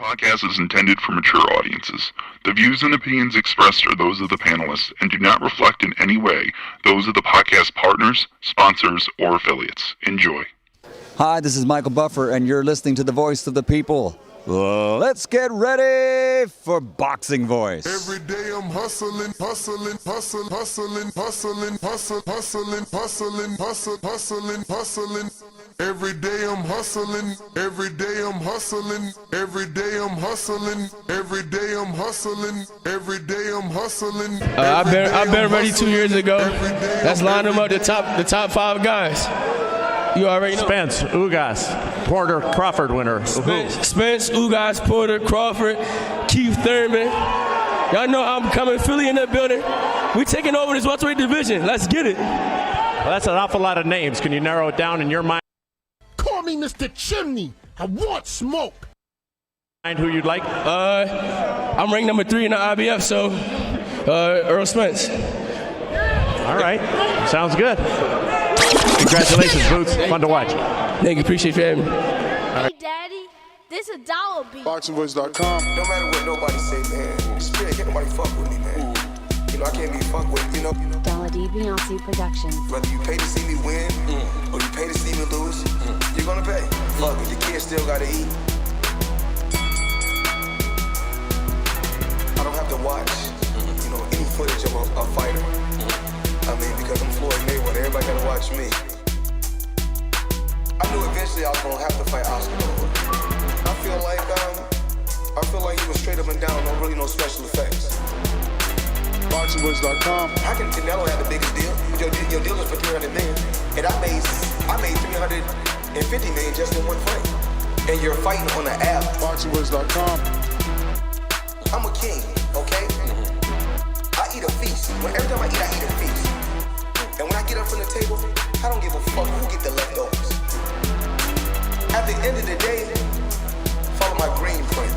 Podcast is intended for mature audiences. The views and opinions expressed are those of the panelists and do not reflect in any way those of the podcast partners, sponsors, or affiliates. Enjoy. Hi, this is Michael Buffer, and you're listening to the Voice of the People. Let's get ready for Boxing Voice. Every day I'm hustling, hustling, hustling, hustling, hustling, hustling, hustling, hustling, hustling, hustling, hustling. Every day I'm hustling, every day I'm hustling, every day I'm hustling, every day I'm hustling, every day I'm hustling. I've been ready 2 years ago. Let's line them up, the top 5 guys. You already know. Spence, Ugas, Porter, Crawford winner. Spence, Ugas, Porter, Crawford, Keith Thurman. Y'all know I'm coming. Philly in that building. We taking over this welterweight division. Let's get it. Well, that's an awful lot of names. Can you narrow it down in your mind? Call me Mr. Chimney. I want smoke. Who you'd like? I'm ranked number 3 in the IBF, so Earl Spence. All right. Sounds good. Congratulations, Boots. Fun to watch. Thank you. Appreciate you having me. Hey, Daddy, this a dollar bill. BoxingVoice.com. No matter what nobody say, man, Spirit, can't nobody fuck with me, man. You know, I can't be fucked with, you know. Dollar D Beyonce Productions. Whether you pay to see me win or you pay to see me lose, you're gonna pay. Fuck it, your kids still gotta eat. I don't have to watch, you know, any footage of a fighter. I mean, because I'm Floyd Mayweather, everybody gotta watch me. I knew eventually I was gonna have to fight Oscar. I feel like he was straight up and down, no special effects. BoxingVoice.com. How can Canelo have the biggest deal? Your deal was for $300 million, and I made $350 million just in one fight. And you're fighting on the app. BoxingVoice.com. I'm a king, okay? I eat a feast. Every time I eat a feast. And when I get up from the table, I don't give a fuck who get the leftovers. At the end of the day, follow my green print.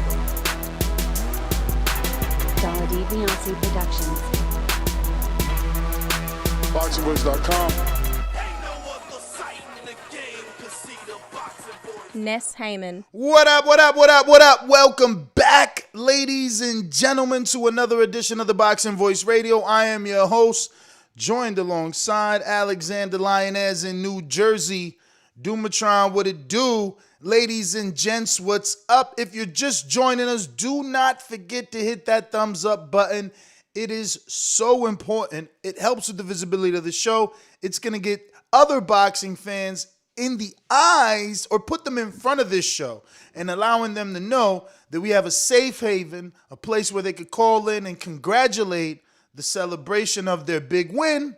Dollar D Beyonce Productions. BoxingVoice.com. Ness Heyman. What up, what up, what up, what up? Welcome back, ladies and gentlemen, to another edition of the Boxing Voice Radio. I am your host, joined alongside Alexander Lioness in New Jersey. Dumatron, what it do? Ladies and gents, what's up? If you're just joining us, do not forget to hit that thumbs up button. It is so important. It helps with the visibility of the show. It's going to get other boxing fans in the eyes or put them in front of this show and allowing them to know that we have a safe haven, a place where they could call in and congratulate the celebration of their big win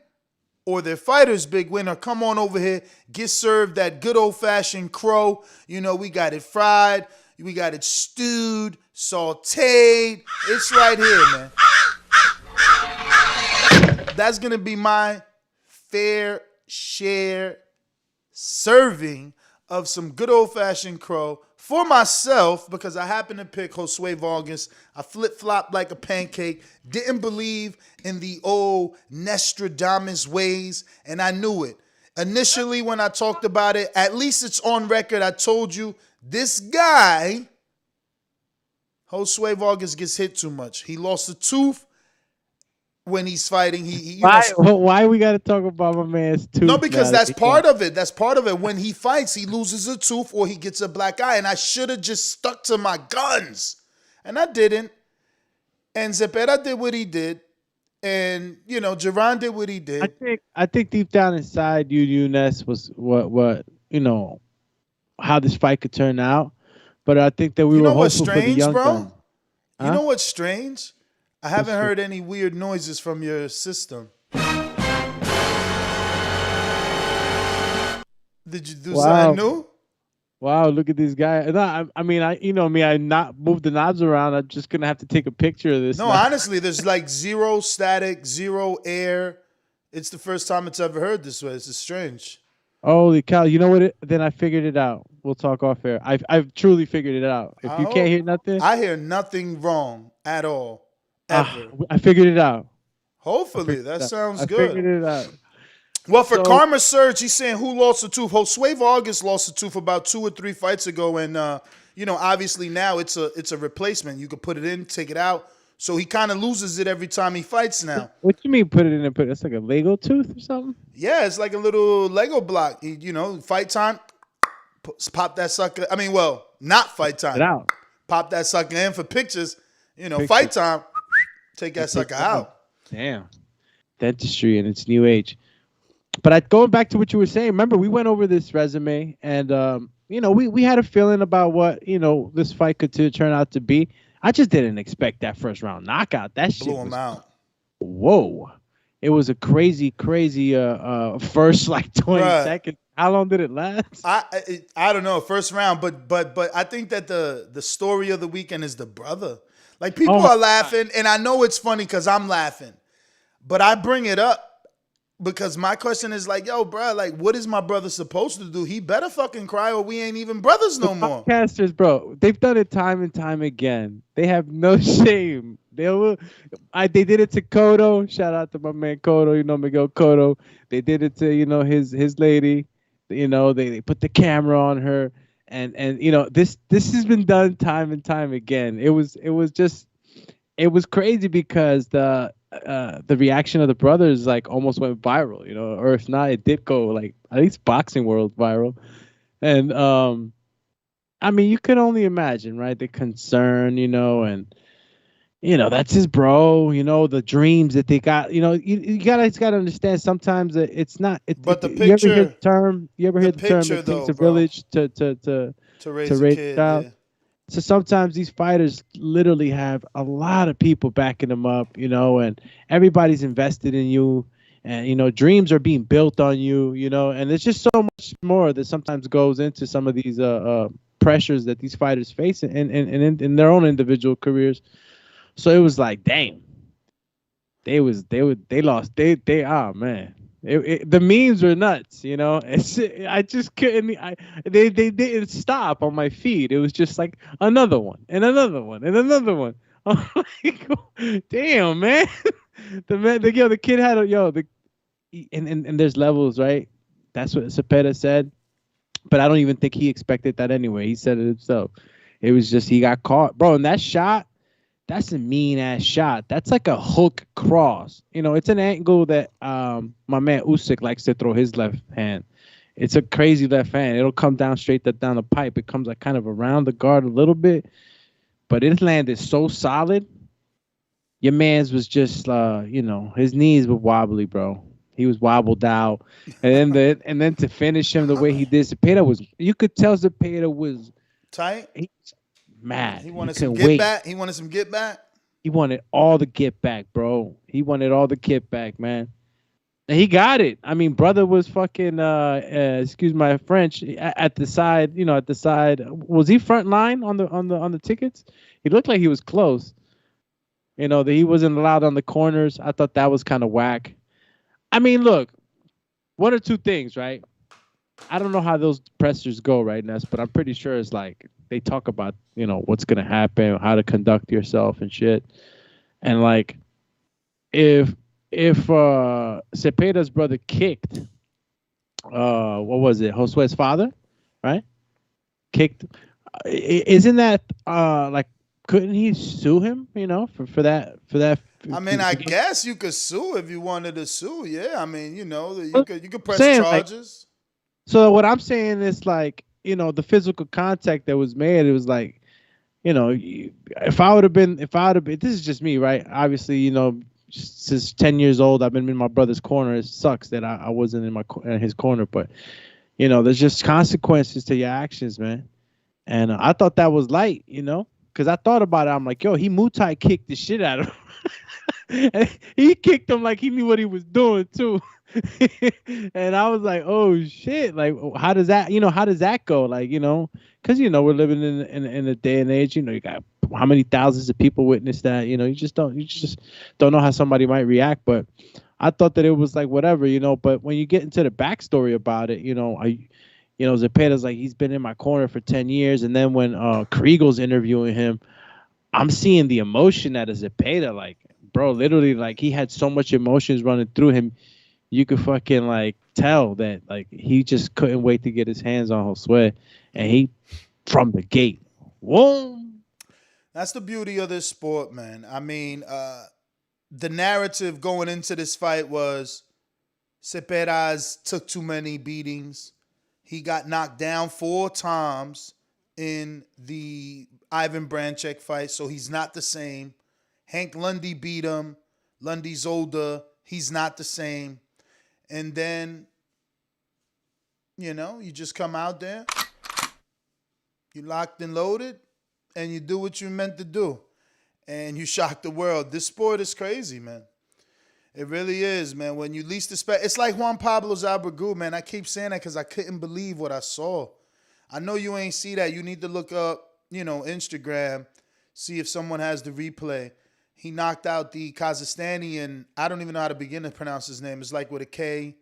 or their fighter's big win, or come on over here, get served that good old-fashioned crow. You know, we got it fried, we got it stewed, sauteed. It's right here, man. That's going to be my fair share serving of some good old-fashioned crow for myself, because I happen to pick Josue Vargas. I flip-flopped like a pancake, didn't believe in the old Nostradamus ways, and I knew it. Initially, when I talked about it, at least it's on record, I told you, this guy, Josue Vargas, gets hit too much. He lost a tooth when he's fighting. Why we got to talk about my man's tooth? No, because that's part of it. That's part of it. When he fights, he loses a tooth or he gets a black eye. And I should have just stuck to my guns. And I didn't. And Zepeda did what he did. And, you know, Jaron did what he did. I think deep down inside you, Ness, was what you know, how this fight could turn out. But I think that we were hopeful for the young guns. You know what's strange? I haven't heard any weird noises from your system. Did you do something new? Wow, look at this guy. No, I mean, you know me, I not moved the knobs around. I'm just going to have to take a picture of this. No, honestly, there's like zero static, zero air. It's the first time it's ever heard this way. This is strange. Holy cow. You know what? Then I figured it out. We'll talk off air. I've truly figured it out. If you can't hear nothing. I hear nothing wrong at all. Ever. I figured it out. Hopefully. That sounds I good. figured it out. Well, for Karma Surge, he's saying who lost a tooth? Josue Vargas lost a tooth about 2 or 3 fights ago, and obviously now it's a replacement. You could put it in, take it out. So he kind of loses it every time he fights now. What you mean put it in and put it? It's like a Lego tooth or something? Yeah, it's like a little Lego block. Fight time, pop that sucker. I mean, well, not fight time. It out. Pop that sucker in for pictures. Fight time, take that sucker out. Damn. Dentistry in its new age. But going back to what you were saying, remember we went over this resume and we had a feeling about what this fight could turn out to be. I just didn't expect that first round knockout. That shit blew him out. Whoa. It was a crazy first 20 seconds. How long did it last? I don't know, first round, but I think that the story of the weekend is the brother. Like people are laughing, and I know it's funny because I'm laughing, but I bring it up because my question is like, yo, bro, like, what is my brother supposed to do? He better fucking cry or we ain't even brothers no more. Podcasters, bro, they've done it time and time again. They have no shame. They did it to Cotto. Shout out to my man Cotto, Miguel Cotto. They did it to, his lady. They put the camera on her. And this has been done time and time again. It was crazy because the reaction of the brothers almost went viral, or if not, it did go at least boxing world viral. And I mean, you can only imagine, right? The concern, and that's his bro, the dreams that they got, you gotta understand sometimes it's not. But the picture, you ever hear the term it takes a village to raise a kid, child? Yeah. So sometimes these fighters literally have a lot of people backing them up, and everybody's invested in you, and dreams are being built on you, and there's just so much more that sometimes goes into some of these pressures that these fighters face in their own individual careers. So it was like, damn, they lost. Oh man, the memes were nuts. I just couldn't. They didn't stop on my feed. It was just like another one and another one and another one. I'm like, damn, man. The kid had and there's levels, right? That's what Zepeda said. But I don't even think he expected that anyway. He said it himself. It was just he got caught, bro. And that shot. That's a mean ass shot. That's like a hook cross. It's an angle that my man Usyk likes to throw his left hand. It's a crazy left hand. It'll come down straight down the pipe. It comes kind of around the guard a little bit, but it landed so solid. Your man's was just his knees were wobbly, bro. He was wobbled out, and then to finish him the way he did, you could tell Zepeda was tight. Mad. He wanted some get back. He wanted some get back. He wanted all the get back, bro. He wanted all the get back, man. And he got it. I mean, brother was fucking excuse my French, at the side, at the side. Was he front line on the tickets? He looked like he was close. That he wasn't allowed on the corners. I thought that was kind of whack. I mean, look, one or two things, right? I don't know how those pressers go right now, but I'm pretty sure it's like they talk about, what's going to happen, how to conduct yourself and shit. And like, if Zepeda's brother kicked, what was it? Josue's father, right? Kicked. Isn't that, couldn't he sue him, for that? I mean, I guess you could sue if you wanted to sue. Yeah. I mean, you could press charges. So what I'm saying is the physical contact that was made, it was like, if I would have been, this is just me, right? Obviously, since 10 years old, I've been in my brother's corner. It sucks that I wasn't in his corner, but there's just consequences to your actions, man. And I thought that was light, because I thought about it. I'm like, yo, he Muay Thai kicked the shit out of him. And he kicked him like he knew what he was doing too. And I was like, oh shit, like how does that go? Like, because we're living in a day and age, you got how many thousands of people witness that, you just don't know how somebody might react. But I thought that it was like whatever, but when you get into the backstory about it, Zepeda's like, he's been in my corner for 10 years. And then when Kriegel's interviewing him, I'm seeing the emotion out of Zepeda, like, bro, literally, like he had so much emotions running through him. you could fucking like tell that like he just couldn't wait to get his hands on Josue, and he from the gate. Whoa. That's the beauty of this sport, man. I mean, the narrative going into this fight was Zepeda took too many beatings. He got knocked down 4 times in the Ivan Branchek fight, so he's not the same. Hank Lundy beat him. Lundy's older. He's not the same. And then, you just come out there, you locked and loaded, and you do what you meant to do. And you shock the world. This sport is crazy, man. It really is, man. When you least expect, it's like Juan Pablo Zabragul, man. I keep saying that because I couldn't believe what I saw. I know you ain't see that. You need to look up, Instagram, see if someone has the replay. He knocked out the Kazakhstani, and I don't even know how to begin to pronounce his name. It's like with a K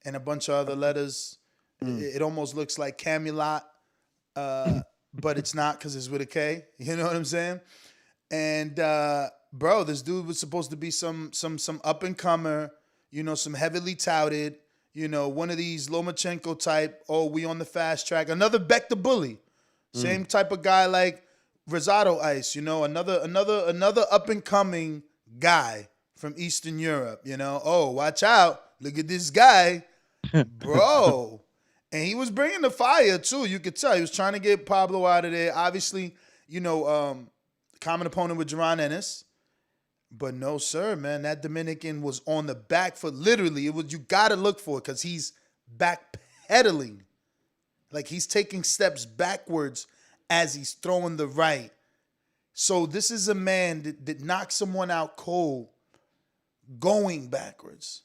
and a bunch of other letters. It almost looks like Camelot, but it's not because it's with a K. You know what I'm saying? And bro, this dude was supposed to be some up and comer, some heavily touted, one of these Lomachenko type. Oh, we on the fast track. Another Beck the Bully, same type of guy like Rosado Ice. Another up and coming guy from Eastern Europe. Oh, watch out! Look at this guy, bro. And he was bringing the fire too. You could tell he was trying to get Pablo out of there. Obviously, common opponent with Jaron Ennis. But no, sir, man. That Dominican was on the back foot. Literally, you got to look for it because he's backpedaling. Like he's taking steps backwards as he's throwing the right. So this is a man that knocks someone out cold going backwards.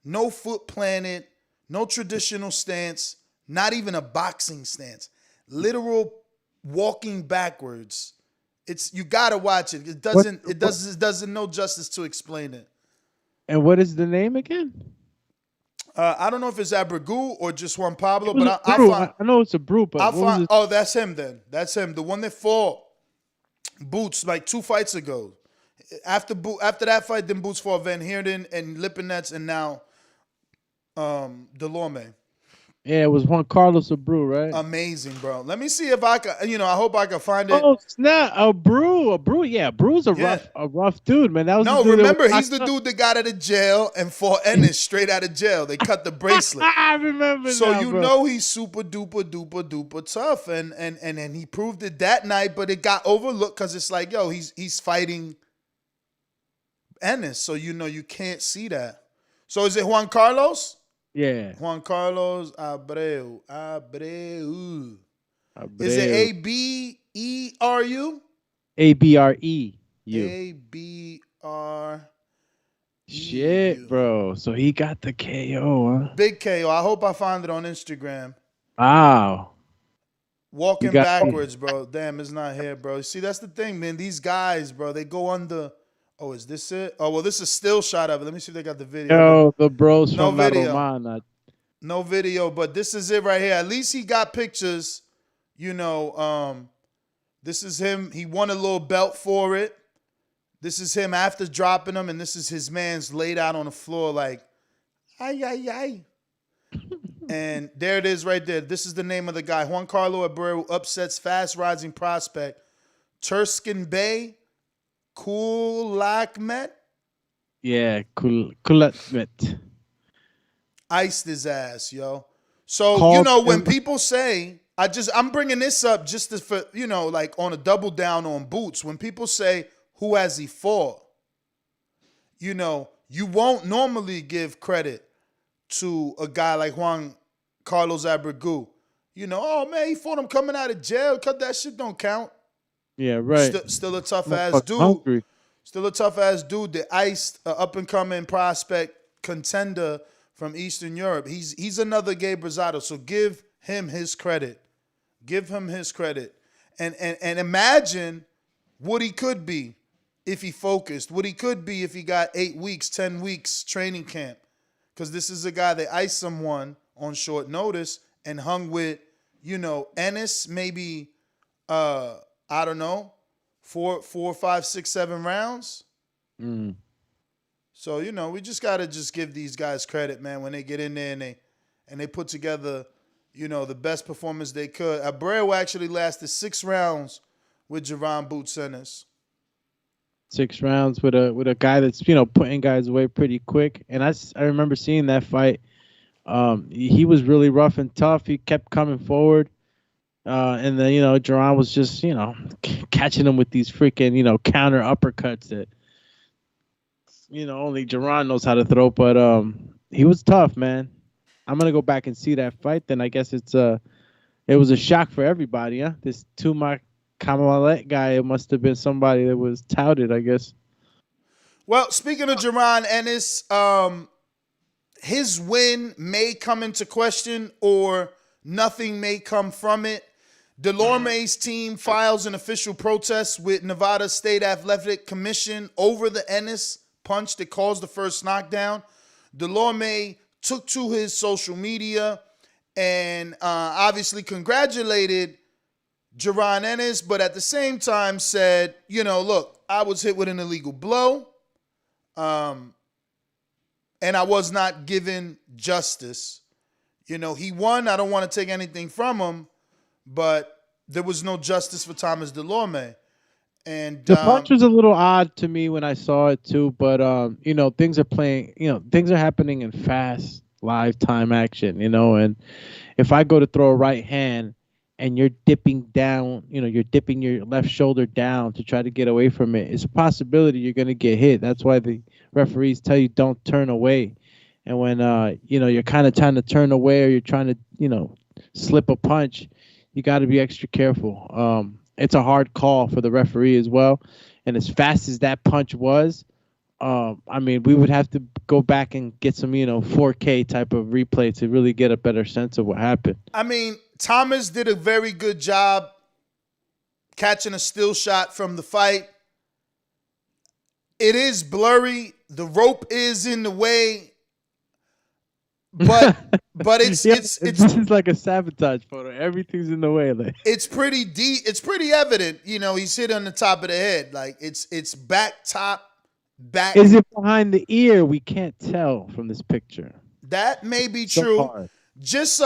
No foot planted, no traditional stance, not even a boxing stance. Literal walking backwards. You gotta watch it. It doesn't no justice to explain it. And what is the name again? I don't know if it's Abregu or just Juan Pablo, but I know it's a brew. But that's him then. That's him. The one that fought Boots like 2 fights ago. After that fight, then Boots fought Van Heerden and Lipinets, and now Delorme. Yeah, it was Juan Carlos Abreu, right? Amazing, bro. Let me see if I can. I hope I can find it. Oh snap! Abreu. Yeah, Abreu's a rough dude, man. That was remember he's the dude that got out of jail and fought Ennis straight out of jail. They cut the bracelet. I remember. So now, know he's super duper tough, and he proved it that night, but it got overlooked because it's like, yo, he's fighting Ennis, so you can't see that. So is it Juan Carlos? Yeah. Juan Carlos Abreu. Is it Aberu? AbreU. Abr. Shit, bro. So he got the KO, huh? Big KO. I hope I find it on Instagram. Wow. Walking backwards, bro. Damn, it's not here, bro. See, that's the thing, man. These guys, bro, they go under. Oh, is this it? Oh, well, this is a still shot of it. Let me see if they got the video. Yo, the bros from La video. Romana. No video, but this is it right here. At least he got pictures. This is him. He won a little belt for it. This is him after dropping him, and this is his man's laid out on the floor like, ay, ay, ay. And there it is right there. This is the name of the guy. Juan Carlo Abreu upsets fast-rising prospect Turskin Bey Kulakmet. Yeah, Kulakmet. Iced his ass, yo. So, when people say, I'm bringing this up just for, like on a double down on Boots. When people say, who has he fought? You won't normally give credit to a guy like Juan Carlos Abregu. Oh, man, he fought him coming out of jail. Cut that shit don't count. Yeah, right. Still a tough-ass dude. Hungry. Still a tough-ass dude that iced an up-and-coming prospect contender from Eastern Europe. He's another Gabe Rosado, so give him his credit. Give him his credit. And imagine what he could be if he focused. What he could be if he got 8 weeks, 10 weeks training camp. Because this is a guy that iced someone on short notice and hung with, Ennis, maybe, I don't know, 4, 5, 6, 7 rounds. So, we just got to just give these guys credit, man, when they get in there and they put together, the best performance they could. Abreu actually lasted 6 rounds with Jaron Boots Ennis. 6 rounds with a guy that's, putting guys away pretty quick. And I remember seeing that fight. He was really rough and tough. He kept coming forward. And then, Jaron was just, catching him with these freaking, counter uppercuts that, only Jaron knows how to throw. But he was tough, man. I'm going to go back and see that fight. Then I guess it was a shock for everybody, huh? This Tuma Kamalet guy, it must have been somebody that was touted, I guess. Well, speaking of Jaron Ennis, his win may come into question or nothing may come from it. Delorme's team files an official protest with Nevada State Athletic Commission over the Ennis punch that caused the first knockdown. Delorme took to his social media and obviously congratulated Jaron Ennis, but at the same time said, look, I was hit with an illegal blow, and I was not given justice. He won. I don't want to take anything from him, but there was no justice for Thomas Delorme. And the punch was a little odd to me when I saw it too, but things are happening in fast live time action, and if I go to throw a right hand and you're dipping down, you're dipping your left shoulder down to try to get away from it, it's a possibility you're going to get hit. That's why the referees tell you don't turn away. And when you're kind of trying to turn away or you're trying to slip a punch, you got to be extra careful. It's a hard call for the referee as well. And as fast as that punch was, we would have to go back and get some 4K type of replay to really get a better sense of what happened. Thomas did a very good job catching a still shot from the fight. It is blurry. The rope is in the way. But it's this is like a sabotage photo. Everything's in the way. Like it's pretty deep. It's pretty evident. He's hit on the top of the head. Like it's back. Is it behind the ear? We can't tell from this picture. That may be true. Just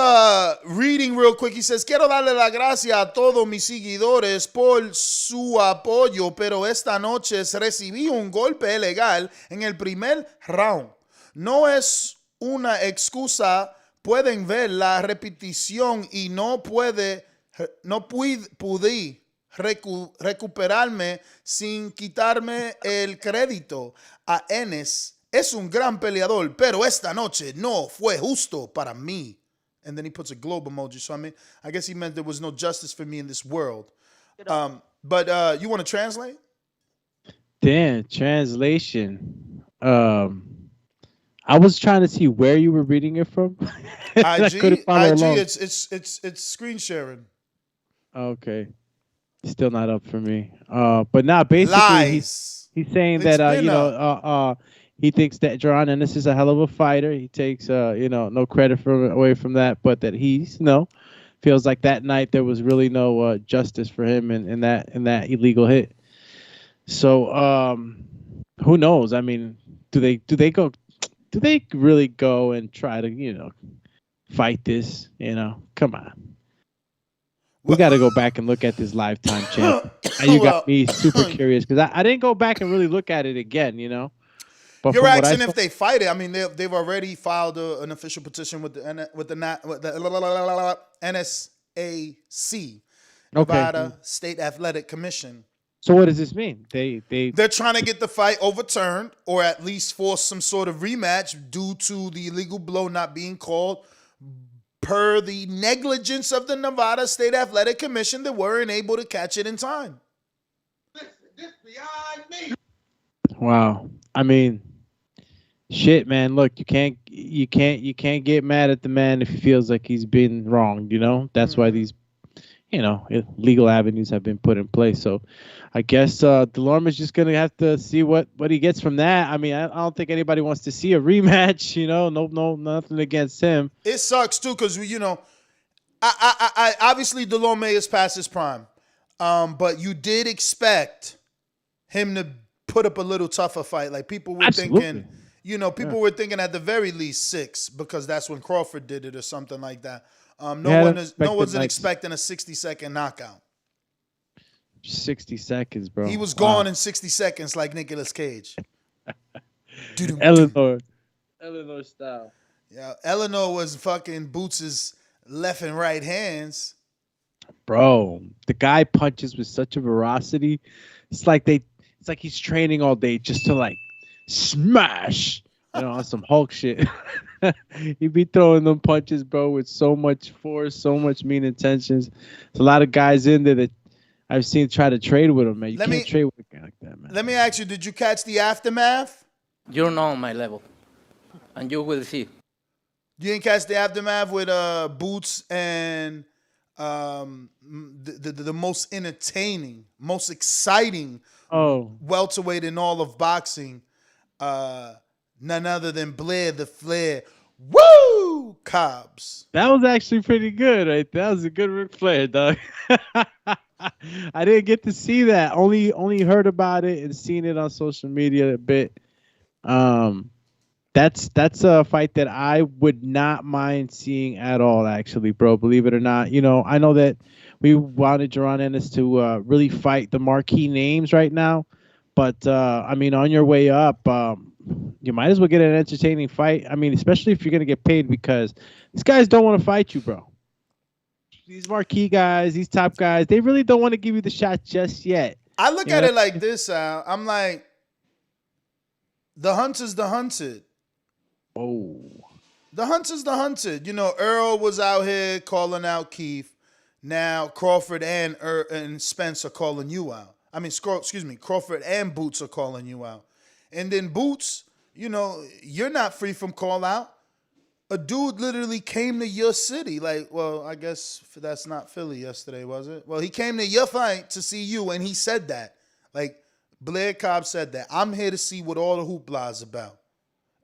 reading real quick, he says, quiero darle la gracia a todos mis seguidores por su apoyo, pero esta noche recibí un golpe ilegal en el primer round. No es una excusa, pueden ver la repetición y no pude recuperarme sin quitarme el crédito a Ennis. Es un gran peleador, pero esta noche no fue justo para mí. And then he puts a globe emoji. So, I guess he meant there was no justice for me in this world. But you want to translate? Damn, translation. I was trying to see where you were reading it from. IG, it's screen sharing. Okay. Still not up for me. But now basically Lies. He's saying that he thinks that Jaron Ennis is a hell of a fighter. He takes no credit away from that, but that he's feels like that night there was really no justice for him in that illegal hit. So who knows? Do they really go and try to fight this? Come on. We got to go back and look at this lifetime champ. You got me super curious because I didn't go back and really look at it again, But you're asking if they fight it. They've already filed an official petition with the NSAC, Nevada State Athletic Commission. So what does this mean? They're trying to get the fight overturned or at least force some sort of rematch due to the illegal blow not being called per the negligence of the Nevada State Athletic Commission that weren't able to catch it in time. This beyond me. Wow. Shit, man. Look, you can't get mad at the man if he feels like he's been wronged, That's why these legal avenues have been put in place. So I guess Delorme is just going to have to see what he gets from that. I don't think anybody wants to see a rematch, no, nothing against him. It sucks too. Cause I obviously Delorme is past his prime. But you did expect him to put up a little tougher fight. Like people were thinking, people were thinking at the very least 6 because that's when Crawford did it or something like that. No one's expecting a 60-second knockout. 60 seconds, bro. He was gone in 60 seconds like Nicolas Cage. Eleanor style. Yeah, Eleanor was fucking Boots' left and right hands. Bro, the guy punches with such a veracity. It's like he's training all day just to like smash, on some Hulk shit. He be throwing them punches, bro, with so much force, so much mean intentions. There's a lot of guys in there that I've seen try to trade with him, man. You can't trade with a guy like that, man. Let me ask you, did you catch the aftermath? You're not on my level, and you will see. You didn't catch the aftermath with Boots and the most entertaining, most exciting welterweight in all of boxing, none other than Blair the Flair. Woo! Cobbs. That was actually pretty good, right? That was a good Ric Flair, dog. I didn't get to see that. Only heard about it and seen it on social media a bit. That's a fight that I would not mind seeing at all, actually, bro. Believe it or not. I know that we wanted Jaron Ennis to really fight the marquee names right now, but on your way up, you might as well get an entertaining fight. Especially if you're gonna get paid, because these guys don't want to fight you, bro. These marquee guys, these top guys, they really don't want to give you the shot just yet. I look at it like this, Al. I'm like, the hunt is the hunted. Oh. The hunt is the hunted. Earl was out here calling out Keith. Now Crawford and Spence are calling you out. Crawford and Boots are calling you out. And then Boots, you're not free from call out. A dude literally came to your city. I guess that's not Philly yesterday, was it? Well, he came to your fight to see you, and he said that. Blair Cobb said that. I'm here to see what all the hoopla is about.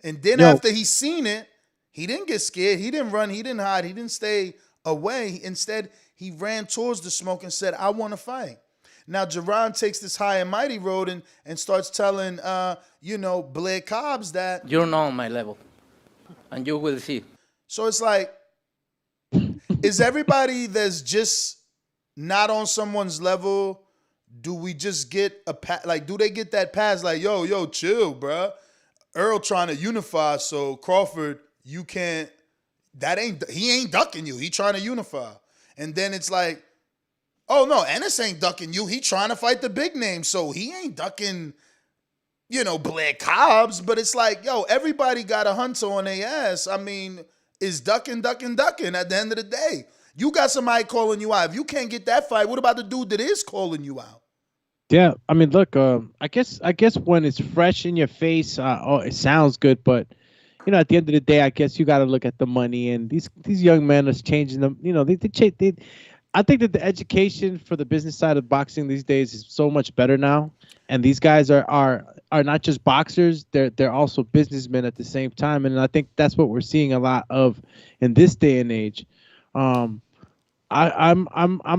And then after he seen it, he didn't get scared. He didn't run. He didn't hide. He didn't stay away. Instead, he ran towards the smoke and said, I want to fight. Now, Jaron takes this high and mighty road and starts telling, Blair Cobbs that you're not on my level, and you will see. So it's like, is everybody that's just not on someone's level, do we just get do they get that pass? Like, yo, chill, bruh. Earl trying to unify, so Crawford, you can't. He ain't ducking you. He trying to unify, and then it's like, oh no, Ennis ain't ducking you. He trying to fight the big name, so he ain't ducking, Blair Cobbs. But it's like, yo, everybody got a hunter on their ass. Is ducking at the end of the day. You got somebody calling you out. If you can't get that fight, what about the dude that is calling you out? Yeah, look, I guess when it's fresh in your face, it sounds good, but at the end of the day, I guess you got to look at the money, and these young men are changing them. I think that the education for the business side of boxing these days is so much better now, and these guys are not just boxers; they're also businessmen at the same time, and I think that's what we're seeing a lot of in this day and age. I'm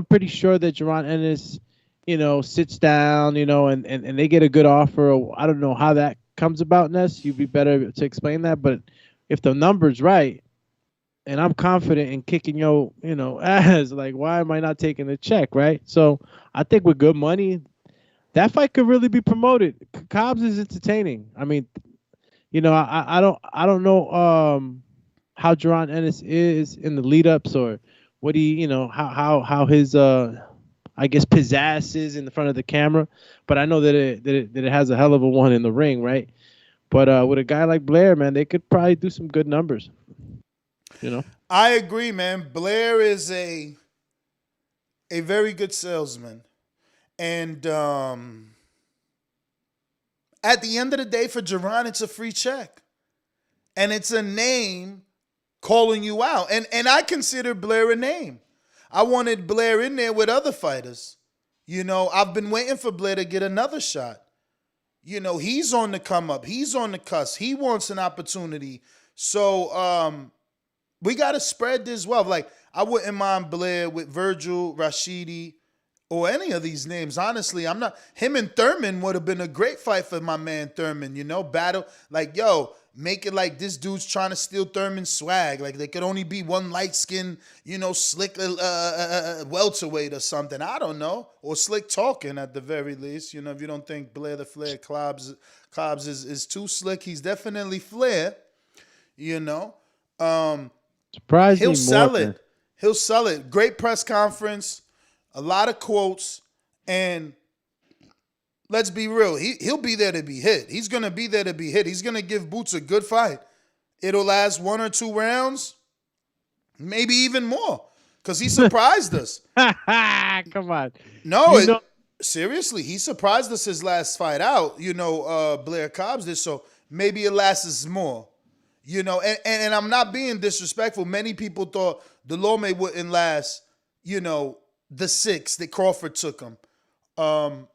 pretty sure that Jaron Ennis, sits down, and they get a good offer. I don't know how that comes about, Ness. You'd be better to explain that. But if the number's right, and I'm confident in kicking your, ass, why am I not taking the check, right? So I think with good money, that fight could really be promoted. Cobbs is entertaining. I don't know how Jaron Ennis is in the lead-ups or what how his I guess pizzazz is in the front of the camera, but I know that it has a hell of a one in the ring, right? But with a guy like Blair, man, they could probably do some good numbers. I agree, man. Blair is a very good salesman, and at the end of the day, for Jaron, it's a free check, and it's a name calling you out, and I consider Blair a name. I wanted Blair in there with other fighters. I've been waiting for Blair to get another shot. He's on the come up. He's on the cusp. He wants an opportunity. So we got to spread this wealth. I wouldn't mind Blair with Virgil, Rashidi, or any of these names. Honestly, I'm not. Him and Thurman would have been a great fight for my man Thurman. Battle like make it like this dude's trying to steal Thurman's swag. Like there could only be one light skin, slick welterweight or something. I don't know, or slick talking at the very least. If you don't think Blair the Flair Cobbs is too slick, he's definitely Flair. Surprisingly, he'll sell it. He'll sell it. Great press conference, a lot of quotes, and let's be real. He'll be there to be hit. He's gonna be there to be hit. He's gonna give Boots a good fight. It'll last 1 or 2 rounds, maybe even more, because he surprised us. Come on. No, seriously, he surprised us his last fight out. Blair Cobbs did, so maybe it lasts more. And I'm not being disrespectful. Many people thought Delorme wouldn't last, the 6 that Crawford took him. And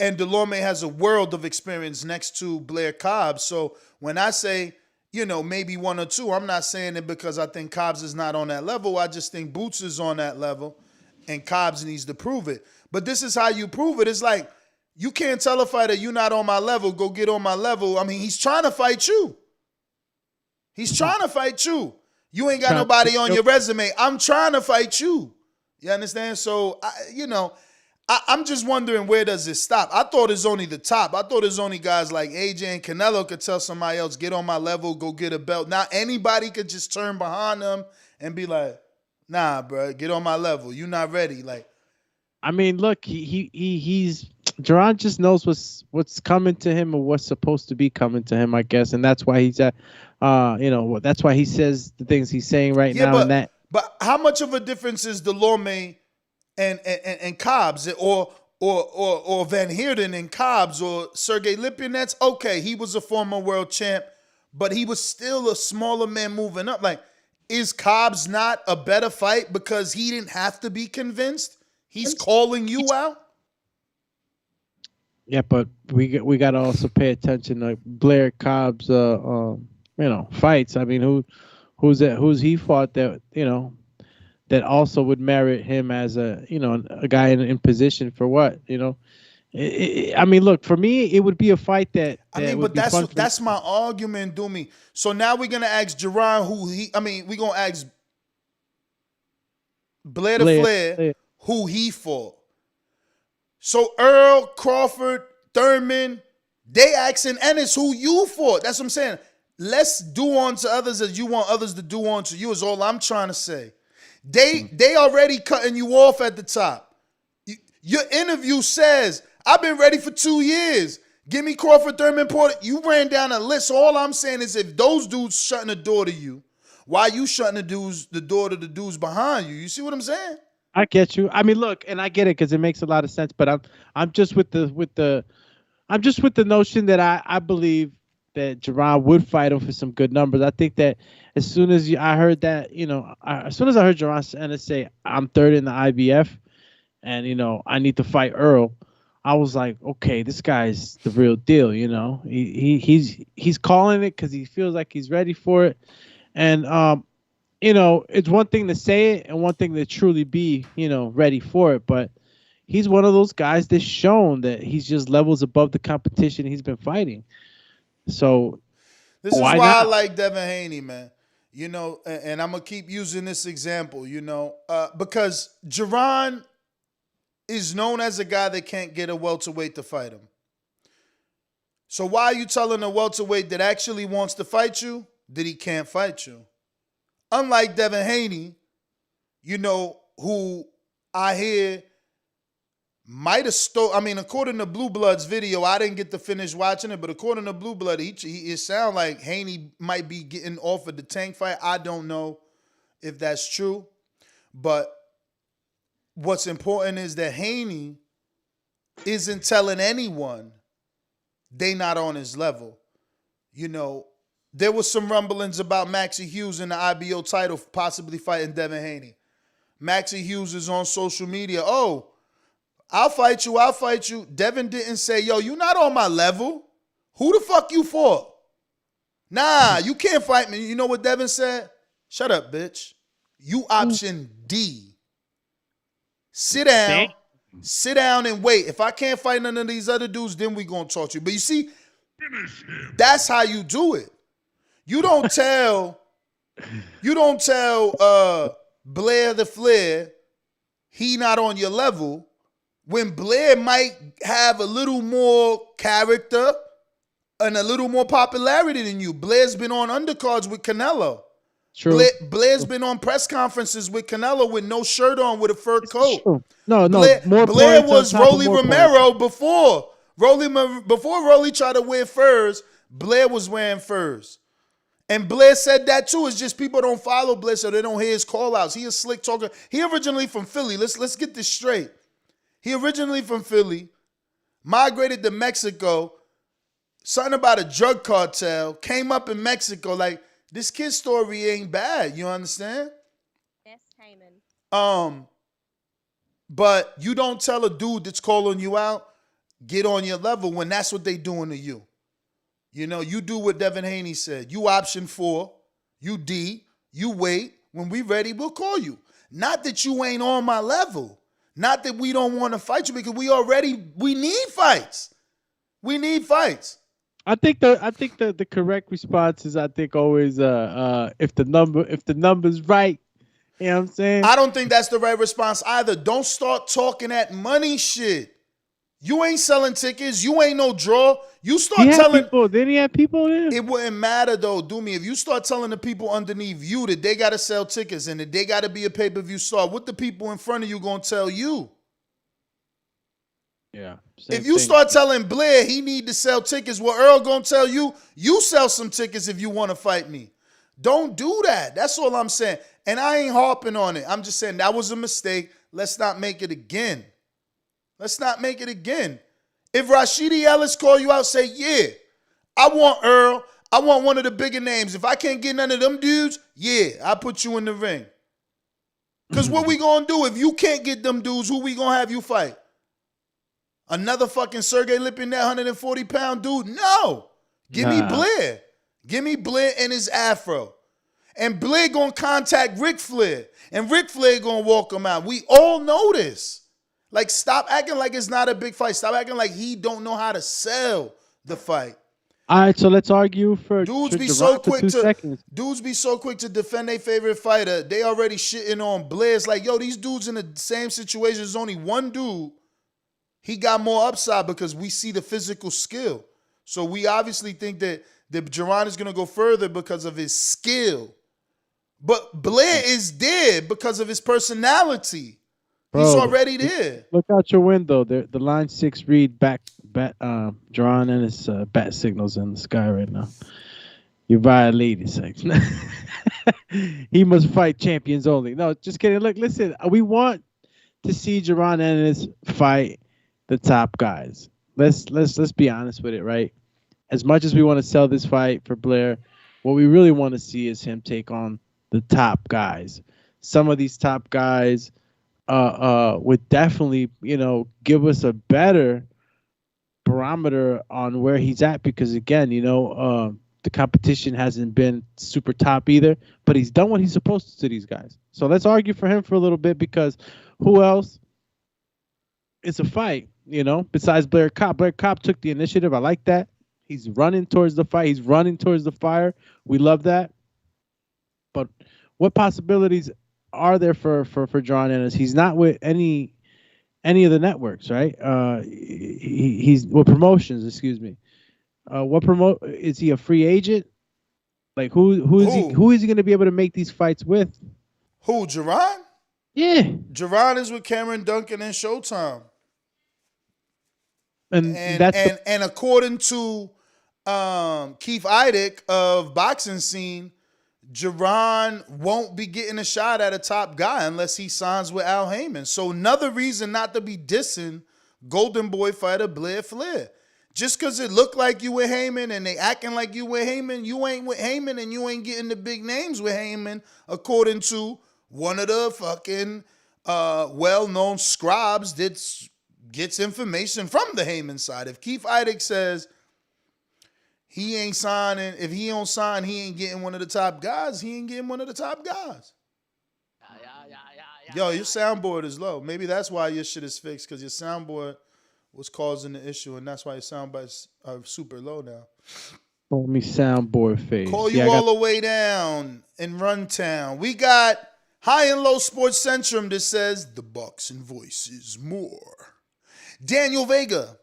Delorme has a world of experience next to Blair Cobbs. So when I say, maybe 1 or 2, I'm not saying it because I think Cobbs is not on that level. I just think Boots is on that level, and Cobbs needs to prove it. But this is how you prove it. It's like, you can't tell a fighter, you're not on my level, go get on my level. I mean, he's trying to fight you. He's trying to fight you. You ain't got nobody on your resume. I'm trying to fight you. You understand? So, I'm just wondering, where does it stop? I thought it's only the top. I thought it's only guys like AJ and Canelo could tell somebody else, get on my level, go get a belt. Now anybody could just turn behind them and be like, nah, bro, get on my level. You're not ready. Like, I mean, look, he's Jaron just knows what's coming to him, or what's supposed to be coming to him, I guess, and that's why he's at. That's why he says the things he's saying right now. But how much of a difference is Delorme and Cobbs, or Van Heerden and Cobbs, or Sergey Lipinets? Okay, he was a former world champ, but he was still a smaller man moving up. Like, is Cobbs not a better fight because he didn't have to be convinced? He's calling you out. Yeah, but we got to also pay attention to Blair Cobb's fights. I mean, who's he fought that that also would merit him as a guy in position for what? I mean, look, for me, it would be a fight that but that's my argument, Doomy. So now we're gonna ask Jaron we're gonna ask Blair the Flair who he fought. So Earl, Crawford, Thurman, they asking Ennis who you fought. That's what I'm saying. Let's do unto others as you want others to do unto you, is all I'm trying to say. They already cutting you off at the top. Your interview says, I've been ready for 2 years. Give me Crawford, Thurman, Porter. You ran down a list. So all I'm saying is, if those dudes shutting the door to you, why you shutting the door to the dudes behind you? You see what I'm saying? I get you. I mean, look, and I get it because it makes a lot of sense. But I'm just with the notion that I believe that Jaron would fight him for some good numbers. I think that as soon as I heard that, as soon as I heard Jaron Ennis say, I'm third in the IBF and, I need to fight Earl, I was like, okay, this guy's the real deal. He's calling it because he feels like he's ready for it. And, it's one thing to say it and one thing to truly be, ready for it. But he's one of those guys that's shown that he's just levels above the competition he's been fighting. So this is why I like Devin Haney, man. And I'm gonna keep using this example, because Jaron is known as a guy that can't get a welterweight to fight him. So why are you telling a welterweight that actually wants to fight you that he can't fight you? Unlike Devin Haney, who I hear might have according to Blue Blood's video, I didn't get to finish watching it, but according to Blue Blood, it sounds like Haney might be getting offered the Tank fight. I don't know if that's true, but what's important is that Haney isn't telling anyone they not on his level. There was some rumblings about Maxie Hughes in the IBO title possibly fighting Devin Haney. Maxie Hughes is on social media. Oh, I'll fight you. Devin didn't say, yo, you not on my level. Who the fuck you for? Nah, you can't fight me. You know what Devin said? Shut up, bitch. You option D. Sit down. Sit down and wait. If I can't fight none of these other dudes, then we gonna talk to you. But you see, that's how you do it. You don't tell Blair the Flair he not on your level when Blair might have a little more character and a little more popularity than you. Blair's been on undercards with Canelo. True. Blair's been on press conferences with Canelo with no shirt on with a fur coat. True. No. Blair was Rolly Romero before Rolly tried to wear furs. Blair was wearing furs. And Blair said that too. It's just people don't follow Blair so they don't hear his call outs. He a slick talker. He originally from Philly. Let's get this straight. He originally from Philly, migrated to Mexico, something about a drug cartel, came up in Mexico. Like, this kid's story ain't bad. You understand? Yes, Heyman. But you don't tell a dude that's calling you out, get on your level when that's what they doing to you. You know, you do what Devin Haney said. You option 4, you D, you wait. When we ready, we'll call you. Not that you ain't on my level. Not that we don't want to fight you, because we need fights. We need fights. I think the correct response is always if the number's right. You know what I'm saying? I don't think that's the right response either. Don't start talking that money shit. You ain't selling tickets. You ain't no draw. You start telling people. Did he have people there? It wouldn't matter though, do me. If you start telling the people underneath you that they gotta sell tickets and that they gotta be a pay-per-view star, what the people in front of you gonna tell you? Yeah. If you start telling Blair he need to sell tickets, what Earl gonna tell you? You sell some tickets if you want to fight me. Don't do that. That's all I'm saying. And I ain't harping on it. I'm just saying that was a mistake. Let's not make it again. Let's not make it again. If Rashidi Ellis call you out, say, yeah, I want Earl. I want one of the bigger names. If I can't get none of them dudes, yeah, I'll put you in the ring. Because what we going to do? If you can't get them dudes, who we going to have you fight? Another fucking Sergey Lipin, that 140-pound dude? No. Give me Blair. Give me Blair and his afro. And Blair going to contact Ric Flair. And Ric Flair going to walk him out. We all know this. Like, stop acting like it's not a big fight. Stop acting like he don't know how to sell the fight. All right, so let's argue for dudes be so quick to defend their favorite fighter. They already shitting on Blair. It's like, yo, these dudes in the same situation. There's only one dude. He got more upside because we see the physical skill. So we obviously think that Jaron is going to go further because of his skill. But Blair is there because of his personality. Bro, he's already there. Look out your window. The line 6 read Jaron Ennis bat signals in the sky right now. You're violating sex. He must fight champions only. No, just kidding. Look, listen. We want to see Jaron Ennis fight the top guys. Let's be honest with it, right? As much as we want to sell this fight for Blair, what we really want to see is him take on the top guys. Some of these top guys would definitely, give us a better barometer on where he's at, because again, the competition hasn't been super top either, but he's done what he's supposed to these guys. So let's argue for him for a little bit, because who else? It's a fight, besides Blair Cobb. Blair Cobb took the initiative. I like that. He's running towards the fight. He's running towards the fire. We love that. But what possibilities are there for Jaron Ennis? He's not with any of the networks, right? He's with promotions. Excuse me. Is he a free agent? Like who is he going to be able to make these fights with? Who, Jaron? Yeah, Jaron is with Cameron Duncan and Showtime. And according to Keith Idek of Boxing Scene, Jaron won't be getting a shot at a top guy unless he signs with Al Heyman. So another reason not to be dissing Golden Boy fighter Blair Flair. Just because it looked like you with Heyman and they acting like you with Heyman, you ain't with Heyman and you ain't getting the big names with Heyman, according to one of the fucking well-known scribes that gets information from the Heyman side. If Keith Idek says he ain't signing, if he don't sign, he ain't getting one of the top guys, he ain't getting one of the top guys. Yo, your soundboard is low. Maybe that's why your shit is fixed, because your soundboard was causing the issue, and that's why your soundbites are super low now. Call me soundboard face. Call you all the way down in Runtown. We got High and Low Sports Centrum that says the boxing voice is more. Daniel Vega.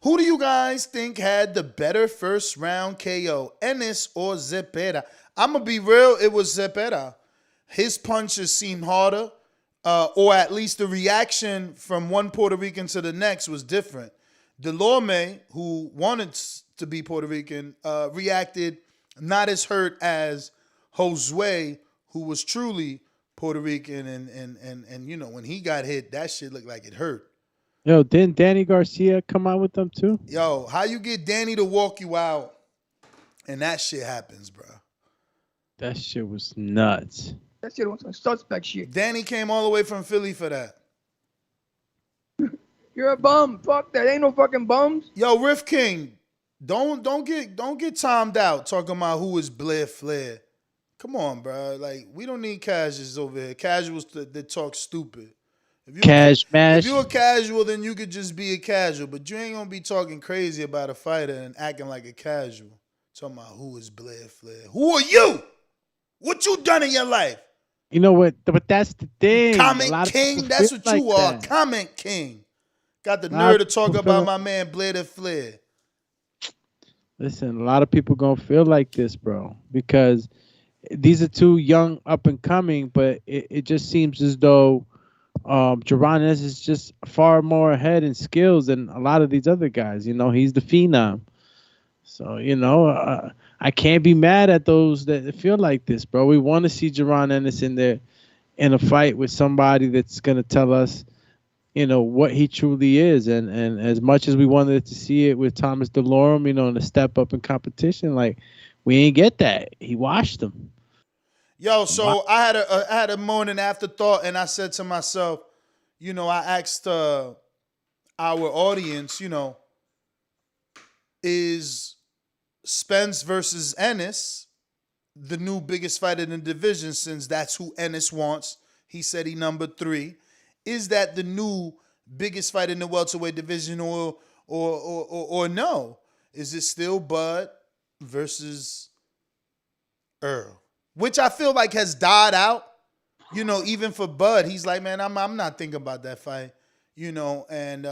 Who do you guys think had the better first round KO, Ennis or Zepeda? I'm going to be real, it was Zepeda. His punches seemed harder, or at least the reaction from one Puerto Rican to the next was different. Delorme, who wanted to be Puerto Rican, reacted not as hurt as Josue, who was truly Puerto Rican, and you know, when he got hit, that shit looked like it hurt. Yo, didn't Danny Garcia come out with them too? Yo, how you get Danny to walk you out and that shit happens, bro? That shit was nuts. That shit was some suspect shit. Danny came all the way from Philly for that. You're a bum. Fuck that. Ain't no fucking bums. Yo, Riff King, don't get timed out talking about who is Blair Flair. Come on, bro. Like, we don't need casuals over here. Casuals that talk stupid. If you're a casual, then you could just be a casual, but you ain't gonna be talking crazy about a fighter and acting like a casual. Talking about who is Blair Flair. Who are you? What you done in your life? You know what? But that's the thing. Comment king. That's what you are. Comment king. Got the nerve to talk about my man Blair Flair. Listen, a lot of people gonna feel like this, bro, because these are two young up and coming, but it just seems as though Jaron Ennis is just far more ahead in skills than a lot of these other guys. You know, he's the phenom. So, you know, I can't be mad at those that feel like this, bro. We want to see Jaron Ennis in there in a fight with somebody that's going to tell us, you know, what he truly is. And as much as we wanted to see it with Thomas DeLorme, you know, in a step up in competition, like, we ain't get that. He washed him. Yo, so I had a morning afterthought, and I said to myself, you know, I asked our audience, you know, is Spence versus Ennis the new biggest fight in the division, since that's who Ennis wants? He said he number 3. Is that the new biggest fight in the welterweight division, or no? Is it still Bud versus Earl? Which I feel like has died out. You know, even for Bud, he's like, man, I'm not thinking about that fight. You know, and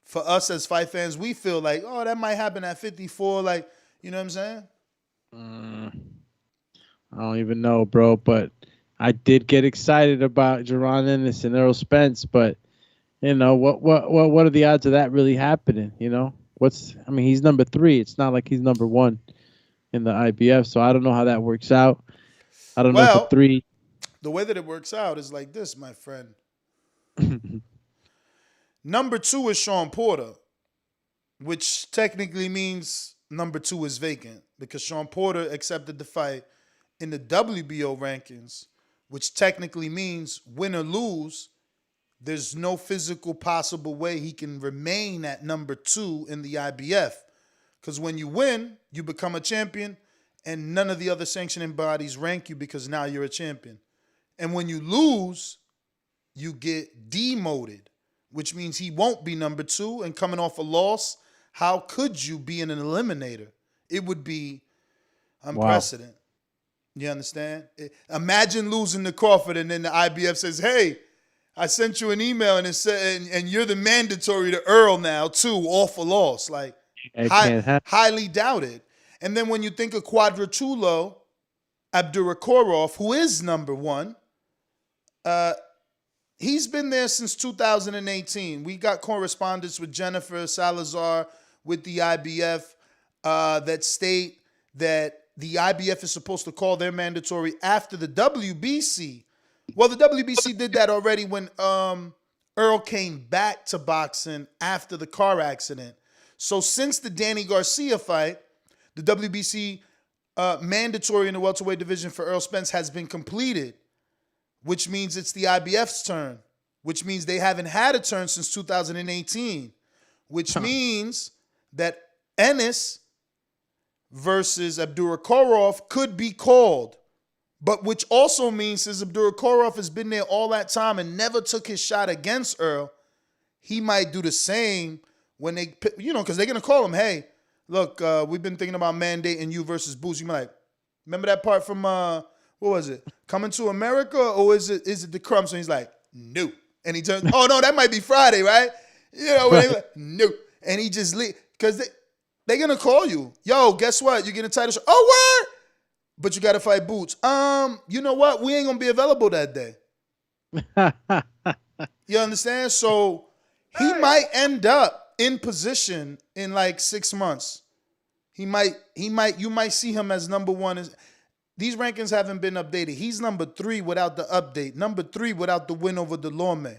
for us as fight fans, we feel like, oh, that might happen at 54. Like, you know what I'm saying? I don't even know, bro. But I did get excited about Jaron Ennis and Errol Spence. But you know, what are the odds of that really happening? You know, I mean, he's number 3. It's not like he's number 1 in the IBF. So I don't know how that works out. I don't know if 3. The way that it works out is like this, my friend. Number 2 is Sean Porter, which technically means number 2 is vacant, because Sean Porter accepted the fight in the WBO rankings, which technically means win or lose, there's no physical possible way he can remain at number 2 in the IBF. Because when you win, you become a champion, and none of the other sanctioning bodies rank you because now you're a champion. And when you lose, you get demoted, which means he won't be number 2. And coming off a loss, how could you be an eliminator? It would be unprecedented. Wow. You understand? Imagine losing to Crawford, and then the IBF says, hey, I sent you an email, and it said, and you're the mandatory to Earl now too, off a loss. Like, highly doubted. And then when you think of Cuadrado Abdurakhorov, who is number 1, he's been there since 2018. We got correspondence with Jennifer Salazar with the IBF that state that the IBF is supposed to call their mandatory after the WBC. Well, the WBC did that already when Earl came back to boxing after the car accident. So since the Danny Garcia fight, the WBC mandatory in the welterweight division for Earl Spence has been completed, which means it's the IBF's turn, which means they haven't had a turn since 2018, which means that Ennis versus Abdurakhorov could be called But which also means since Abdurakhorov has been there all that time and never took his shot against Earl, he might do the same when they, because they're going to call him, hey, look, we've been thinking about mandating you versus Boots. You might like, remember that part from, what was it? Coming to America, or is it the Crumbs? And he's like, no. And he turns, oh, no, that might be Friday, right? When they like, no. And he just leave. Because they're going to call you. Yo, guess what? You're getting a title shot. Oh, what? But you got to fight Boots. You know what? We ain't going to be available that day. You understand? So he might end up in position in like 6 months. You might see him as number one. These rankings haven't been updated. He's number 3 without the update. Number 3 without the win over Delorme.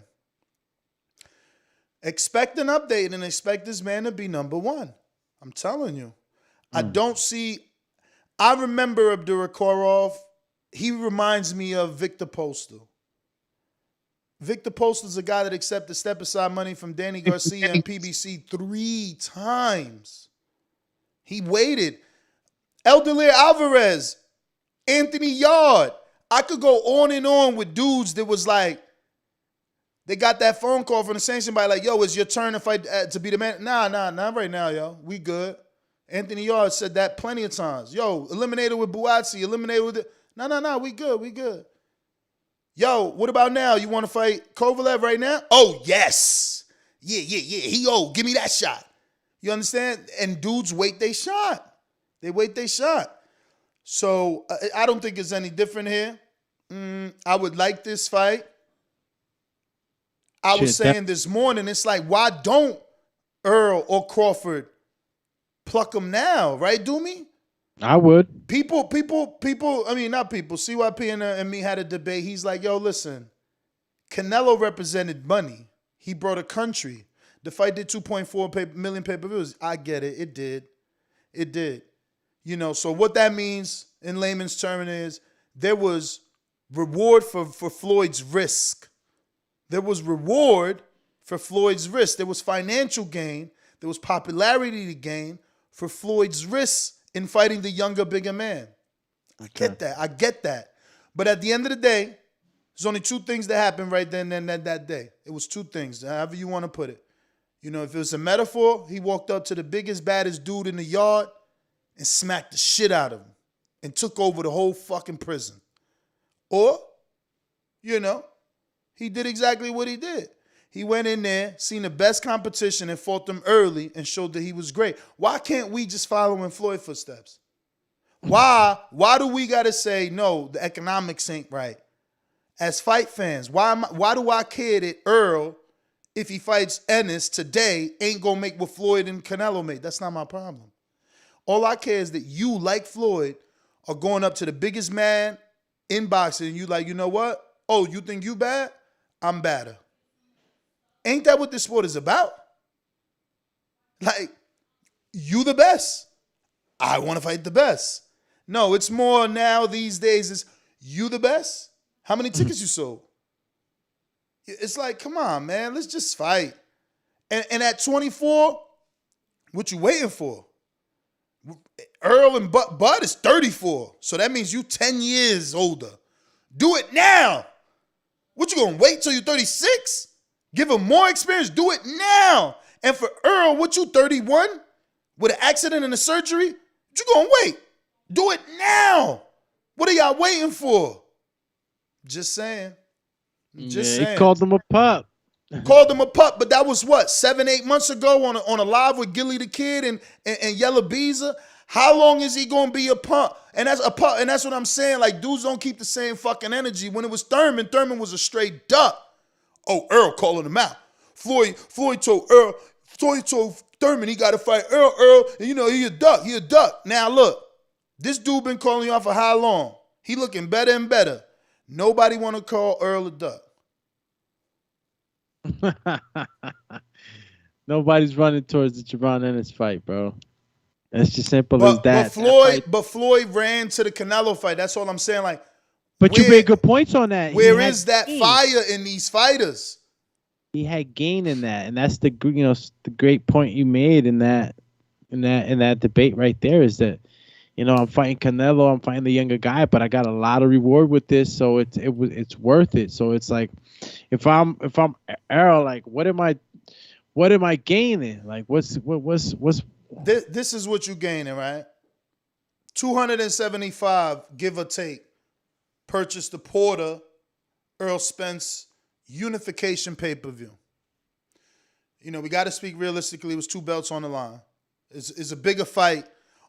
Expect an update and expect this man to be number 1. I'm telling you. I remember Abdurakhorov. He reminds me of Victor Postal. Victor Postal's a guy that accepted step-aside money from Danny Garcia and PBC 3 times. He waited. Eldelier Alvarez, Anthony Yard. I could go on and on with dudes that was like, they got that phone call from the same somebody like, yo, it's your turn to fight to be the man. Nah, not right now, yo. We good. Anthony Yard said that plenty of times. Yo, eliminated with Buatsi, eliminated with No, we good. Yo, what about now? You want to fight Kovalev right now? Oh, yes. Yeah. Give me that shot. You understand? And dudes wait they shot. They wait they shot. So I don't think it's any different here. I would like this fight. I was saying this morning, it's like, why don't Earl or Crawford pluck him now, right, Doomy? I would. People, I mean, not people. CYP and me had a debate. He's like, yo, listen, Canelo represented money. He brought a country. The fight did 2.4 million pay-per-views. I get it. It did. So what that means in layman's term is there was reward for Floyd's risk. There was reward for Floyd's risk. There was financial gain. There was popularity to gain for Floyd's risk in fighting the younger, bigger man. I get that. But at the end of the day, there's only 2 things that happened right then and that day. It was 2 things, however you want to put it. If it was a metaphor, he walked up to the biggest, baddest dude in the yard and smacked the shit out of him and took over the whole fucking prison. Or, he did exactly what he did. He went in there, seen the best competition, and fought them early and showed that he was great. Why can't we just follow in Floyd's footsteps? Why do we got to say, no, the economics ain't right? As fight fans, why do I care that Earl, if he fights Ennis today, ain't going to make what Floyd and Canelo made? That's not my problem. All I care is that you, like Floyd, are going up to the biggest man in boxing, and you like, you know what? Oh, you think you bad? I'm badder. Ain't that what this sport is about? Like, you the best. I want to fight the best. No, it's more now these days is you the best? How many tickets you sold? It's like, come on, man, let's just fight. And at 24, what you waiting for? Earl and Bud is 34. So that means you 10 years older. Do it now. What, you gonna wait till you're 36? Give him more experience. Do it now. And for Earl, what, you 31? With an accident and a surgery? You gonna wait. Do it now. What are y'all waiting for? Just saying. Saying. He called him a pup. But that was what, 7-8 months ago on a live with Gilly the Kid and Yella Beezer. How long is he gonna be a pump? And that's what I'm saying. Like, dudes don't keep the same fucking energy. When it was Thurman was a straight duck. Oh, Earl calling him out. Floyd told Thurman he got to fight Earl, and he a duck. Now look, this dude been calling you out for how long? He looking better and better. Nobody want to call Earl a duck. Nobody's running towards the Jaron Ennis fight, bro. It's just simple as that. But Floyd ran to the Canelo fight. That's all I'm saying. Like, but you made good points on that. Where is that fire in these fighters? He had gain in that, and that's the the great point you made in that debate right there, is that you know, I'm fighting Canelo, I'm fighting the younger guy, but I got a lot of reward with this, so it's worth it. So it's like, if I'm Errol, like, what am I gaining? Like, what's this is what you're gaining, right? 275, give or take, purchase the Porter Earl Spence unification pay-per-view. You know, we got to speak realistically. It was 2 belts on the line. It's a bigger fight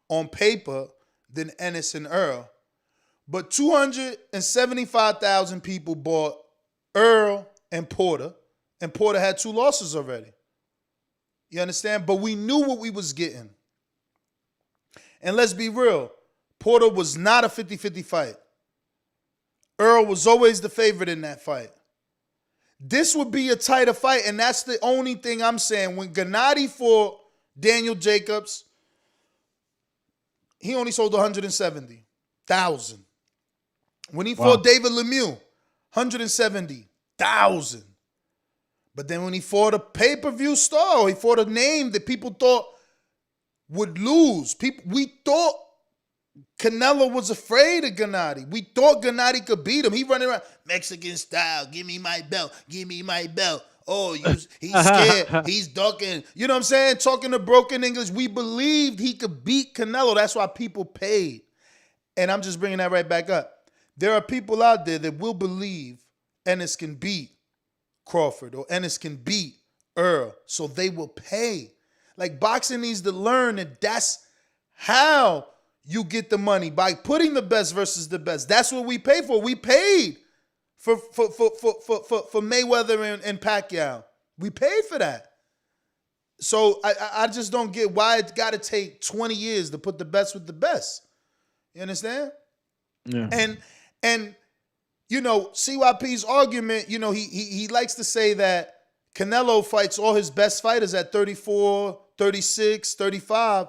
on paper than Ennis and Earl. But 275,000 people bought Earl and Porter had 2 losses already. You understand? But we knew what we was getting. And let's be real, Porter was not a 50-50 fight. Earl was always the favorite in that fight. This would be a tighter fight, and that's the only thing I'm saying. When Gennady fought Daniel Jacobs, he only sold 170,000. When he fought David Lemieux, 170,000. But then when he fought a pay-per-view star, he fought a name that people thought would lose. We thought Canelo was afraid of Gennady. We thought Gennady could beat him. He running around, Mexican style, give me my belt, give me my belt. Oh, he's scared, he's ducking. You know what I'm saying? Talking the broken English. We believed he could beat Canelo. That's why people paid. And I'm just bringing that right back up. There are people out there that will believe Ennis can beat Crawford or Ennis can beat Earl, so they will pay. Like, boxing needs to learn that that's how you get the money, by putting the best versus the best. That's what we pay for. We paid for Mayweather and Pacquiao. We paid for that. So I just don't get why it's got to take 20 years to put the best with the best. You understand? Yeah. And you know, CYP's argument, you know, he likes to say that Canelo fights all his best fighters at 34, 36, 35.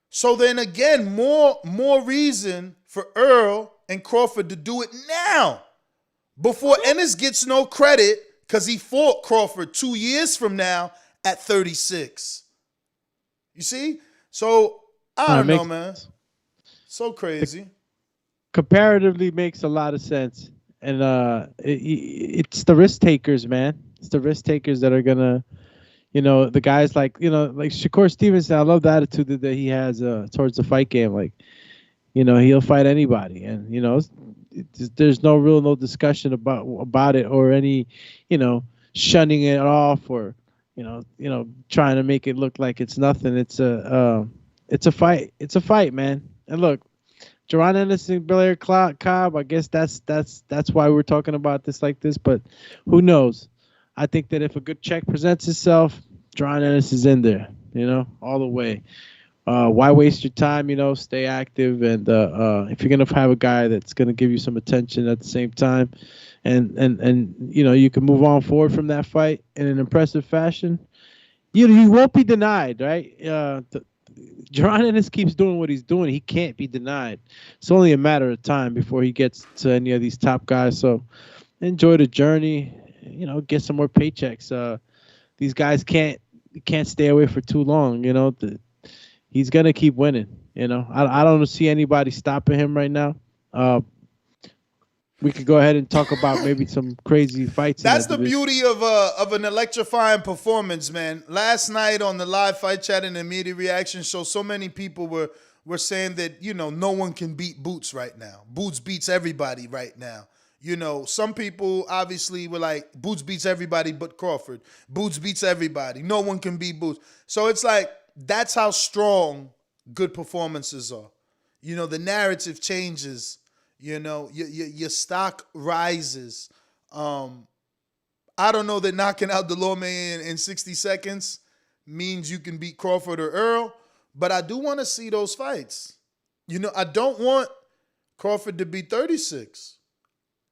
So then again, more reason for Earl and Crawford to do it now, before Ennis gets no credit because he fought Crawford 2 years from now at 36. You see? So I don't know, man. So crazy. Comparatively makes a lot of sense. And it's the risk takers, man. It's the risk takers that are gonna, you know, the guys like Shakur Stevenson. I love the attitude that he has towards the fight game. Like, you know, he'll fight anybody, and you know, there's no discussion about it, or any, you know, shunning it off, or you know, trying to make it look like it's nothing. It's a fight. It's a fight, man. And look, Jaron Ennis and Blair Cobb, I guess that's why we're talking about this like this. But who knows? I think that if a good check presents itself, Jaron Ennis is in there, you know, all the way. Why waste your time? You know, stay active, and if you're gonna have a guy that's gonna give you some attention at the same time, and you know, you can move on forward from that fight in an impressive fashion, you won't be denied, right? Jaron Ennis keeps doing what he's doing. He can't be denied. It's only a matter of time before he gets to any of these top guys. So enjoy the journey. You know, get some more paychecks. These guys can't stay away for too long. You know, he's gonna keep winning. You know, I don't see anybody stopping him right now. We could go ahead and talk about maybe some crazy fights. That's the beauty of an electrifying performance, man. Last night on the live fight chat and the media reaction show, so many people were saying that, you know, no one can beat Boots right now. Boots beats everybody right now. You know, some people obviously were like, Boots beats everybody but Crawford. Boots beats everybody. No one can beat Boots. So it's like, that's how strong good performances are. You know, the narrative changes. You know, your stock rises. I don't know that knocking out Delorme in 60 seconds means you can beat Crawford or Earl, but I do want to see those fights. You know, I don't want Crawford to be 36.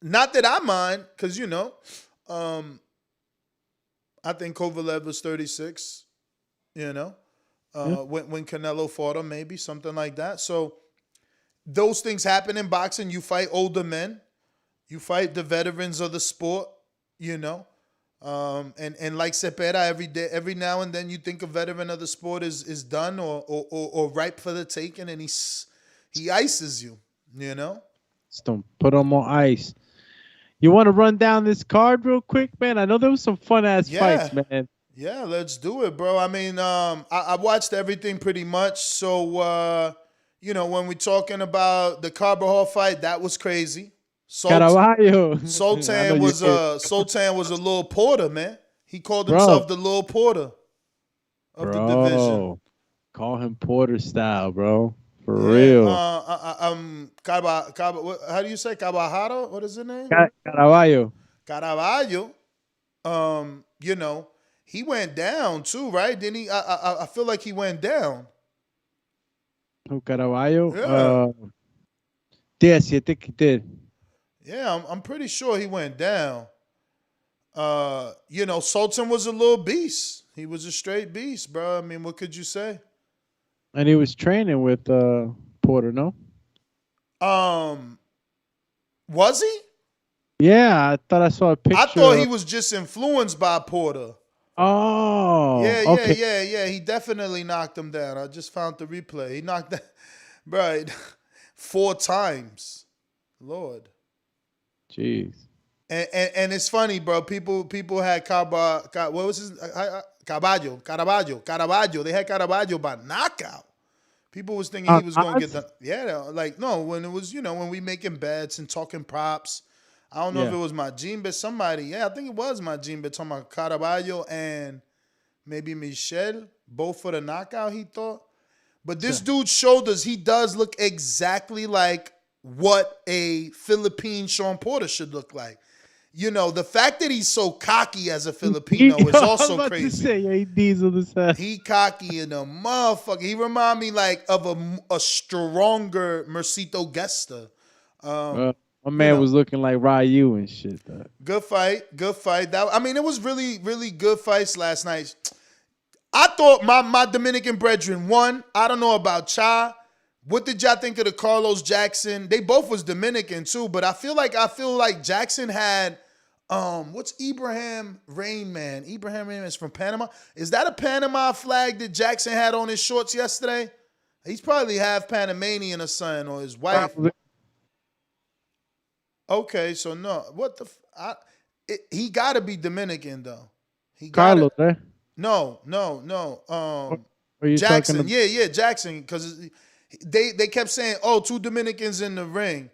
Not that I mind, because, you know, I think Kovalev was 36, you know, when Canelo fought him, maybe something like that. So those things happen in boxing. You fight older men. You fight the veterans of the sport, you know. And like Zepeda, every now and then you think a veteran of the sport is done or ripe for the taking, and he ices you, you know? Just don't put him on ice. You want to run down this card real quick, man? I know there was some fun-ass fights, man. Yeah, let's do it, bro. I mean, I watched everything pretty much. So, you know, when we're talking about the Caraballo fight, that was crazy. Caraballo. Sultan was a little porter, man. He called himself the little porter of the division. Call him Porter style, bro. For real. How do you say Caraballo? What is his name? Caraballo. Caraballo. You know, he went down too, right? Didn't he? I feel like he went down. Who, Caraballo? Yeah. Yes, I think he did. Yeah, I'm pretty sure he went down. You know, Sultan was a little beast. He was a straight beast, bro. I mean, what could you say? And he was training with Porter, no? Was he? Yeah, I thought I saw a picture. I thought he was just influenced by Porter. Oh, yeah, okay. He definitely knocked him down. I just found the replay. He knocked that, right, 4 times. Lord. Jeez. And it's funny, bro. People had what was his Caraballo. They had Caraballo by knockout. People was thinking he was going to get when it was, you know, when we making bets and talking props. I don't know if it was Majimbe, somebody. Yeah, I think it was Majimbe talking about Caraballo and maybe Michel, both for the knockout, he thought. But this dude's shoulders, he does look exactly like what a Philippine Sean Porter should look like. You know, the fact that he's so cocky as a Filipino is also crazy. He cocky in a motherfucker. He remind me like of a stronger Mercito Gesta. My man was looking like Ryu and shit. Though. Good fight. It was really, really good fights last night. I thought my Dominican brethren won. I don't know about Cha. What did y'all think of the Carlos Jackson? They both was Dominican too, but I feel like Jackson had what's Ibrahim Rain Man? Ibrahim Rain Man is from Panama. Is that a Panama flag that Jackson had on his shorts yesterday? He's probably half Panamanian or son or his wife. Probably. Okay, so no. What the he got to be Dominican though. Carlos, eh? No. Jackson. Yeah, Jackson cuz they kept saying, "Oh, 2 Dominicans in the ring."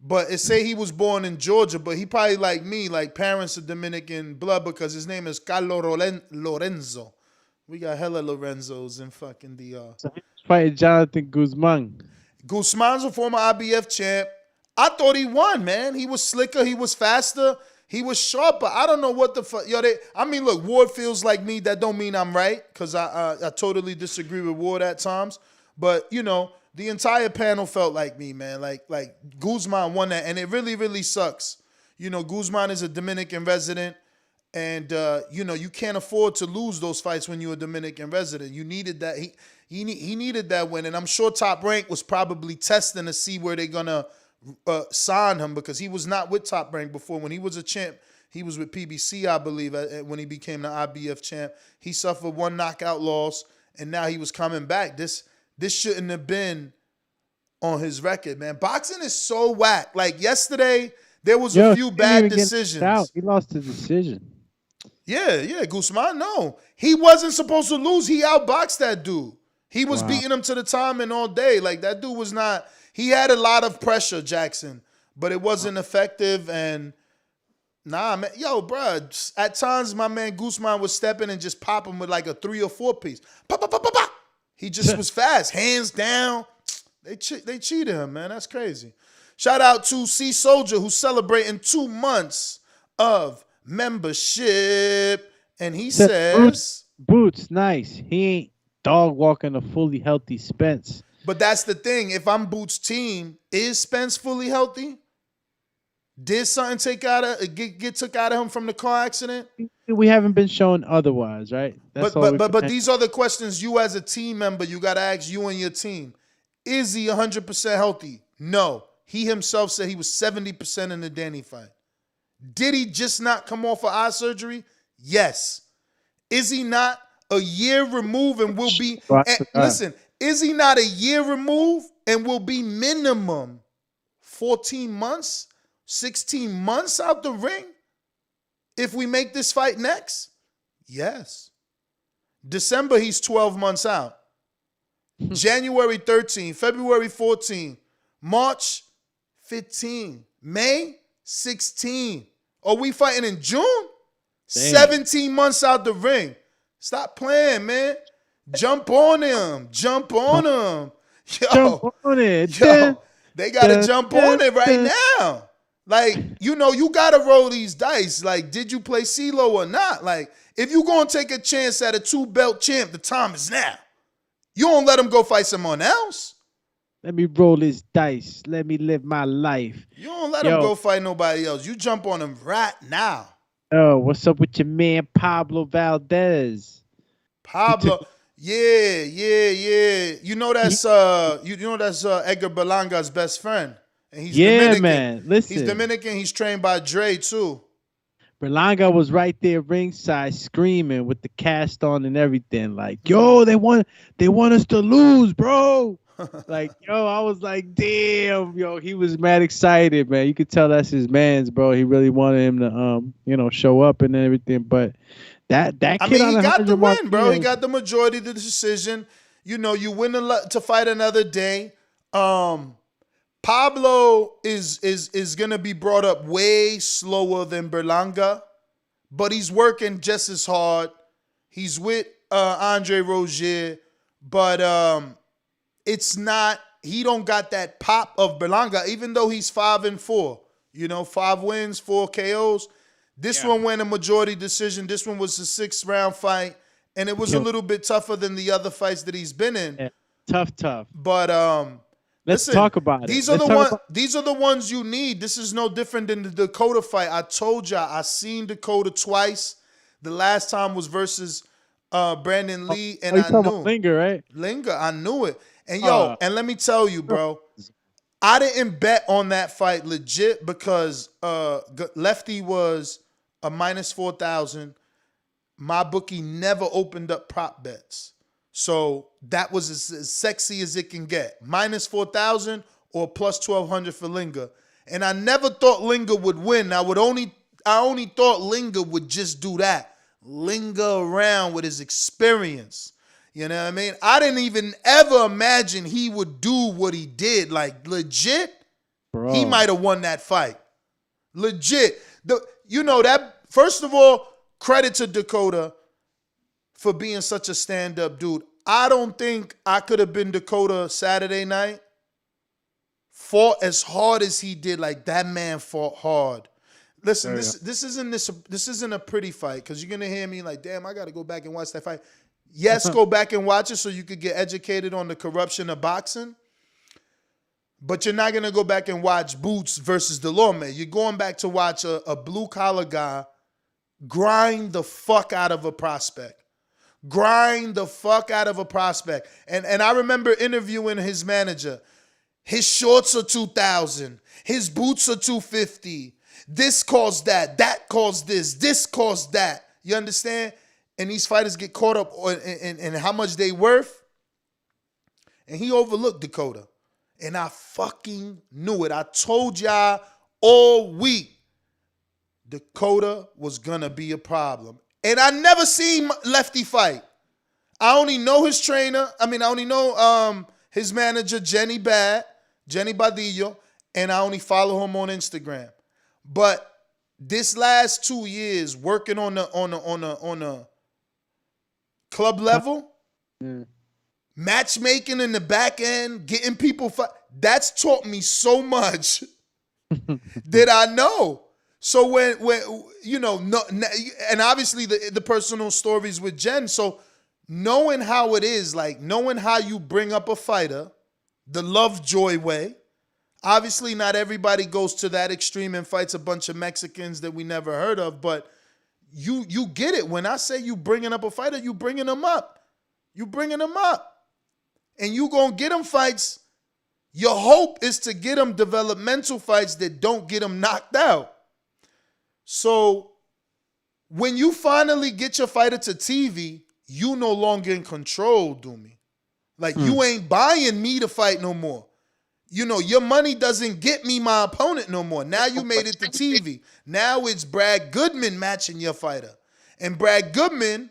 But it say he was born in Georgia, but he probably like me, like parents of Dominican blood because his name is Carlos Lorenzo. We got hella Lorenzos in fucking DR. So he's fighting Jonathan Guzman. Guzman's a former IBF champ. I thought he won, man. He was slicker. He was faster. He was sharper. I don't know what the fuck. Look, Ward feels like me. That don't mean I'm right because I totally disagree with Ward at times. But, you know, the entire panel felt like me, man. Like Guzman won that, and it really, really sucks. You know, Guzman is a Dominican resident, and you know you can't afford to lose those fights when you're a Dominican resident. You needed that. He needed that win, and I'm sure Top Rank was probably testing to see where they're gonna sign him because he was not with Top Rank before. When he was a champ, he was with PBC, I believe. When he became the IBF champ, he suffered 1 knockout loss, and now he was coming back. This shouldn't have been on his record, man. Boxing is so whack. Like yesterday, there was a few bad decisions. He lost the decision. Yeah, Guzman, no. He wasn't supposed to lose. He outboxed that dude. He was beating him to the time and all day. Like, that dude was not... He had a lot of pressure, Jackson, but it wasn't effective. And, nah, man. Yo, bro, at times, my man Guzman was stepping and just popping with like a 3 or 4 piece. Pop, pop, pop, pop, pop. He just was fast, hands down. They cheated him, man. That's crazy. Shout out to C Soldier, who's celebrating 2 months of membership, and he says, "Boots, nice. He ain't dog walking a fully healthy Spence." But that's the thing. If I'm Boots' team, is Spence fully healthy? Did something get took out of him from the car accident? We haven't been shown otherwise, right? But these are the questions you as a team member, you got to ask you and your team. Is he 100% healthy? No. He himself said he was 70% in the Danny fight. Did he just not come off of eye surgery? Yes. Is he not a year removed and will be... listen, is he not a year removed and will be minimum 14 months, 16 months out the ring if we make this fight next? Yes. December, he's 12 months out. January 13, February 14, March 15, May 16. Are we fighting in June? Damn. 17 months out the ring. Stop playing, man. Jump on him. Jump on him. Jump on it. Yo, they got to jump on it right now. Like, you got to roll these dice. Like, did you play CeeLo or not? Like, if you're going to take a chance at a 2-belt champ, the time is now. You don't let him go fight someone else. Let me roll this dice. Let me live my life. You don't let him go fight nobody else. You jump on him right now. Oh, what's up with your man Pablo Valdez? Pablo, yeah. You know that's Edgar Berlanga's best friend, and he's Dominican. Man. Listen, he's Dominican. He's trained by Dre too. Berlanga was right there ringside screaming with the cast on and everything. Like, yo, they want us to lose, bro. Like, yo, I was like, damn, yo, he was mad excited, man. You could tell that's his man's, bro. He really wanted him to, show up and everything. But that kid, I mean, he got the win, bro. He got the majority of the decision. You win to fight another day. Pablo is gonna be brought up way slower than Berlanga, but he's working just as hard. He's with Andre Rozier, but it's not. He don't got that pop of Berlanga, even though he's 5-4. 5 wins, 4 KOs. This one went a majority decision. This one was a 6-round fight, and it was a little bit tougher than the other fights that he's been in. Yeah, tough. But Let's talk about it. These are the ones you need. This is no different than the Dakota fight. I told y'all I seen Dakota twice. The last time was versus Brandon Lee, and I knew Linger, right? Linger, I knew it. And and let me tell you, bro, I didn't bet on that fight legit because Lefty was a minus 4,000. My bookie never opened up prop bets. So that was as sexy as it can get. Minus 4,000 or plus 1,200 for Linger. And I never thought Linger would win. I only thought Linger would just do that. Linger around with his experience. You know what I mean? I didn't even ever imagine he would do what he did. Like, legit, bro, he might have won that fight. Legit. First of all, credit to Dakota for being such a stand-up dude. I don't think I could have been Dakota Saturday night. Fought as hard as he did. Like, that man fought hard. Listen, this isn't a pretty fight, because you're gonna hear me like, damn, I gotta go back and watch that fight. Yes, go back and watch it so you could get educated on the corruption of boxing. But you're not gonna go back and watch Boots versus Delorme. You're going back to watch a blue-collar guy grind the fuck out of a prospect. Grind the fuck out of a prospect. And I remember interviewing his manager. His shorts are 2,000. His boots are 250. This caused that. That caused this caused that. You understand? And these fighters get caught up in how much they worth. And he overlooked Dakota. And I fucking knew it. I told y'all all week Dakota was going to be a problem. And I never seen Lefty fight. I only know his trainer. I only know his manager, Jenny Badillo, and I only follow him on Instagram. But this last 2 years, working on a club level, matchmaking in the back end, getting people that's taught me so much that I know. So when and obviously the personal stories with Jen. So knowing how it is, like knowing how you bring up a fighter, the Lovejoy way. Obviously, not everybody goes to that extreme and fights a bunch of Mexicans that we never heard of, but you get it. When I say you bringing up a fighter, you bringing them up. You bringing them up. And you going to get them fights. Your hope is to get them developmental fights that don't get them knocked out. So when you finally get your fighter to TV, you no longer in control, Doomy. Like, you ain't buying me to fight no more. your money doesn't get me my opponent no more. Now you made it to TV. Now it's Brad Goodman matching your fighter. And Brad Goodman,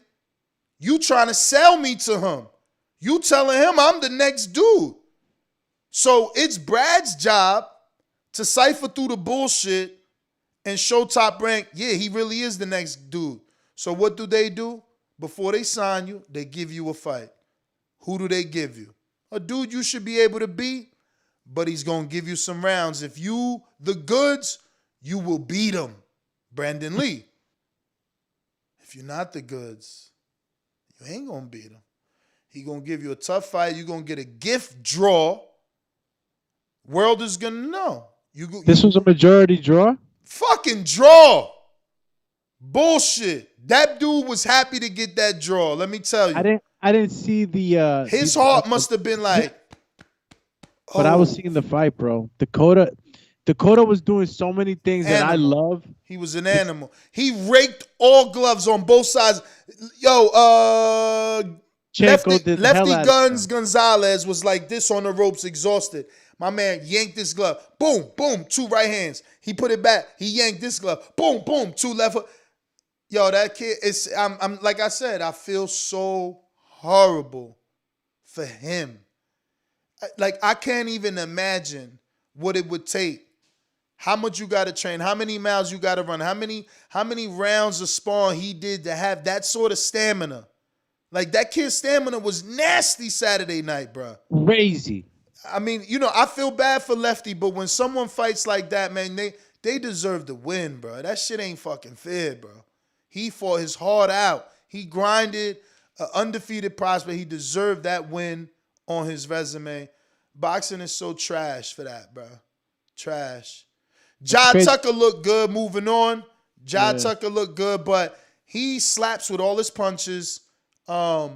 you trying to sell me to him. You telling him I'm the next dude. So it's Brad's job to cipher through the bullshit and show Top Rank, yeah, he really is the next dude. So what do? Before they sign you, they give you a fight. Who do they give you? A dude you should be able to beat, but he's going to give you some rounds. If you the goods, you will beat him. Brandon Lee. If you're not the goods, you ain't going to beat him. He going to give you a tough fight. You're going to get a gift draw. World is going to know. This was a majority draw? Fucking draw. Bullshit. That dude was happy to get that draw. Let me tell you. I didn't see the his heart must have been like, but I was seeing the fight, bro. Dakota was doing so many things that I love. He was an animal. He raked all gloves on both sides. Lefty Guns Gonzalez was like this on the ropes, exhausted. My man yanked this glove. Boom, boom, 2 right hands. He put it back. He yanked this glove. Boom, boom, 2 left. Yo, that kid is. I'm like I said. I feel so horrible for him. Like I can't even imagine what it would take. How much you got to train? How many miles you got to run? How many rounds of sparring he did to have that sort of stamina? Like that kid's stamina was nasty Saturday night, bro. Crazy. I mean, I feel bad for Lefty, but when someone fights like that, man, they deserve to win, bro. That shit ain't fucking fair, bro. He fought his heart out. He grinded an undefeated prospect. He deserved that win on his resume. Boxing is so trash for that, bro. Trash. Jahi Tucker looked good moving on. Tucker looked good, but he slaps with all his punches. I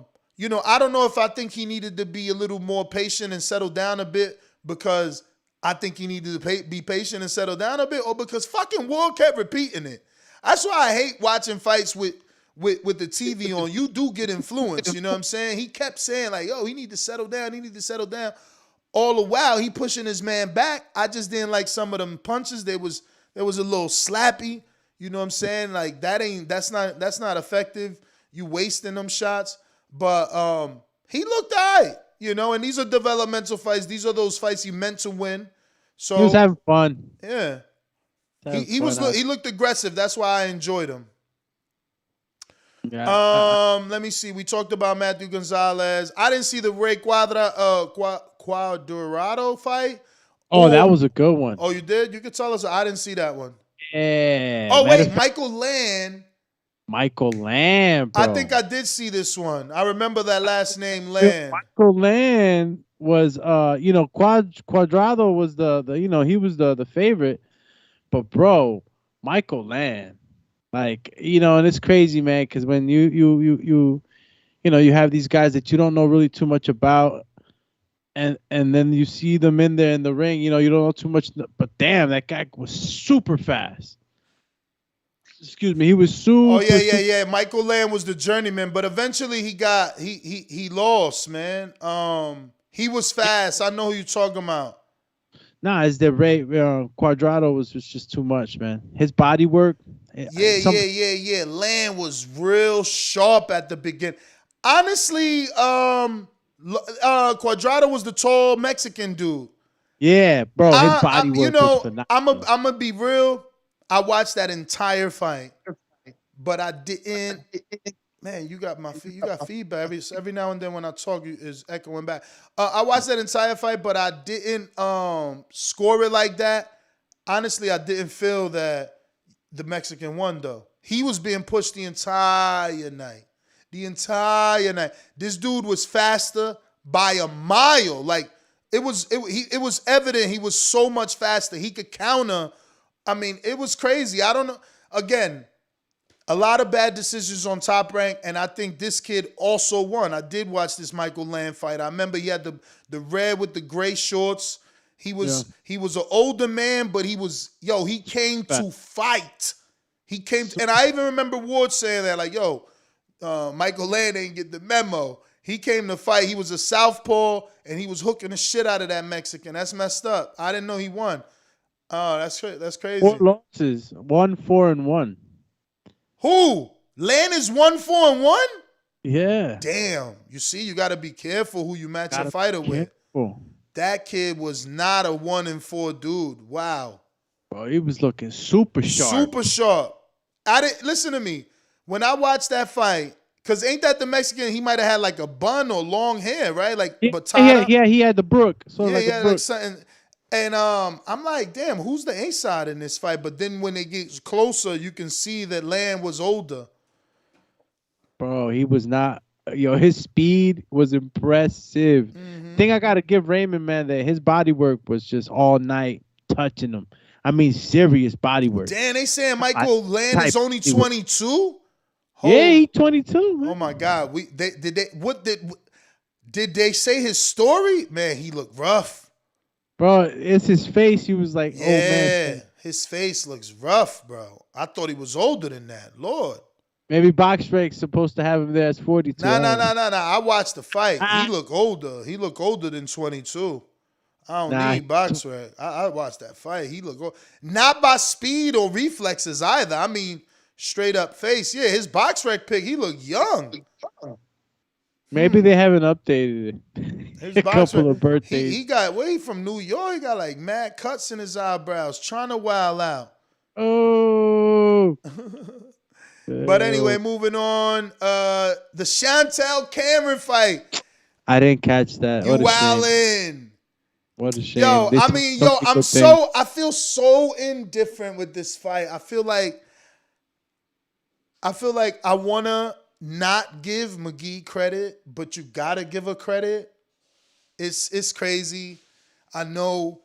don't know if I think he needed to be a little more patient and settle down a bit because I think he needed to be patient and settle down a bit or because fucking Ward kept repeating it. That's why I hate watching fights with the TV on. You do get influenced, you know what I'm saying? He kept saying like, yo, he need to settle down. He need to settle down. All the while, he pushing his man back. I just didn't like some of them punches. There was a little slappy. You know what I'm saying? Like that's not effective. You wasting them shots. But he looked all right, and these are developmental fights. These are those fights he meant to win. So he was having fun. Yeah. He looked aggressive. That's why I enjoyed him. Yeah. Let me see. We talked about Mathew Gonzalez. I didn't see the Ray Cuadrado fight. Oh, that was a good one. Oh, you did? You could tell us. I didn't see that one. Yeah. Oh, wait. Michael Land, bro. I think I did see this one. I remember that last name, Land. Michael Land was, Cuadrado was he was the favorite. But, bro, Michael Land, like, and it's crazy, man, because when you have these guys that you don't know really too much about, and then you see them in there in the ring, you don't know too much, but damn, that guy was super fast. Excuse me, he was super. Oh yeah. Michael Land was the journeyman, but eventually he lost, man. He was fast. I know who you're talking about. Nah, it's the Ray Cuadrado was just too much, man. His body work. Yeah. Land was real sharp at the beginning. Honestly, Cuadrado was the tall Mexican dude. Yeah, bro. His body work was phenomenal. I'm gonna be real. I watched that entire fight, but I didn't. Man, you got feedback every now and then when I talk, is echoing back. I watched that entire fight, but I didn't score it like that. Honestly, I didn't feel that the Mexican won though. He was being pushed the entire night. This dude was faster by a mile. Like it was evident he was so much faster. He could counter. I mean, it was crazy. I don't know. Again, a lot of bad decisions on Top Rank, and I think this kid also won. I did watch this Michael Land fight. I remember he had the red with the gray shorts. He was an older man, but he came to fight. And I even remember Ward saying that, like, yo, Michael Land ain't get the memo. He came to fight. He was a southpaw, and he was hooking the shit out of that Mexican. That's messed up. I didn't know he won. Oh, that's crazy. 4 losses, 1-4-1. Who? Lan is 1-4-1? Yeah. Damn. You see, you got to be careful who you match a fighter with. That kid was not a 1-4 dude. Wow. Bro, he was looking super sharp. Super sharp. Listen to me. When I watched that fight, because ain't that the Mexican? He might have had like a bun or long hair, right? Like batata. Yeah, he had the Brook. So yeah, like yeah, a Brook. like something. And I'm like, damn, who's the A side in this fight? But then when it gets closer, you can see that Lan was older. Bro, he was not. His speed was impressive. Thing I gotta give Raymond, man, that his body work was just all night touching him. I mean, serious body work. Damn, they saying Michael Lan is only 22. Yeah, he's 22. Man. Oh my God, did they say his story? Man, he looked rough. Bro, it's his face. He was like, yeah, oh man, his face looks rough, bro. I thought he was older than that. Lord. Maybe BoxRec's supposed to have him there as 42. Nah. I watched the fight. He looked older. He looked older than 22. I don't need BoxRec. I watched that fight. He looked old. Not by speed or reflexes either. I mean, straight up face. Yeah, his BoxRec pick, he looked young. Maybe they haven't updated it. His a couple of birthdays. He got way from New York. He got like mad cuts in his eyebrows, trying to wild out. Oh. But anyway, moving on. The Chantelle Cameron fight. I didn't catch that. You wildin'. What a shame. Yo, I feel so indifferent with this fight. I feel like I wanna not give McGee credit, but you gotta give her credit. It's crazy. I know.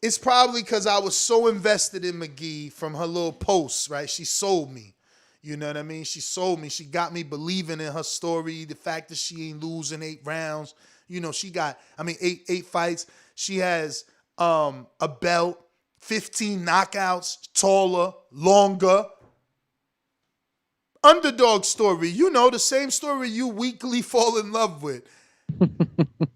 It's probably because I was so invested in McGee from her little posts, right? She sold me. You know what I mean? She sold me. She got me believing in her story, the fact that she ain't losing 8 rounds. You know, she got, eight fights. She has a belt, 15 knockouts, taller, longer. Underdog story. You know, the same story you weekly fall in love with.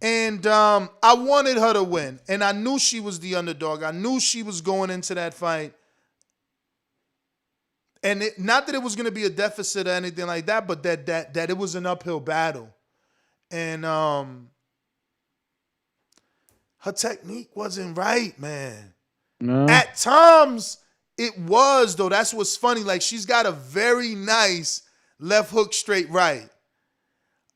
And I wanted her to win. And I knew she was the underdog. I knew she was going into that fight. And not that it was going to be a deficit or anything like that, but that it was an uphill battle. And her technique wasn't right, man. No. At times, it was, though. That's what's funny. Like, she's got a very nice left hook straight right.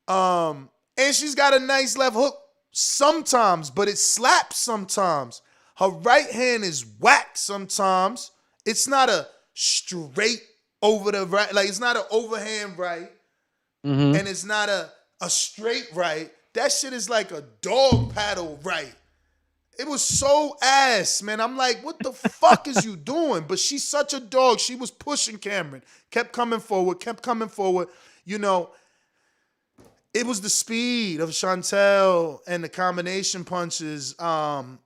And she's got a nice left hook sometimes, but it slaps sometimes. Her right hand is whack sometimes. It's not a straight over the right. Like, it's not an overhand right. Mm-hmm. And it's not a straight right. That shit is like a dog paddle right. It was so ass, man. I'm like, what the fuck is you doing? But she's such a dog. She was pushing Cameron. Kept coming forward. You know, it was the speed of Chantelle and the combination punches. Fucking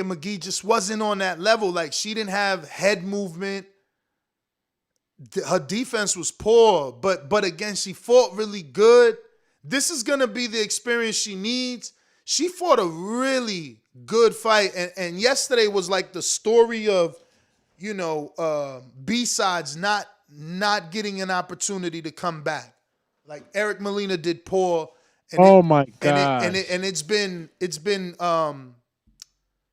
McGee just wasn't on that level. Like, she didn't have head movement. Her defense was poor, but again, she fought really good. This is going to be the experience she needs. She fought a really good fight. And yesterday was like the story of, you know, B-sides not getting an opportunity to come back. Like Eric Molina did poor. And my God. And it's been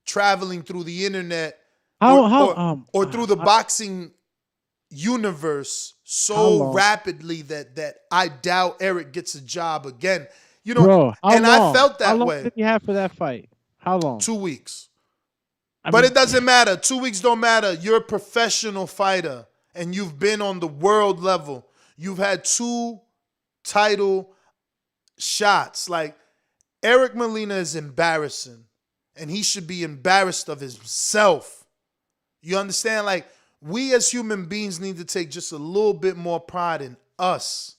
traveling through the internet or through the boxing universe so rapidly that I doubt Eric gets a job again. You know, bro, and I felt that way. How long way. did you have for that fight? How long? 2 weeks. But it doesn't matter. 2 weeks don't matter. You're a professional fighter and you've been on the world level. You've had 2 title shots. Like, Eric Molina is embarrassing and he should be embarrassed of himself. You understand? Like, we as human beings need to take just a little bit more pride in us.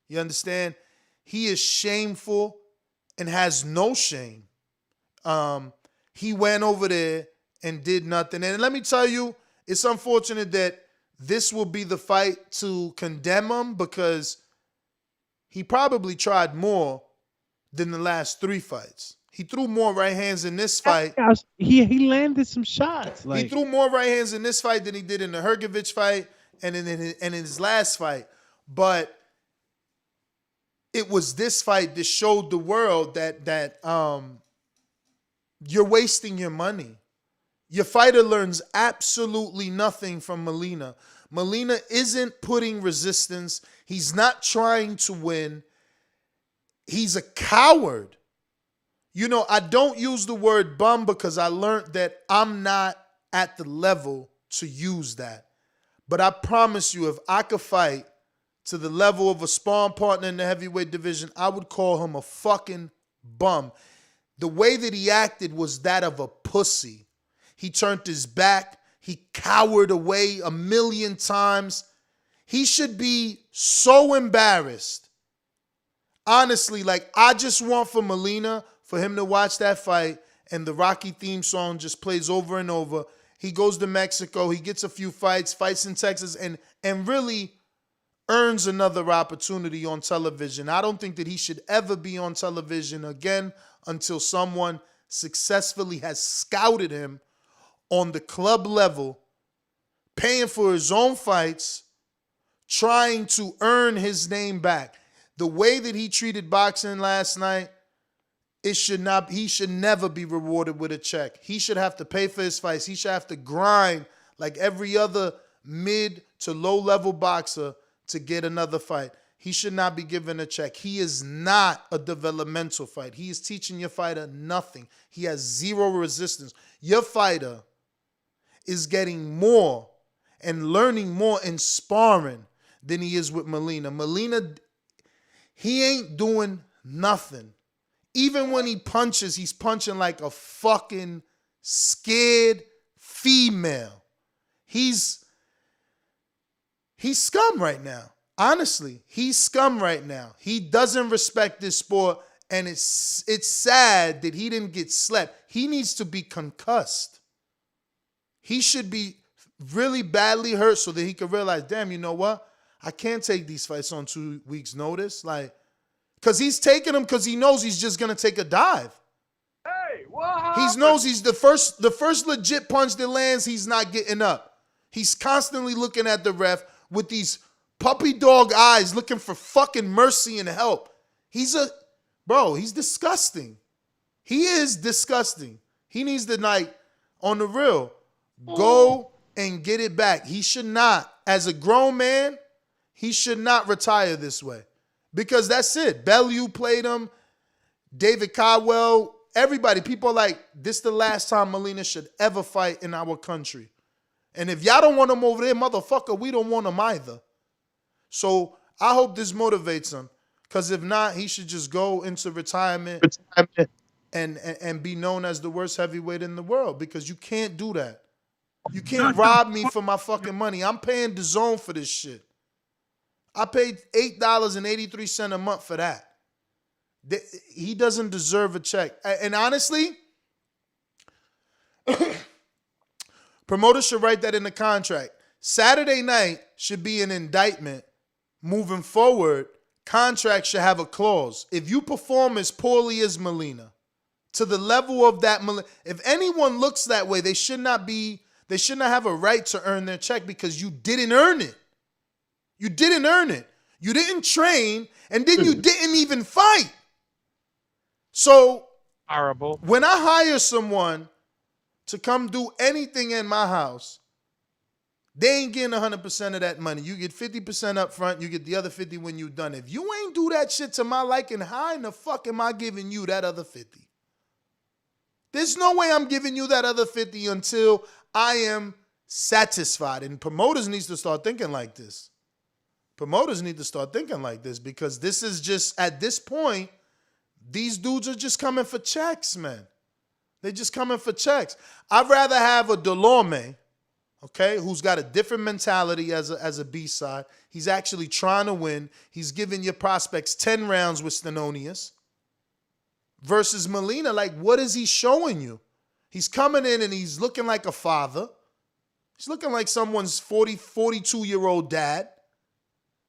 You understand? He is shameful and has no shame. He went over there and did nothing. And let me tell you, it's unfortunate that this will be the fight to condemn him because he probably tried more than the last 3 fights. He threw more right hands in this fight. He landed some shots. He threw more right hands in this fight than he did in the Hrgović fight and in his last fight. But it was this fight that showed the world that you're wasting your money. Your fighter learns absolutely nothing from Molina. Molina isn't putting resistance. He's not trying to win. He's a coward. You know, I don't use the word bum because I learned that I'm not at the level to use that. But I promise you, if I could fight to the level of a sparring partner in the heavyweight division, I would call him a fucking bum. The way that he acted was that of a pussy. He turned his back. He cowered away 1,000,000 times. He should be so embarrassed. Honestly, like, I just want for Molina, for him to watch that fight and the Rocky theme song just plays over and over. He goes to Mexico. He gets a few fights in Texas, and really earns another opportunity on television. I don't think that he should ever be on television again until someone successfully has scouted him on the club level, paying for his own fights, trying to earn his name back. The way that he treated boxing last night, he should never be rewarded with a check. He should have to pay for his fights. He should have to grind like every other mid to low level boxer to get another fight. He should not be given a check. He is not a developmental fight. He is teaching your fighter nothing. He has zero resistance. Your fighter is getting more and learning more in sparring than he is with Molina. Molina, he ain't doing nothing. Even when he punches, he's punching like a fucking scared female. He's scum right now. Honestly, he's scum right now. He doesn't respect this sport, and it's sad that he didn't get slept. He needs to be concussed. He should be really badly hurt so that he could realize, damn, you know what? I can't take these fights on 2 weeks' notice. Like, because he's taking them because he knows he's just going to take a dive. Hey, what? He knows he's the first legit punch that lands, he's not getting up. He's constantly looking at the ref with these puppy dog eyes looking for fucking mercy and help. He's disgusting. He is disgusting. He needs to, like, on the real, go and get it back. He should not, as a grown man, he should not retire this way. Because that's it. Bellew played him. David Caldwell. Everybody. People are like, this is the last time Molina should ever fight in our country. And if y'all don't want him over there, motherfucker, we don't want him either. So I hope this motivates him. Because if not, he should just go into retirement and be known as the worst heavyweight in the world. Because you can't do that. You can't rob me for my fucking money. I'm paying DAZN for this shit. I paid $8.83 a month for that. He doesn't deserve a check. And honestly, promoters should write that in the contract. Saturday night should be an indictment. Moving forward, contracts should have a clause. If you perform as poorly as Molina, to the level of that, if anyone looks that way, they should not have a right to earn their check because you didn't earn it. You didn't earn it. You didn't train, and then you didn't even fight. So, horrible. When I hire someone to come do anything in my house, they ain't getting 100% of that money. You get 50% up front, you get the other 50 when you're done. If you ain't do that shit to my liking, how in the fuck am I giving you that other 50? There's no way I'm giving you that other 50 until I am satisfied. And promoters need to start thinking like this. Promoters need to start thinking like this because this is just, at this point, these dudes are just coming for checks, man. They're just coming for checks. I'd rather have a Delorme, okay, who's got a different mentality as a B-side. He's actually trying to win. He's giving your prospects 10 rounds with Stenonius. Versus Molina, like, what is he showing you? He's coming in and he's looking like a father. He's looking like someone's 42-year-old dad.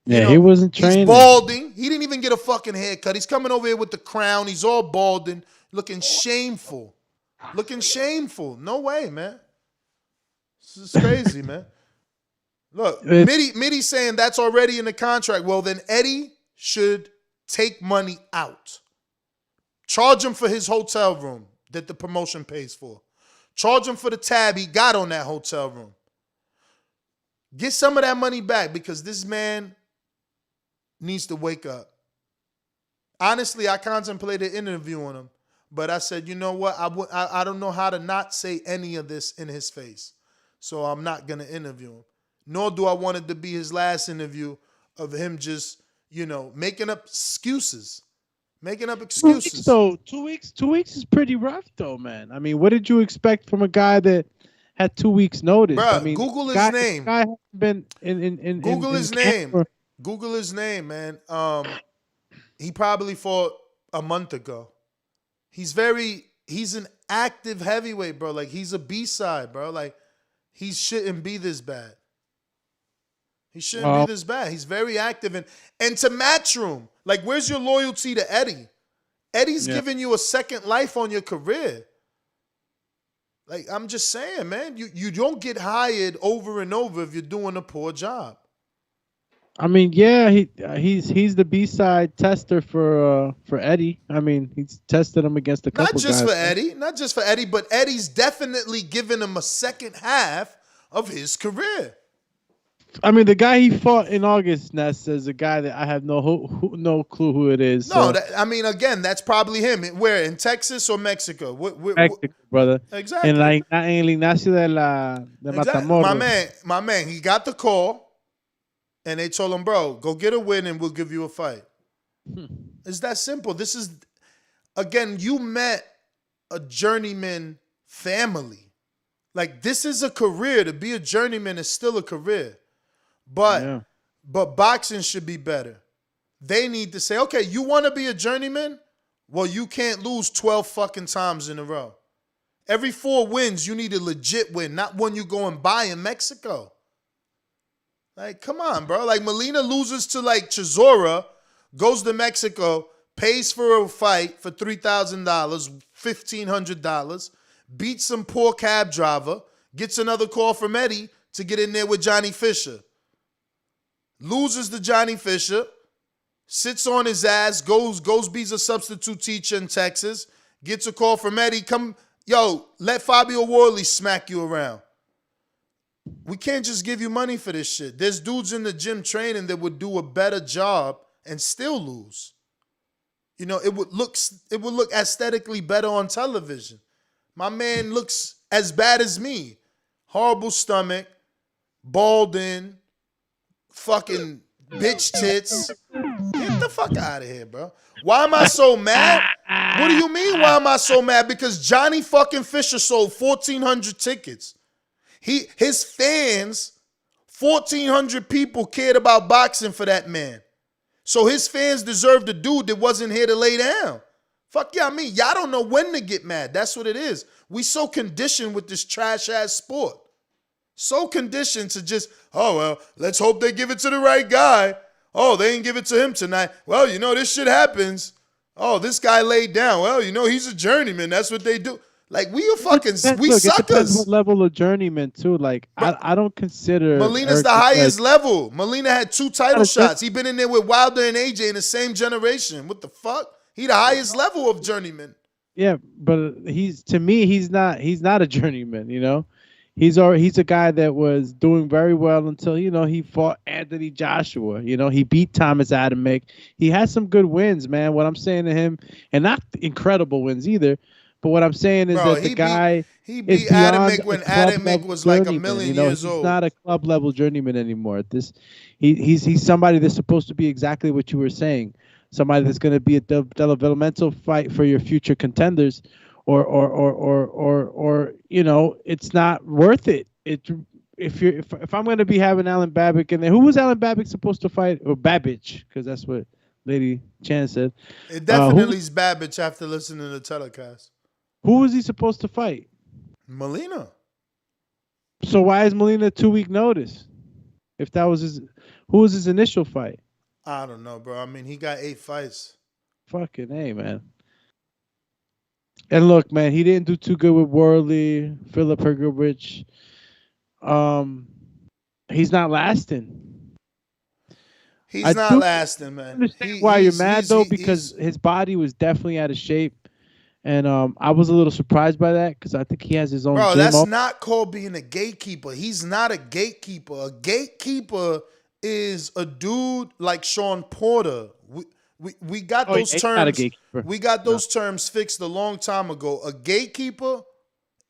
Yeah, he wasn't training. He's balding. He didn't even get a fucking haircut. He's coming over here with the crown. He's all balding, looking shameful. No way, man. This is crazy, man. Look, Mitty's saying that's already in the contract. Well, then Eddie should take money out. Charge him for his hotel room that the promotion pays for. Charge him for the tab he got on that hotel room. Get some of that money back because this man needs to wake up. Honestly, I contemplated interviewing him, but I said, you know what? I don't know how to not say any of this in his face, so I'm not going to interview him. Nor do I want it to be his last interview of him just, making up excuses. 2 weeks, though. 2 weeks. 2 weeks is pretty rough, though, man. I mean, what did you expect from a guy that had 2 weeks' notice? Bruh, I mean, Google his name. Guy hasn't been in Google his name. Google his name, man. He probably fought a month ago. He's an active heavyweight, bro. Like, he's a B-side, bro. Like, he shouldn't be this bad. He's very active. And to Matchroom, like, where's your loyalty to Eddie? Eddie's giving you a second life on your career. Like, I'm just saying, man, you don't get hired over and over if you're doing a poor job. I mean, yeah, he's the B-side tester for Eddie. I mean, he's tested him against a couple guys. Not just for Eddie, but Eddie's definitely given him a second half of his career. I mean, the guy he fought in August, Ness, is a guy that I have no clue who it is. No, again, that's probably him. Where, in Texas or Mexico? Mexico, brother. Exactly. En el Ignacio de Matamoros. My man, he got the call, and they told him, bro, go get a win, and we'll give you a fight. It's that simple. This is, again, you met a journeyman family. Like, this is a career. To be a journeyman is still a career. But boxing should be better. They need to say, okay, you want to be a journeyman? Well, you can't lose 12 fucking times in a row. Every 4 wins, you need a legit win, not one you go and buy in Mexico. Like, come on, bro. Like, Molina loses to, like, Chisora, goes to Mexico, pays for a fight for $3,000, $1,500, beats some poor cab driver, gets another call from Eddie to get in there with Johnny Fisher. Loses to Johnny Fisher, sits on his ass, goes beats a substitute teacher in Texas, gets a call from Eddie, let Fabio Worley smack you around. We can't just give you money for this shit. There's dudes in the gym training that would do a better job and still lose. It would look aesthetically better on television. My man looks as bad as me. Horrible stomach, balding, fucking bitch tits. Get the fuck out of here, bro. Why am I so mad? What do you mean, why am I so mad? Because Johnny fucking Fisher sold 1,400 tickets. His fans, 1,400 people cared about boxing for that man. So his fans deserved a dude that wasn't here to lay down. Fuck y'all mean. Y'all don't know when to get mad. That's what it is. We so conditioned with this trash-ass sport. So conditioned to just, let's hope they give it to the right guy. Oh, they didn't give it to him tonight. Well, this shit happens. Oh, this guy laid down. Well, he's a journeyman. That's what they do. Like, we suckers. It depends what level of journeyman, too. Like, I don't consider Molina's the highest level. Molina had 2 title shots. He been in there with Wilder and AJ in the same generation. What the fuck? He the highest level of journeyman. Yeah, but he's not a journeyman, He's a guy that was doing very well until, he fought Anthony Joshua. He beat Thomas Adamek. He had some good wins, man. What I'm saying to him, and not incredible wins either, but what I'm saying is that the guy he beat Adamek when Adamek was like a million years old. He's not a club level journeyman anymore. He's somebody that's supposed to be exactly what you were saying. Somebody that's going to be a developmental fight for your future contenders. Or it's not worth it. If I'm going to be having Alan Babic in there, who was Alan Babic supposed to fight? Or Babbage, because that's what Lady Chan said. It definitely is Babbage after listening to the telecast. Who was he supposed to fight? Molina. So why is Molina 2-week notice? If that was who was his initial fight? I don't know, bro. I mean, he got 8 fights. Fucking A, man. And look, man, he didn't do too good with Worley, Philip Hergovich. He's not lasting. He's not lasting, man. I understand why you're mad, though, because his body was definitely out of shape. And I was a little surprised by that because I think he has his own Bro, gym. that's not called being a gatekeeper. He's not a gatekeeper. A gatekeeper is a dude like Sean Porter. We got those terms. We got those terms fixed a long time ago. A gatekeeper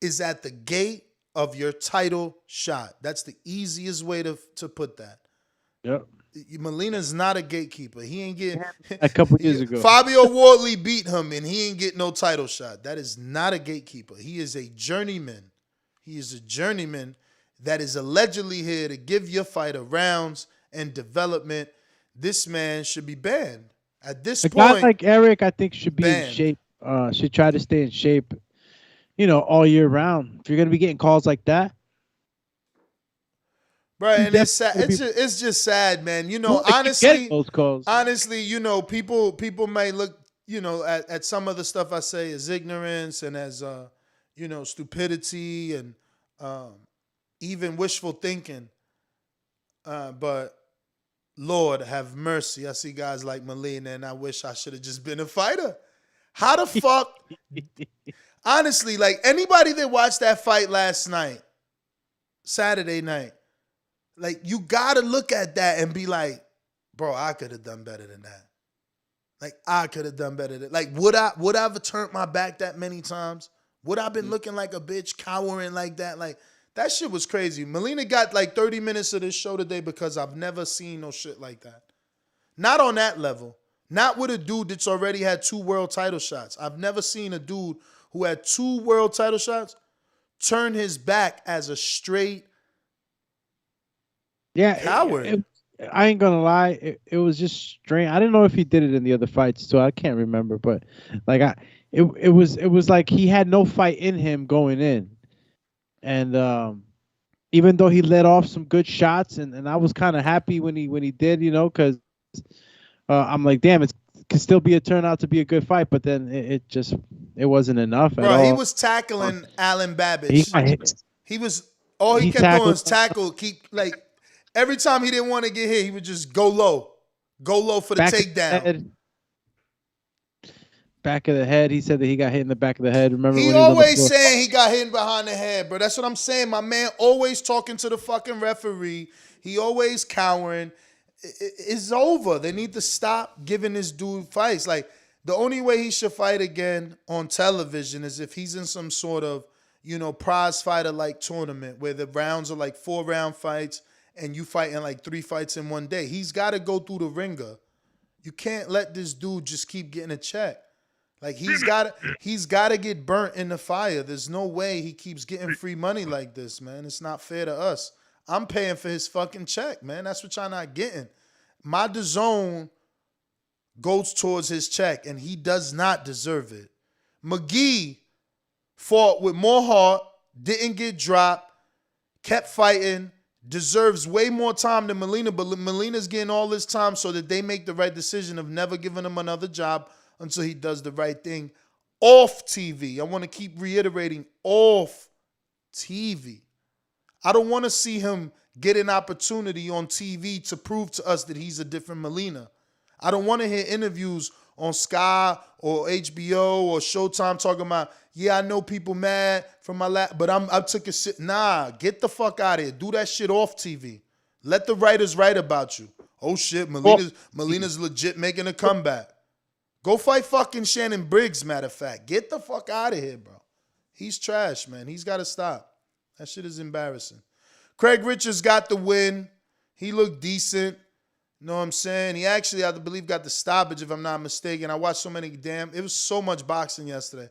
is at the gate of your title shot. That's the easiest way to put that. Yep. Molina's not a gatekeeper. He ain't getting a couple years ago. Fabio Wardley beat him and he ain't get no title shot. That is not a gatekeeper. He is a journeyman. He is a journeyman that is allegedly here to give your fighter rounds and development. This man should be banned. At this point, a guy like Eric, I think, should be in shape. Should try to stay in shape, all year round. If you're gonna be getting calls like that, right? And it's sad. It's just sad, man. Honestly, those calls. Honestly, people may look, at some of the stuff I say as ignorance and as stupidity and even wishful thinking. But Lord have mercy. I see guys like Molina, and I wish I should have just been a fighter. How the fuck? Honestly, like anybody that watched that fight last night, Saturday night, like you gotta look at that and be like, bro, I could have done better than that. Like I could have done better than like would I have turned my back that many times? Would I have been looking like a bitch, cowering like that? Like that shit was crazy. Molina got like 30 minutes of this show today because I've never seen no shit like that. Not on that level. Not with a dude that's already had 2 world title shots. I've never seen a dude who had 2 world title shots turn his back as a straight coward. I ain't gonna lie, it was just strange. I didn't know if he did it in the other fights too. I can't remember, but like it was like he had no fight in him going in. And even though he let off some good shots, and I was kind of happy when he did, because I'm like, damn, it could still be a turnout to be a good fight, but then it wasn't enough at all. He was tackling Alan Babbage. He was all he kept doing was tackle. Every time he didn't want to get hit, he would just go low for the takedown. Back of the head. He said that he got hit in the back of the head. Remember? He always saying he got hit behind the head, bro. That's what I'm saying. My man always talking to the fucking referee. He always cowering. It's over. They need to stop giving this dude fights. Like the only way he should fight again on television is if he's in some sort of, prize fighter like tournament where the rounds are like 4-round fights and you fighting like 3 fights in one day. He's got to go through the ringer. You can't let this dude just keep getting a check. Like he's got to get burnt in the fire. There's no way he keeps getting free money like this, man. It's not fair to us. I'm paying for his fucking check, man. That's what y'all not getting. My DAZN goes towards his check, and he does not deserve it. McGee fought with more heart, didn't get dropped, kept fighting, deserves way more time than Molina, but Molina's getting all this time so that they make the right decision of never giving him another job until he does the right thing off TV. I want to keep reiterating off TV. I don't want to see him get an opportunity on TV to prove to us that he's a different Molina. I don't want to hear interviews on Sky or HBO or Showtime talking about, I know people mad from my but I took a shit. Nah, get the fuck out of here. Do that shit off TV. Let the writers write about you. Oh shit, Molina's legit making a comeback. Go fight fucking Shannon Briggs, matter of fact. Get the fuck out of here, bro. He's trash, man. He's got to stop. That shit is embarrassing. Craig Richards got the win. He looked decent. You know what I'm saying? He actually, I believe, got the stoppage, if I'm not mistaken. I watched so many it was so much boxing yesterday.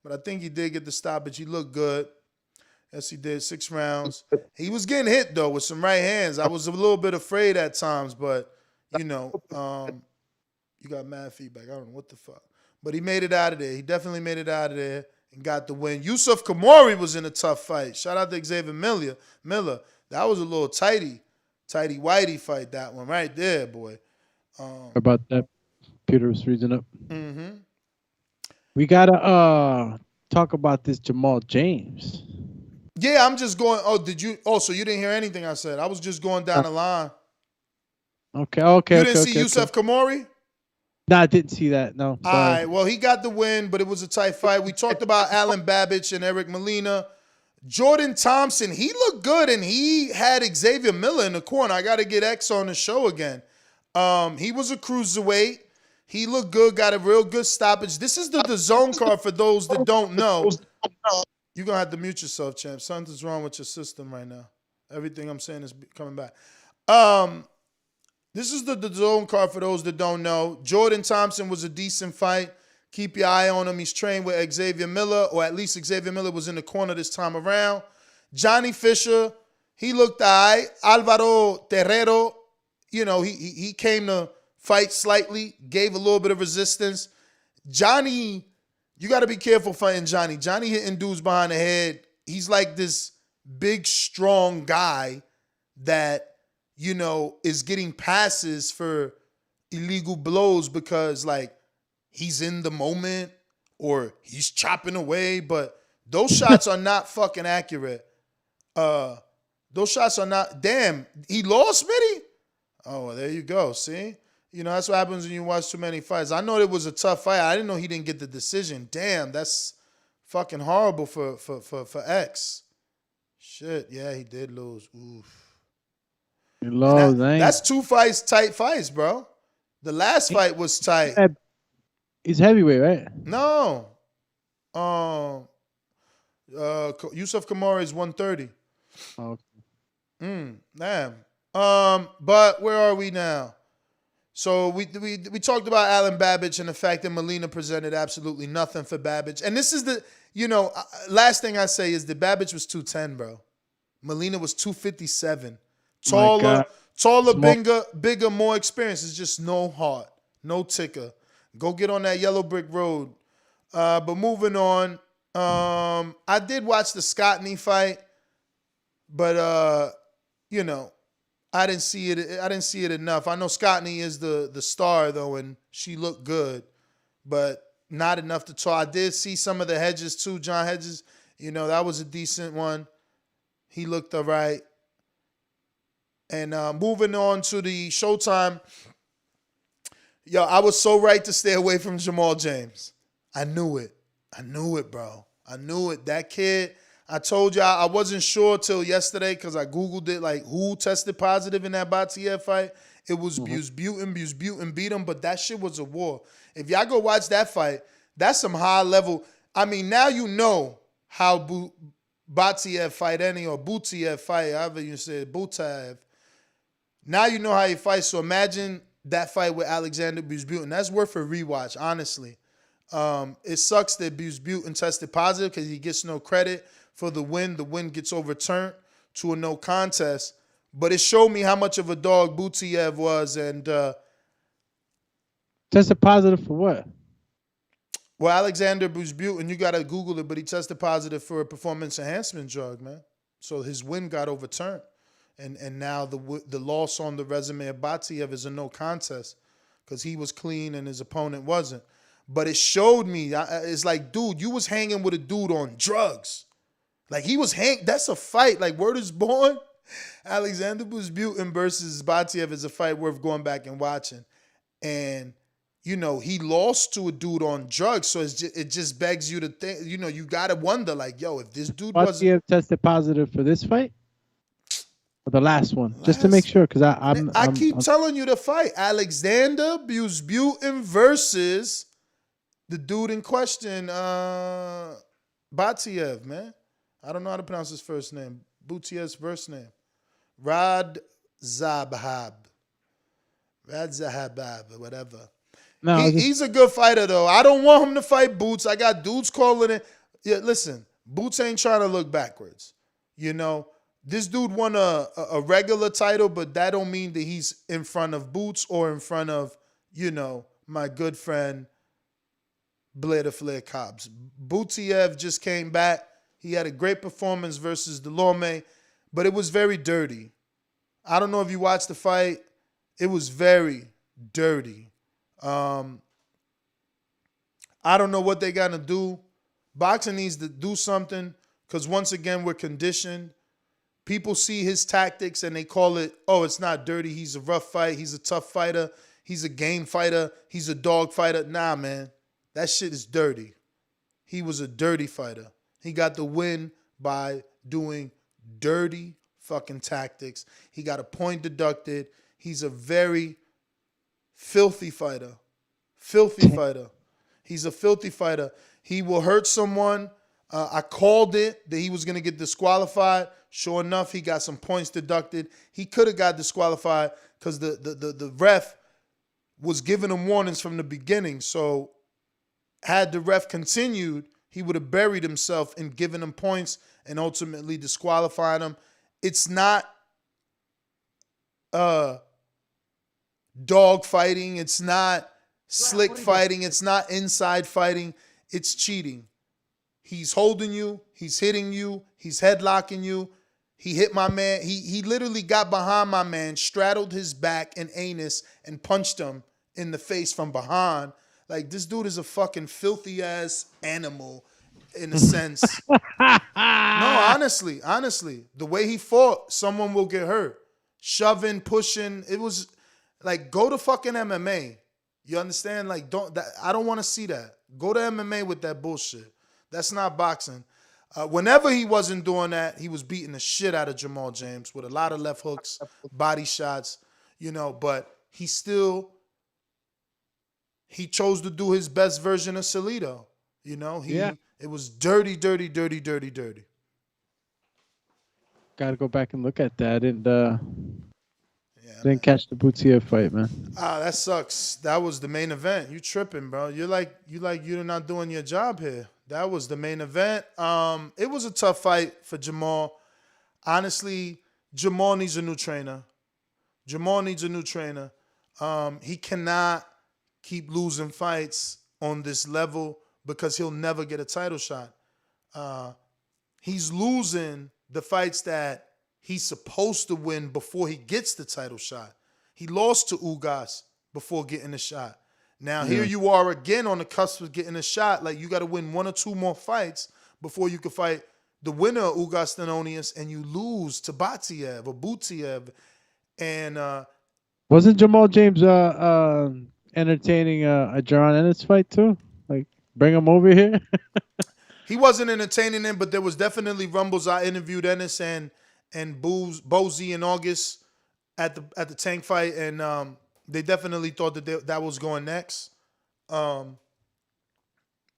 But I think he did get the stoppage. He looked good. Yes, he did. 6 rounds. He was getting hit, though, with some right hands. I was a little bit afraid at times, but, you got mad feedback. I don't know what the fuck. But he made it out of there. He definitely made it out of there. and got the win. Yusuf Kamori was in a tough fight. Shout out to Xavier Miller. That was a little tighty-whitey fight, that one right there, boy. About that, Peter was freezing up. Mm-hmm. We gotta talk about this Jamal James. Yeah, I'm just going. So you didn't hear anything I said? I was just going down the line. Okay. You didn't see Yusuf Kamori? No, I didn't see that. No. All right. Well, he got the win, but it was a tight fight. We talked about Alan Babich and Eric Molina. Jordan Thompson, he looked good, and he had Xavier Miller in the corner. I got to get X on the show again. He was a cruiserweight. He looked good, got a real good stoppage. This is the zone card for those that don't know. You're going to have to mute yourself, champ. Something's wrong with your system right now. Everything I'm saying is coming back. This is the zone card for those that don't know. Jordan Thompson was a decent fight. Keep your eye on him. He's trained with Xavier Miller, or at least Xavier Miller was in the corner this time around. Johnny Fisher, he looked all right. Alvaro Terrero, he came to fight slightly, gave a little bit of resistance. Johnny, you got to be careful fighting Johnny. Johnny hitting dudes behind the head. He's like this big, strong guy that, is getting passes for illegal blows because, he's in the moment or he's chopping away, but those shots are not fucking accurate. Those shots are not. Damn, he lost, Smitty? Oh, there you go. See? That's what happens when you watch too many fights. I know it was a tough fight. I didn't know he didn't get the decision. Damn, that's fucking horrible for X. Shit, yeah, he did lose. Oof. He lost, that's 2 fights, tight fights, bro. The last fight was tight. He's heavyweight, right? No. Yusuf Kamori is 130. Oh. Damn. But where are we now? So we talked about Alan Babich and the fact that Molina presented absolutely nothing for Babich. And this is the, last thing I say is that Babich was 210, bro. Molina was 257. Taller, bigger, more experience. It's just no heart, no ticker. Go get on that yellow brick road. But moving on, I did watch the Scottney fight, but I didn't see it enough. I know Scottney is the star though, and she looked good, but not enough to talk. I did see some of the Hedges too. John Hedges, that was a decent one. He looked all right. And moving on to the Showtime. Yo, I was so right to stay away from Jamal James. I knew it, bro. I knew it. That kid, I told y'all I wasn't sure till yesterday because I Googled it, who tested positive in that Batiev fight. It was Butin. Butin beat him, but that shit was a war. If y'all go watch that fight, that's some high level. I mean, now you know how Batiev fight or Butiev fight, however you say it, Butaev. Now you know how he fights, so imagine that fight with Alexander Butin. That's worth a rewatch, honestly. It sucks that Butin tested positive because he gets no credit for the win. The win gets overturned to a no contest. But it showed me how much of a dog Butiev was. And tested positive for what? Well, Alexander Butin, you got to Google it, but he tested positive for a performance enhancement drug, man. So his win got overturned. And now the loss on the resume of Batiev is a no contest because he was clean and his opponent wasn't. But it showed me, it's like, dude, you was hanging with a dude on drugs. He was that's a fight. Word is born. Alexander Butin versus Batiev is a fight worth going back and watching. And, he lost to a dude on drugs. So it just begs you to think, you got to wonder, if this dude Batiev tested positive for this fight? Or the last one, just to make sure, because I keep telling you the fight. Alexander Butin versus the dude in question, Batiev, man. I don't know how to pronounce his first name. Butiev's first name. Rad Zabhab, or whatever. No, he's a good fighter, though. I don't want him to fight Boots. I got dudes calling it. Yeah, listen, Boots ain't trying to look backwards, This dude won a regular title, but that don't mean that he's in front of Boots or in front of, my good friend Blair the Flair Cobbs. Butiev just came back. He had a great performance versus Delorme, but it was very dirty. I don't know if you watched the fight. It was very dirty. I don't know what they got to do. Boxing needs to do something because, once again, we're conditioned. People see his tactics and they call it, oh, it's not dirty. He's a rough fight. He's a tough fighter. He's a game fighter. He's a dog fighter. Nah, man. That shit is dirty. He was a dirty fighter. He got the win by doing dirty fucking tactics. He got a point deducted. He's a very filthy fighter. Filthy fighter. He's a filthy fighter. He will hurt someone. I called it that he was going to get disqualified. Sure enough, he got some points deducted. He could have got disqualified because the ref was giving him warnings from the beginning. So had the ref continued, he would have buried himself in giving him points and ultimately disqualifying him. It's not dog fighting. It's not slick fighting. It's not inside fighting. It's cheating. He's holding you. He's hitting you. He's headlocking you. He hit my man. He literally got behind my man, straddled his back and anus, and punched him in the face from behind. Like, this dude is a fucking filthy ass animal in a sense. No, honestly, the way he fought, someone will get hurt. Shoving, pushing. It was like, go to fucking MMA. You understand? Like, I don't want to see that. Go to MMA with that bullshit. That's not boxing. Whenever he wasn't doing that, he was beating the shit out of Jamal James with a lot of left hooks, body shots, but he chose to do his best version of Salido. It was dirty. Got to go back and look at that and didn't catch the Butiev fight, man. That sucks. That was the main event. You tripping, bro. You're not doing your job here. That was the main event. It was a tough fight for Jamal. Honestly, Jamal needs a new trainer. He cannot keep losing fights on this level because he'll never get a title shot. He's losing the fights that he's supposed to win before he gets the title shot. He lost to Ugas before getting a shot. Now, here you are again on the cusp of getting a shot. Like, you got to win one or two more fights before you can fight the winner of Ugas Stenonius, and you lose to Butiev. And wasn't Jamal James entertaining a Jaron Ennis fight too? Like, bring him over here? He wasn't entertaining him, but there was definitely rumbles. I interviewed Ennis and Bozy in August at the Tank fight, and they definitely thought that was going next. And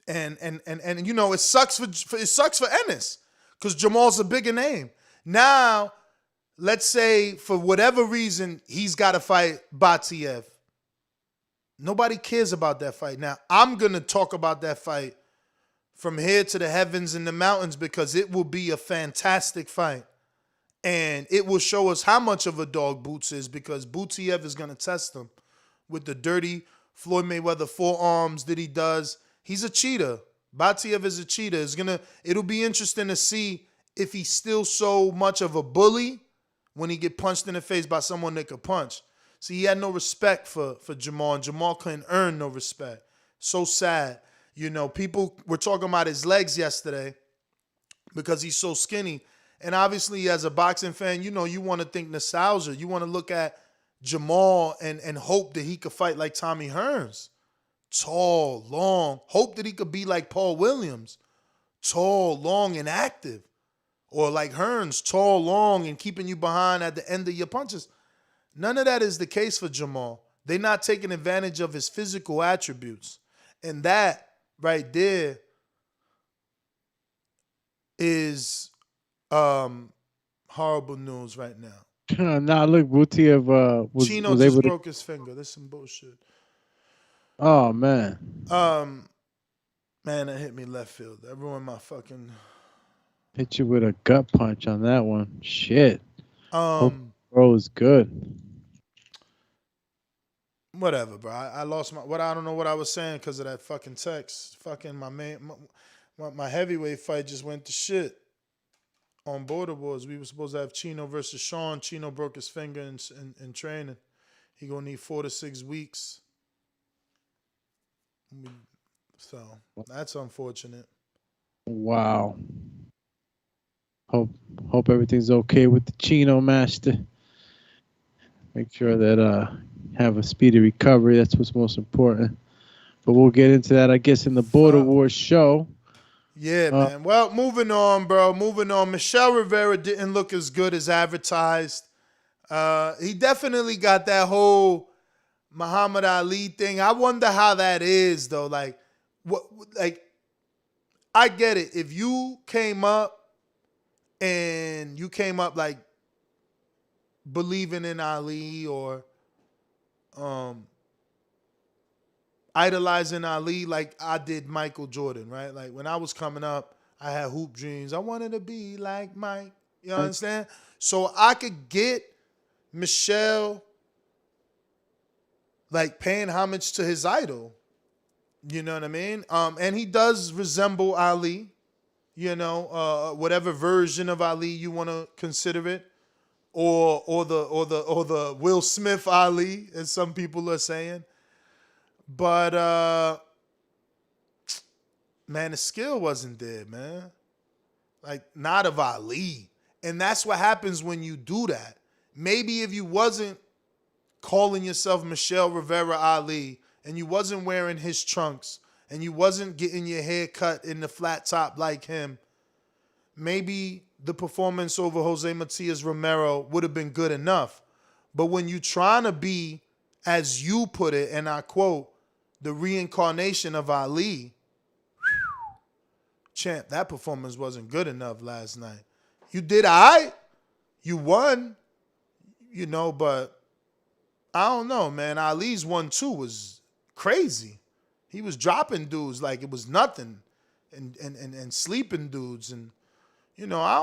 it sucks for Ennis because Jamal's a bigger name. Now, let's say for whatever reason he's got to fight Batiev. Nobody cares about that fight. Now, I'm gonna talk about that fight from here to the heavens and the mountains because it will be a fantastic fight. And it will show us how much of a dog Boots is because Butiev is going to test him with the dirty Floyd Mayweather forearms that he does. He's a cheater. Batiev is a cheater. It'll be interesting to see if he's still so much of a bully when he get punched in the face by someone that could punch. See, he had no respect for Jamal, and Jamal couldn't earn no respect. So sad. People were talking about his legs yesterday because he's so skinny. And obviously, as a boxing fan, you want to think nostalgia. You want to look at Jamal and hope that he could fight like Tommy Hearns. Tall, long. Hope that he could be like Paul Williams. Tall, long, and active. Or like Hearns, tall, long, and keeping you behind at the end of your punches. None of that is the case for Jamal. They're not taking advantage of his physical attributes. And that right there is horrible news right now. Nah, look, Butiev was Chino was just able to. broke his finger. That's some bullshit. Oh man. Man, that hit me left field. That ruined my fucking. Hit you with a gut punch on that one. Shit. Bro is good. Whatever, bro. I lost I don't know what I was saying because of that fucking text. Fucking my heavyweight fight just went to shit on Border Wars. We were supposed to have Chino versus Sean. Chino broke his finger in training. He gonna need 4 to 6 weeks. So that's unfortunate. Wow. Hope everything's okay with the Chino master. Make sure that have a speedy recovery. That's what's most important. But we'll get into that, I guess, in the Border Wars show. Yeah, man. Well, moving on, bro. Moving on. Michelle Rivera didn't look as good as advertised. He definitely got that whole Muhammad Ali thing. I wonder how that is, though. Like, I get it. If you came up like believing in Ali or idolizing Ali like I did Michael Jordan, right? Like when I was coming up, I had hoop dreams. I wanted to be like Mike. You understand? So I could get Michelle like paying homage to his idol. You know what I mean? And he does resemble Ali, you know, whatever version of Ali you want to consider it. Or the Will Smith Ali, as some people are saying. But man, the skill wasn't there, man. Like, not of Ali. And that's what happens when you do that. Maybe if you wasn't calling yourself Michelle Rivera Ali, and you wasn't wearing his trunks, and you wasn't getting your hair cut in the flat top like him, maybe the performance over Jose Matias Romero would have been good enough. But when you trying to be, as you put it, and I quote, the reincarnation of Ali, champ, that performance wasn't good enough last night. You did all right. You won, you know, but I don't know, man. Ali's 1-2 was crazy. He was dropping dudes like it was nothing and sleeping dudes. And, you know, I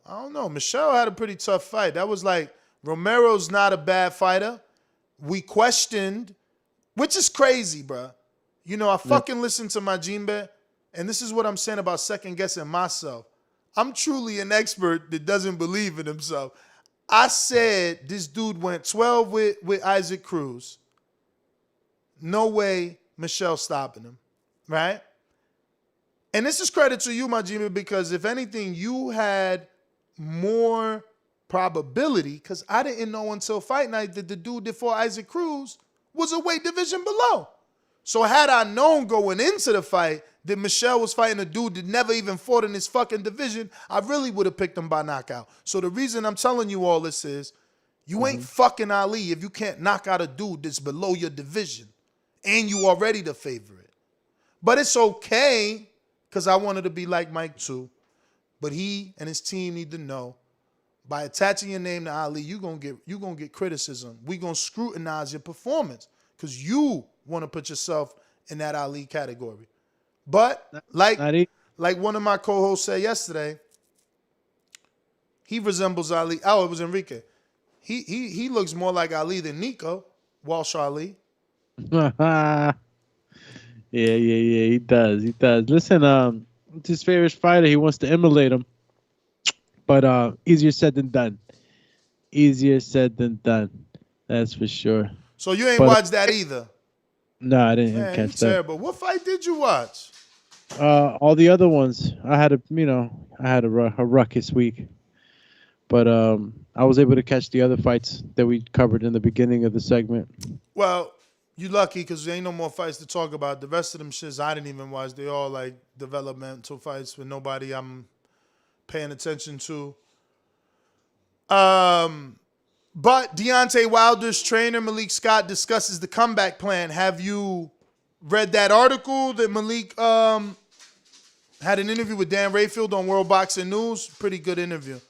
don't know. Michelle had a pretty tough fight. That was like, Romero's not a bad fighter. We questioned, which is crazy, bro. You know, I fucking listened to Majimbe, and this is what I'm saying about second-guessing myself. I'm truly an expert that doesn't believe in himself. I said this dude went 12 with Isaac Cruz. No way Michelle stopping him, right? And this is credit to you, Majimbe, because if anything, you had more probability, because I didn't know until fight night that the dude before Isaac Cruz was a weight division below. So had I known going into the fight that Michelle was fighting a dude that never even fought in his fucking division, I really would have picked him by knockout. So the reason I'm telling you all this is, you ain't fucking Ali if you can't knock out a dude that's below your division and you already the favorite. But it's okay, because I wanted to be like Mike too. But he and his team need to know, by attaching your name to Ali, you're gonna get criticism. We're gonna scrutinize your performance because you want to put yourself in that Ali category. But like one of my co-hosts said yesterday, he resembles Ali. Oh, it was Enrique. He looks more like Ali than Nico Walsh Ali. Yeah, he does. Listen, it's his favorite fighter. He wants to emulate him. But easier said than done. That's for sure. So you ain't watched that either? No, I didn't catch that. Terrible. What fight did you watch? All the other ones. I had a ruckus week. But I was able to catch the other fights that we covered in the beginning of the segment. Well, you lucky because there ain't no more fights to talk about. The rest of them shits I didn't even watch. They all like developmental fights with nobody I'm paying attention to. But Deontay Wilder's trainer, Malik Scott, discusses the comeback plan. Have you read that article that Malik had an interview with Dan Rayfield on World Boxing News? Pretty good interview.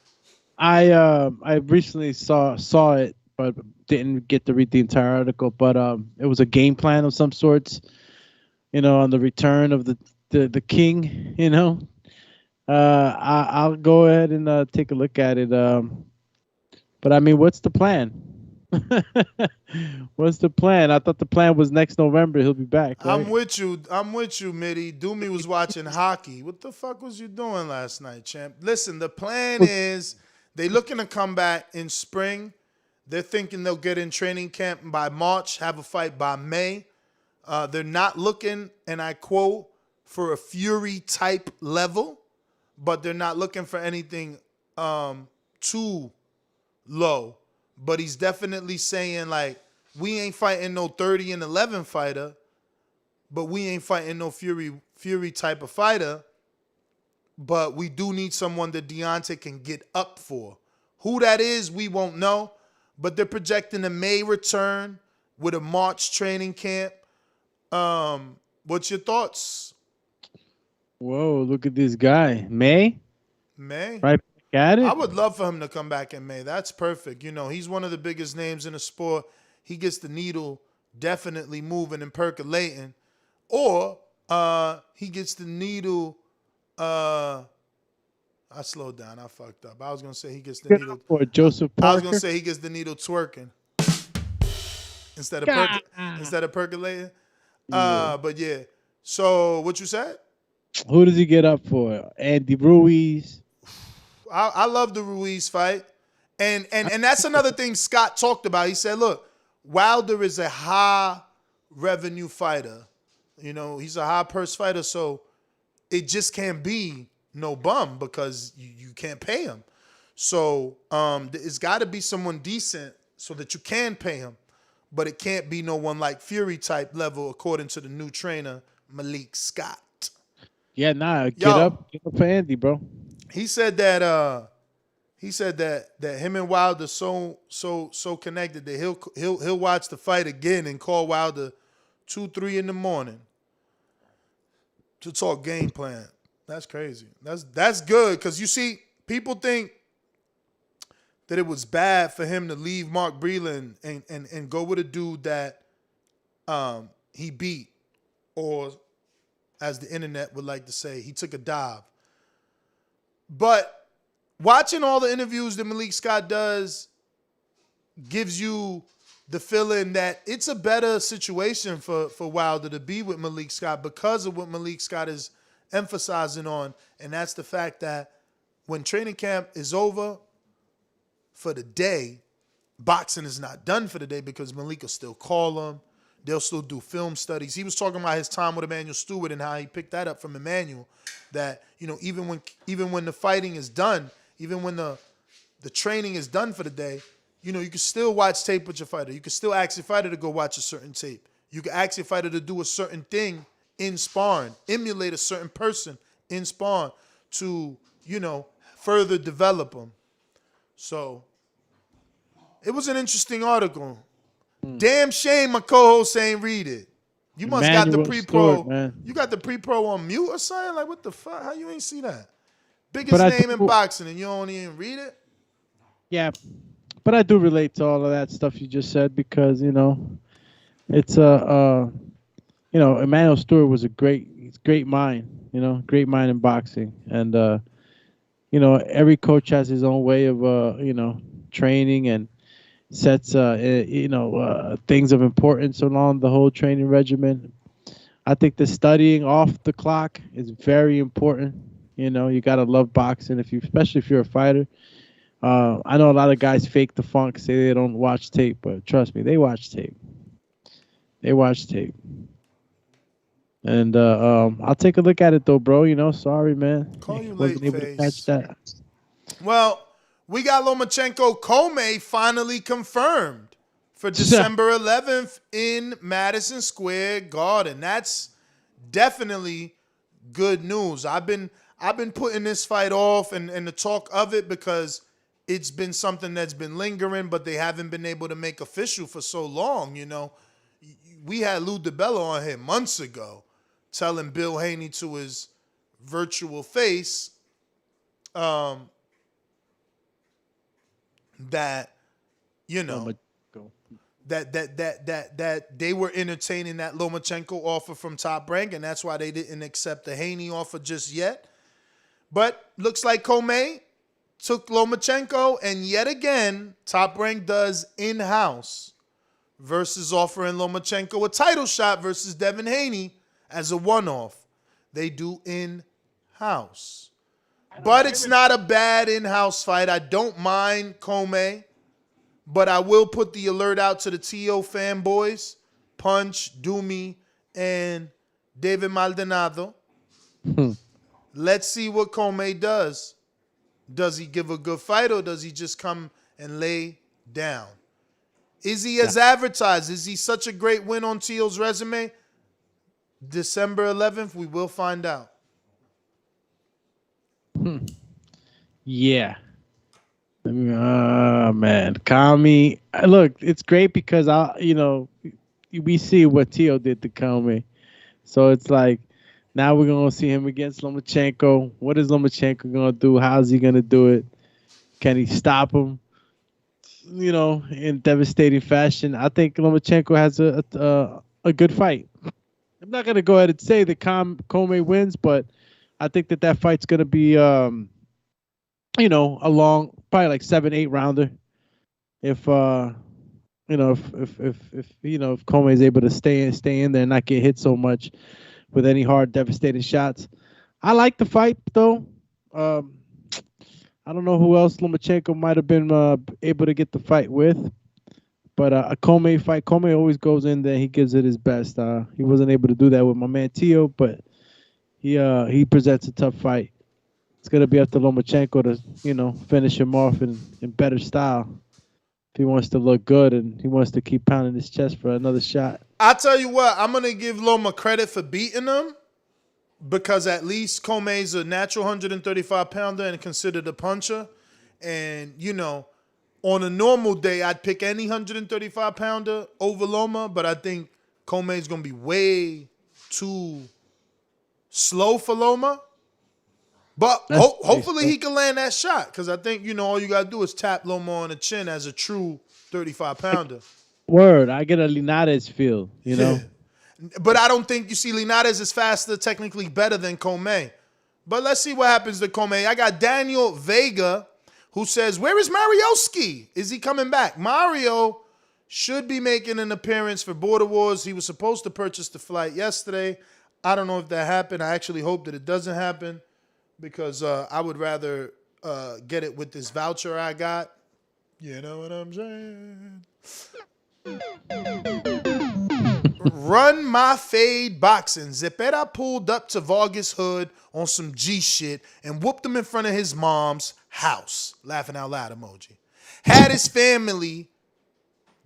I recently saw it, but didn't get to read the entire article. But it was a game plan of some sorts, you know, on the return of the king, you know. I'll go ahead and take a look at it. But I mean, what's the plan? What's the plan? I thought the plan was next November he'll be back. Right? I'm with you, Mitty. Doomy was watching hockey. What the fuck was you doing last night, champ? Listen, the plan is they looking to come back in spring. They're thinking they'll get in training camp by March, have a fight by May. They're not looking, and I quote, for a Fury type level, but they're not looking for anything too low. But he's definitely saying, like, we ain't fighting no 30-11 fighter, but we ain't fighting no Fury type of fighter. But we do need someone that Deontay can get up for. Who that is, we won't know. But they're projecting a May return with a March training camp. What's your thoughts? Whoa, look at this guy. May? May. Right back at it? I would love for him to come back in May. That's perfect. You know, he's one of the biggest names in the sport. He gets the needle definitely moving and percolating. Or he gets the needle I slowed down. I fucked up. I was going to say he gets the needle. Or Joseph Parker. I was going to say he gets the needle twerking instead of percolating. But yeah. So what you said? Who does he get up for? Andy Ruiz. I love the Ruiz fight. And that's another thing Scott talked about. He said, look, Wilder is a high revenue fighter. You know, he's a high purse fighter, so it just can't be no bum because you can't pay him. So it's got to be someone decent so that you can pay him. But it can't be no one like Fury type level, according to the new trainer, Malik Scott. Yeah, get up for Andy, bro. He said that him and Wilder so connected that he'll watch the fight again and call Wilder 2-3 in the morning to talk game plan. That's crazy. That's good because you see, people think that it was bad for him to leave Mark Breland and go with a dude that he beat, or as the internet would like to say, he took a dive. But watching all the interviews that Malik Scott does gives you the feeling that it's a better situation for Wilder to be with Malik Scott because of what Malik Scott is emphasizing on, and that's the fact that when training camp is over for the day, boxing is not done for the day because Malik will still call him. They'll still do film studies. He was talking about his time with Emmanuel Stewart and how he picked that up from Emmanuel, that, you know, even when the fighting is done, even when the training is done for the day, you know, you can still watch tape with your fighter. You can still ask your fighter to go watch a certain tape. You can ask your fighter to do a certain thing in sparring, emulate a certain person in sparring to, you know, further develop them. So it was an interesting article. Damn shame my co-host ain't read it. You must got the pre-pro. You got the pre-pro on mute or something? Like, what the fuck? How you ain't see that? Biggest name in boxing and you don't even read it? Yeah, but I do relate to all of that stuff you just said because, you know, it's you know, Emmanuel Stewart was a great mind, you know, great mind in boxing. And, you know, every coach has his own way of, you know, training and sets, you know, things of importance along the whole training regimen. I think the studying off the clock is very important. You know, you got to love boxing, especially if you're a fighter. I know a lot of guys fake the funk, say they don't watch tape, but trust me, they watch tape. They watch tape. And I'll take a look at it though, bro. You know, sorry, man. Call you wasn't late, able to catch that. Well, we got Lomachenko Comey finally confirmed for December 11th in Madison Square Garden. That's definitely good news. I've been putting this fight off and the talk of it because it's been something that's been lingering, but they haven't been able to make official for so long. You know, we had Lou DiBella on here months ago telling Bill Haney to his virtual face that, you know, that they were entertaining that Lomachenko offer from Top Rank, and that's why they didn't accept the Haney offer just yet. But looks like Comey took Lomachenko, and yet again, Top Rank does in-house versus offering Lomachenko a title shot versus Devin Haney as a one-off. They do in-house. But it's not a bad in-house fight. I don't mind Comey, but I will put the alert out to the TO fanboys, Punch, Doomy, and David Maldonado. Let's see what Comey does. Does he give a good fight, or does he just come and lay down? Is he as advertised? Is he such a great win on Teal's resume? December 11th, we will find out. Yeah. Man, Kami. Look, it's great because we see what Teal did to Kami, so it's like now we're gonna see him against Lomachenko. What is Lomachenko gonna do? How's he gonna do it? Can he stop him? In devastating fashion. I think Lomachenko has a good fight. I'm not gonna go ahead and say that Comey wins, but I think that fight's gonna be a long, probably like 7-8 rounder. If Comey is able to stay in there and not get hit so much with any hard, devastating shots. I like the fight though. I don't know who else Lomachenko might have been able to get the fight with, but a Comey fight, Comey always goes in there. He gives it his best. He wasn't able to do that with my man Tio, but he presents a tough fight. It's gonna be up to Lomachenko to finish him off in better style. If he wants to look good and he wants to keep pounding his chest for another shot. I'll tell you what, I'm gonna give Loma credit for beating him, because at least Comey's a natural 135-pounder and considered a puncher. And, on a normal day, I'd pick any 135-pounder over Loma, but I think Comey's going to be way too slow for Loma. But hopefully he can land that shot, because I think, all you got to do is tap Loma on the chin as a true 35-pounder. Word. I get a Linares feel, Yeah. But I don't think, Linares is faster, technically better than Comey. But let's see what happens to Comey. I got Daniel Vega, who says, where is Marioski? Is he coming back? Mario should be making an appearance for Border Wars. He was supposed to purchase the flight yesterday. I don't know if that happened. I actually hope that it doesn't happen, because I would rather get it with this voucher I got. You know what I'm saying? Run my fade boxing. Zepeda pulled up to Vargas' hood on some G shit and whooped him in front of his mom's house. Laughing out loud emoji. Had his family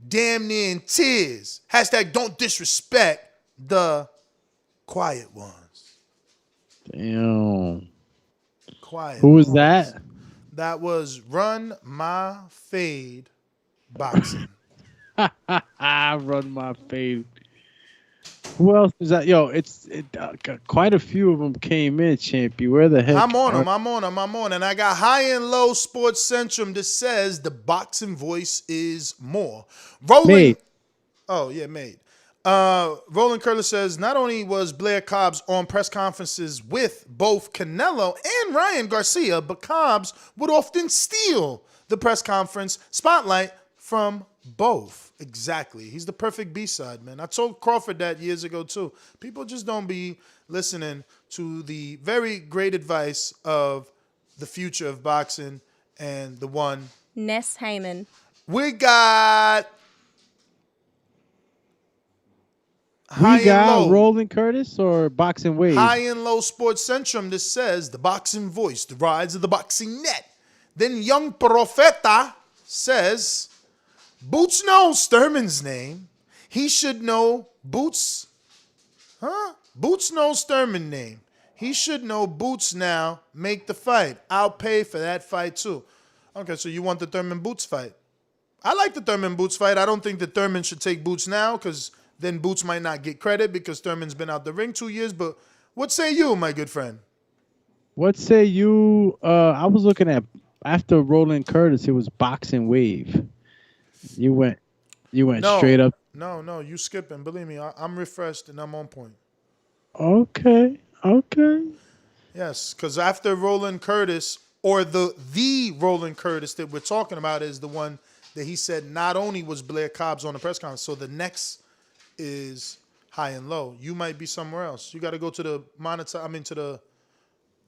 damn near in tears. Hashtag don't disrespect the quiet ones. Damn. Quiet. Who was that? That was Run My Fade Boxing. Run my fade. Who else is that? Yo, quite a few of them came in, Champy. Where the heck? I'm on them. And I got High and Low Sports Centrum that says the boxing voice is more. Made. Oh, yeah, made. Roland Curtis says, not only was Blair Cobbs on press conferences with both Canelo and Ryan Garcia, but Cobbs would often steal the press conference spotlight from both. Exactly. He's the perfect B-side, man. I told Crawford that years ago, too. People just don't be listening to the very great advice of the future of boxing and the one. Ness Heyman. We got Roland Curtis or Boxing Wave? High and Low Sports Centrum that says the boxing voice, the rise of the boxing net. Then Young Profeta says, Boots knows Thurman's name. He should know Boots. Boots knows Thurman's name. He should know Boots now. Make the fight. I'll pay for that fight too. Okay, so you want the Thurman Boots fight. I like the Thurman Boots fight. I don't think that Thurman should take Boots now, because then Boots might not get credit because Thurman's been out the ring 2 years. But what say you, my good friend? What say you? I was looking at, after Roland Curtis, it was Boxing Wave. You went straight up. No, you skipping. Believe me, I'm refreshed and I'm on point. Okay. Yes, because after Roland Curtis, or the Roland Curtis that we're talking about is the one that he said not only was Blair Cobbs on the press conference, so the next is High and Low. You might be somewhere else. You got to go to the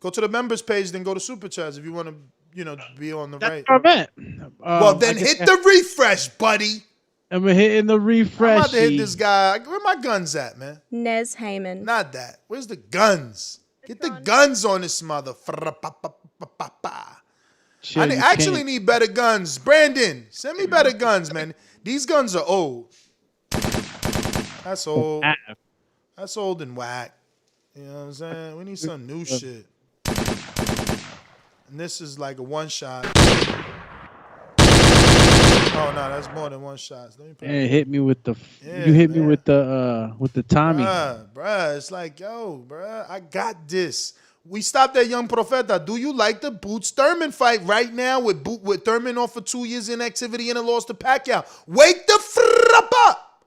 go to the members page, then go to Super Chats if you want to, be on the right. That's what I meant. Well, then hit the refresh, buddy. I'm hitting the refresh. I'm about to hit this guy. Where my guns at, man? Nez Heyman. Not that. Where's the guns? Get the guns on this mother. I actually need better guns. Brandon, send me better guns, man. These guns are old. That's old. That's old and whack. You know what I'm saying? We need some new shit. And this is like a one shot. Oh no, that's more than one shot. Hit me with the. You hit me with the Tommy. Bruh, it's like, yo, bruh, I got this. We stopped at Young Profeta. Do you like the Boots Thurman fight right now with Thurman off for 2 years inactivity and a loss to Pacquiao? Wake the frap up.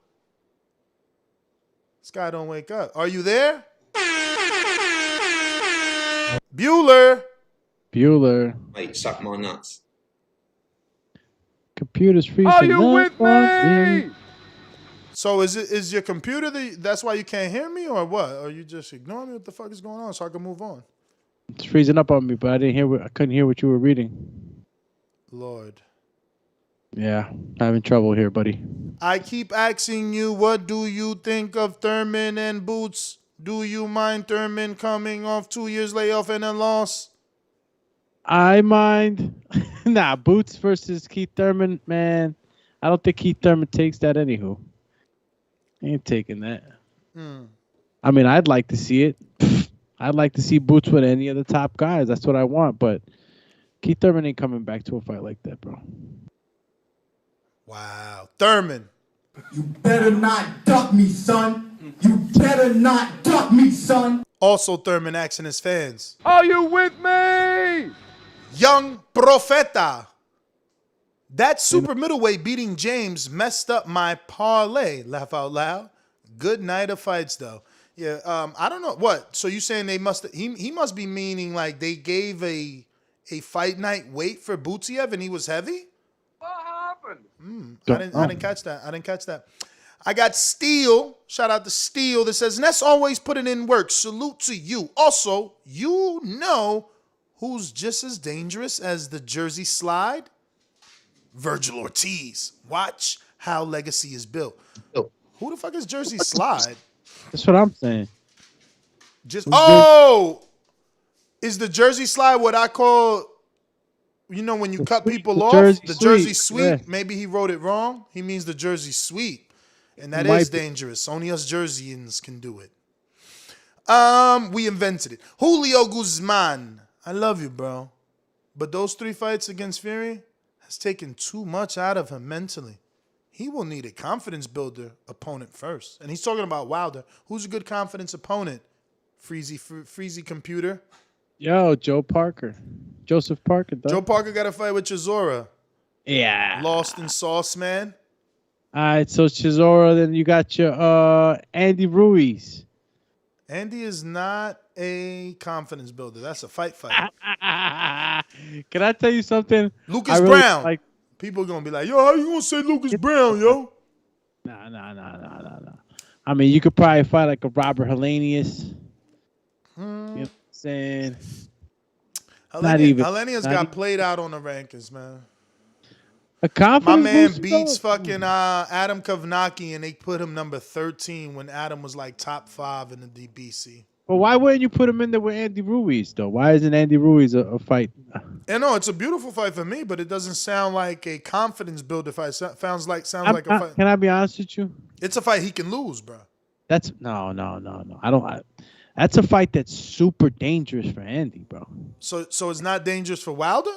This guy don't wake up. Are you there? Bueller. Wait, suck my nuts. Computer's freezing. Are you with me? So is your computer that's why you can't hear me or what? Or you just ignoring me? What the fuck is going on so I can move on? It's freezing up on me, but I couldn't hear what you were reading. Lord. Yeah, having trouble here, buddy. I keep asking you, what do you think of Thurman and Boots? Do you mind Thurman coming off 2 years layoff and a loss? I mind. Nah, Boots versus Keith Thurman, man. I don't think Keith Thurman takes that anywho. Ain't taking that. I mean, I'd like to see it. I'd like to see Boots with any of the top guys. That's what I want. But Keith Thurman ain't coming back to a fight like that, bro. Wow. Thurman. You better not duck me, son. You better not duck me, son. Also, Thurman asking his fans. Are you with me? Young Profeta. That super middleweight beating James messed up my parlay. Laugh out loud. Good night of fights, though. Yeah, I don't know. What? So you saying they must... He must be meaning like they gave a fight night weight for Butiev and he was heavy? What happened? I didn't catch that. I got Steel. Shout out to Steel that says, Ness always put it in work. Salute to you. Also, you know who's just as dangerous as the Jersey Slide? Virgil Ortiz. Watch how legacy is built. Who the fuck is Jersey Slide? That's what I'm saying. Is the Jersey Slide what I call, when you cut people off? The Jersey Sweep. Yeah. Maybe he wrote it wrong. He means the Jersey Sweep. And that is dangerous. Only us Jerseyans can do it. We invented it. Julio Guzman. I love you, bro. But those 3 fights against Fury has taken too much out of him mentally. He will need a confidence builder opponent first. And he's talking about Wilder. Who's a good confidence opponent? Freezy computer. Yo, Joseph Parker. Though. Joe Parker got a fight with Chisora. Yeah. Lost in Sauce, man. All right, so Chisora, then you got your Andy Ruiz. Andy is not a confidence builder. That's a fight. Can I tell you something? Lucas Brown. People are going to be like, yo, how you going to say Lucas Brown, yo? Nah. I mean, you could probably fight like a Robert Helenius. You know what I'm saying? Helenius got played out on the rankings, man. My man beats fucking Adam Kovnacki, and they put him number 13 when Adam was like top 5 in the DBC. Well, why wouldn't you put him in there with Andy Ruiz, though? Why isn't Andy Ruiz a fight? I know it's a beautiful fight for me, but it doesn't sound like a confidence builder fight. Sounds like a fight. Can I be honest with you? It's a fight he can lose, bro. That's no. That's a fight that's super dangerous for Andy, bro. So it's not dangerous for Wilder?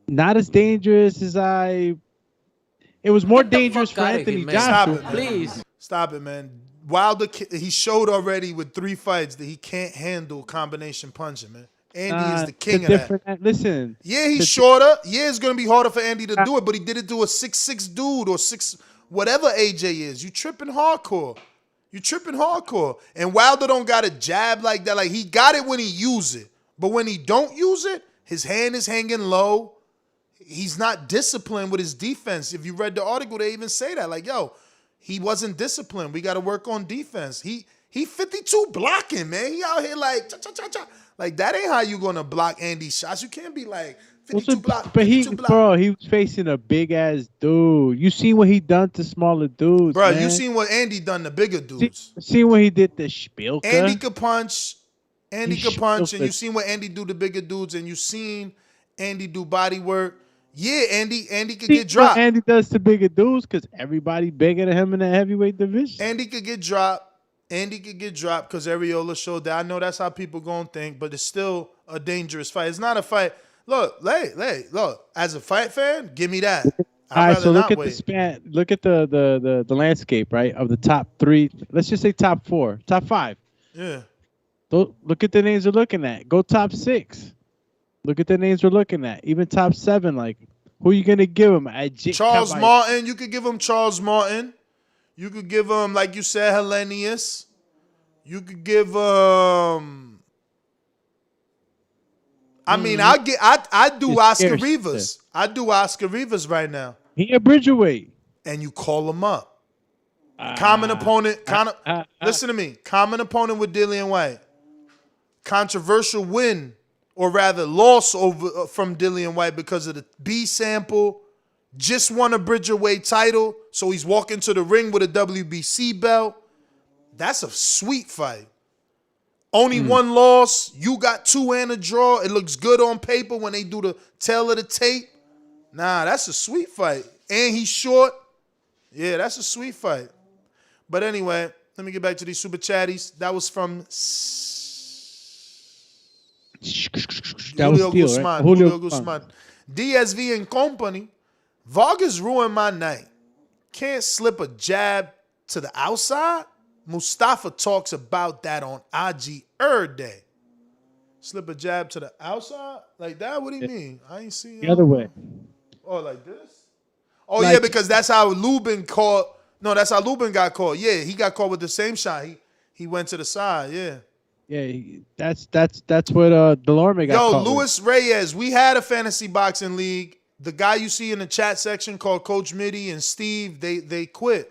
Not as dangerous as It was more dangerous for Anthony Joshua. Please. Stop it, man. Wilder, he showed already with 3 fights that he can't handle combination punching, man. Andy is the king of that. Listen. Yeah, he's shorter. Yeah, it's going to be harder for Andy to do it, but he did it to a 6'6" dude or 6, whatever AJ is. You tripping hardcore. And Wilder don't got a jab like that. Like, he got it when he use it. But when he don't use it, His hand is hanging low. He's not disciplined with his defense. If you read the article, they even say that. Like, yo, he wasn't disciplined. We got to work on defense. He 52 blocking, man. He out here like, cha-cha-cha-cha. Like, that ain't how you going to block Andy's shots. You can't be like, 52 block, but 52 block. Bro, he was facing a big-ass dude. You seen what he done to smaller dudes, Bro, man. you seen what Andy done to bigger dudes. Seen what he did to Spielka. Andy could punch, and you seen what Andy do to bigger dudes, and you seen Andy do body work. Yeah, Andy could get dropped. What Andy does to bigger dudes because everybody bigger than him in the heavyweight division. Andy could get dropped. Because Ariola showed that. I know that's how people gonna think, but it's still a dangerous fight. It's not a fight. Look, look. As a fight fan, give me that. All right, so look at the span. Look at the landscape, right, of the top 3. Let's just say top 4, top 5. Yeah. Look at the names we're looking at. Go top 6. Look at the names we're looking at. Even top 7. Like, who are you gonna give him? Charles Martin. You could give him Charles Martin. You could give him, like you said, Hellenius. You could give him. I mean, I do Oscar Rivas. I do Oscar Rivas right now. He a Bridgerweight. And you call him up. Common opponent. Listen to me. Common opponent with Dillian White. Controversial win, or rather loss from Dillian White because of the B sample. Just won a Bridgerweight title, so he's walking to the ring with a WBC belt. That's a sweet fight. Only one loss. You got 2 and a draw. It looks good on paper when they do the tail of the tape. Nah, that's a sweet fight. And he's short. Yeah, that's a sweet fight. But anyway, let me get back to these super chatties. That was from Julio Guzman. Right? Julio Guzman. DSV and company. Vargas ruined my night. Can't slip a jab to the outside? Mustafa talks about that on IG day. Slip a jab to the outside? Like that? What do you mean? I ain't see the other way. Oh, like this? Oh, like, yeah, because that's how Lubin caught. No, that's how Lubin got caught. Yeah, he got caught with the same shot. He went to the side, yeah. Yeah, that's what Delorme got caught Luis with. Reyes, we had a fantasy boxing league. The guy you see in the chat section called Coach Mitty and Steve, they quit.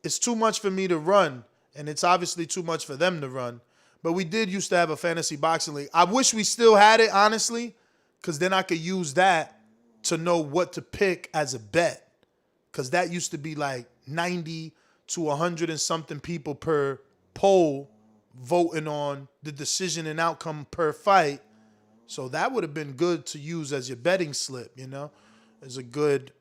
It's too much for me to run, and it's obviously too much for them to run. But we did used to have a fantasy boxing league. I wish we still had it, honestly, because then I could use that to know what to pick as a bet. Because that used to be like 90 to 100 and something people per poll voting on the decision and outcome per fight. So that would have been good to use as your betting slip, you know, as a good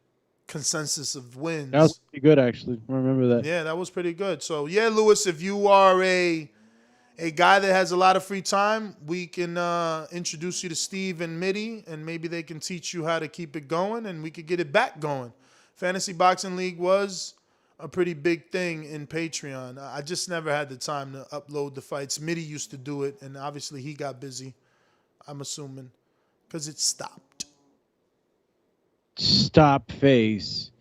consensus of wins. That was pretty good, actually. I remember that. Yeah, that was pretty good. So, yeah, Lewis, if you are a guy that has a lot of free time, we can introduce you to Steve and Mitty, and maybe they can teach you how to keep it going, and we could get it back going. Fantasy Boxing League was a pretty big thing in Patreon. I just never had the time to upload the fights. Mitty used to do it, and obviously he got busy. I'm assuming, because it stopped. Stop face.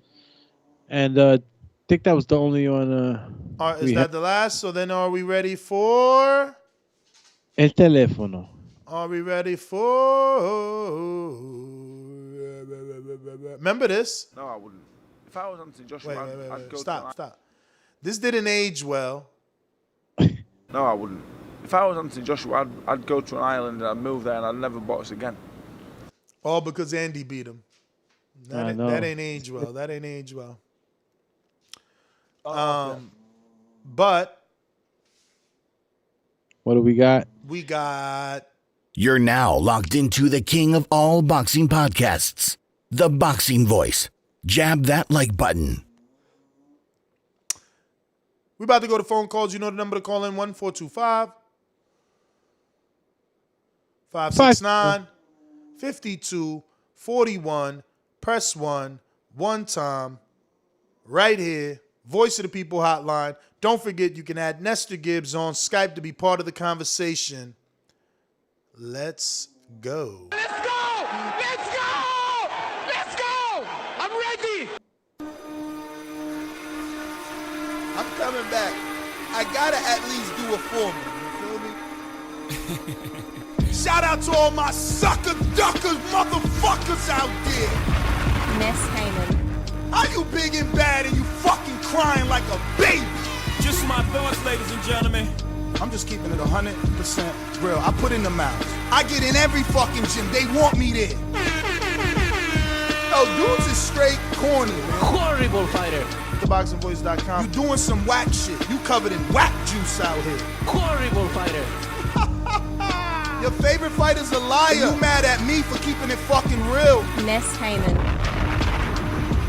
And I think that was the only one. Is that the last? So then are we ready for? El teléfono. Are we ready for? Remember this? No, I wouldn't. If I was on to Joshua, I'd go Stop. This didn't age well. No, I wouldn't. If I was on to Joshua, I'd go to an island and I'd move there and I'd never box again. All because Andy beat him. That ain't age well. That ain't age well. But what do we got? We got. You're now locked into the king of all boxing podcasts, the Boxing Voice. Jab that like button. We're about to go to phone calls. You know the number to call in, 1-425-569-5241. Press 1, one time, right here. Voice of the People hotline. Don't forget, you can add Nestor Gibbs on Skype to be part of the conversation. Let's go. Let's go! Let's go! Let's go! I'm ready! I'm coming back. I gotta at least do a formal. You feel me? Shout out to all my sucker duckers motherfuckers out there. Ness Heyman. How you big and bad and you fucking crying like a baby? Just my thoughts, ladies and gentlemen. I'm just keeping it 100% real. I put in the miles. I get in every fucking gym. They want me there. Yo, dudes is straight corny, man. Horrible fighter. TheBoxingVoice.com. You doing some whack shit. You covered in whack juice out here. Horrible fighter. Your favorite fighter's a liar. You mad at me for keeping it fucking real. Ness Heyman.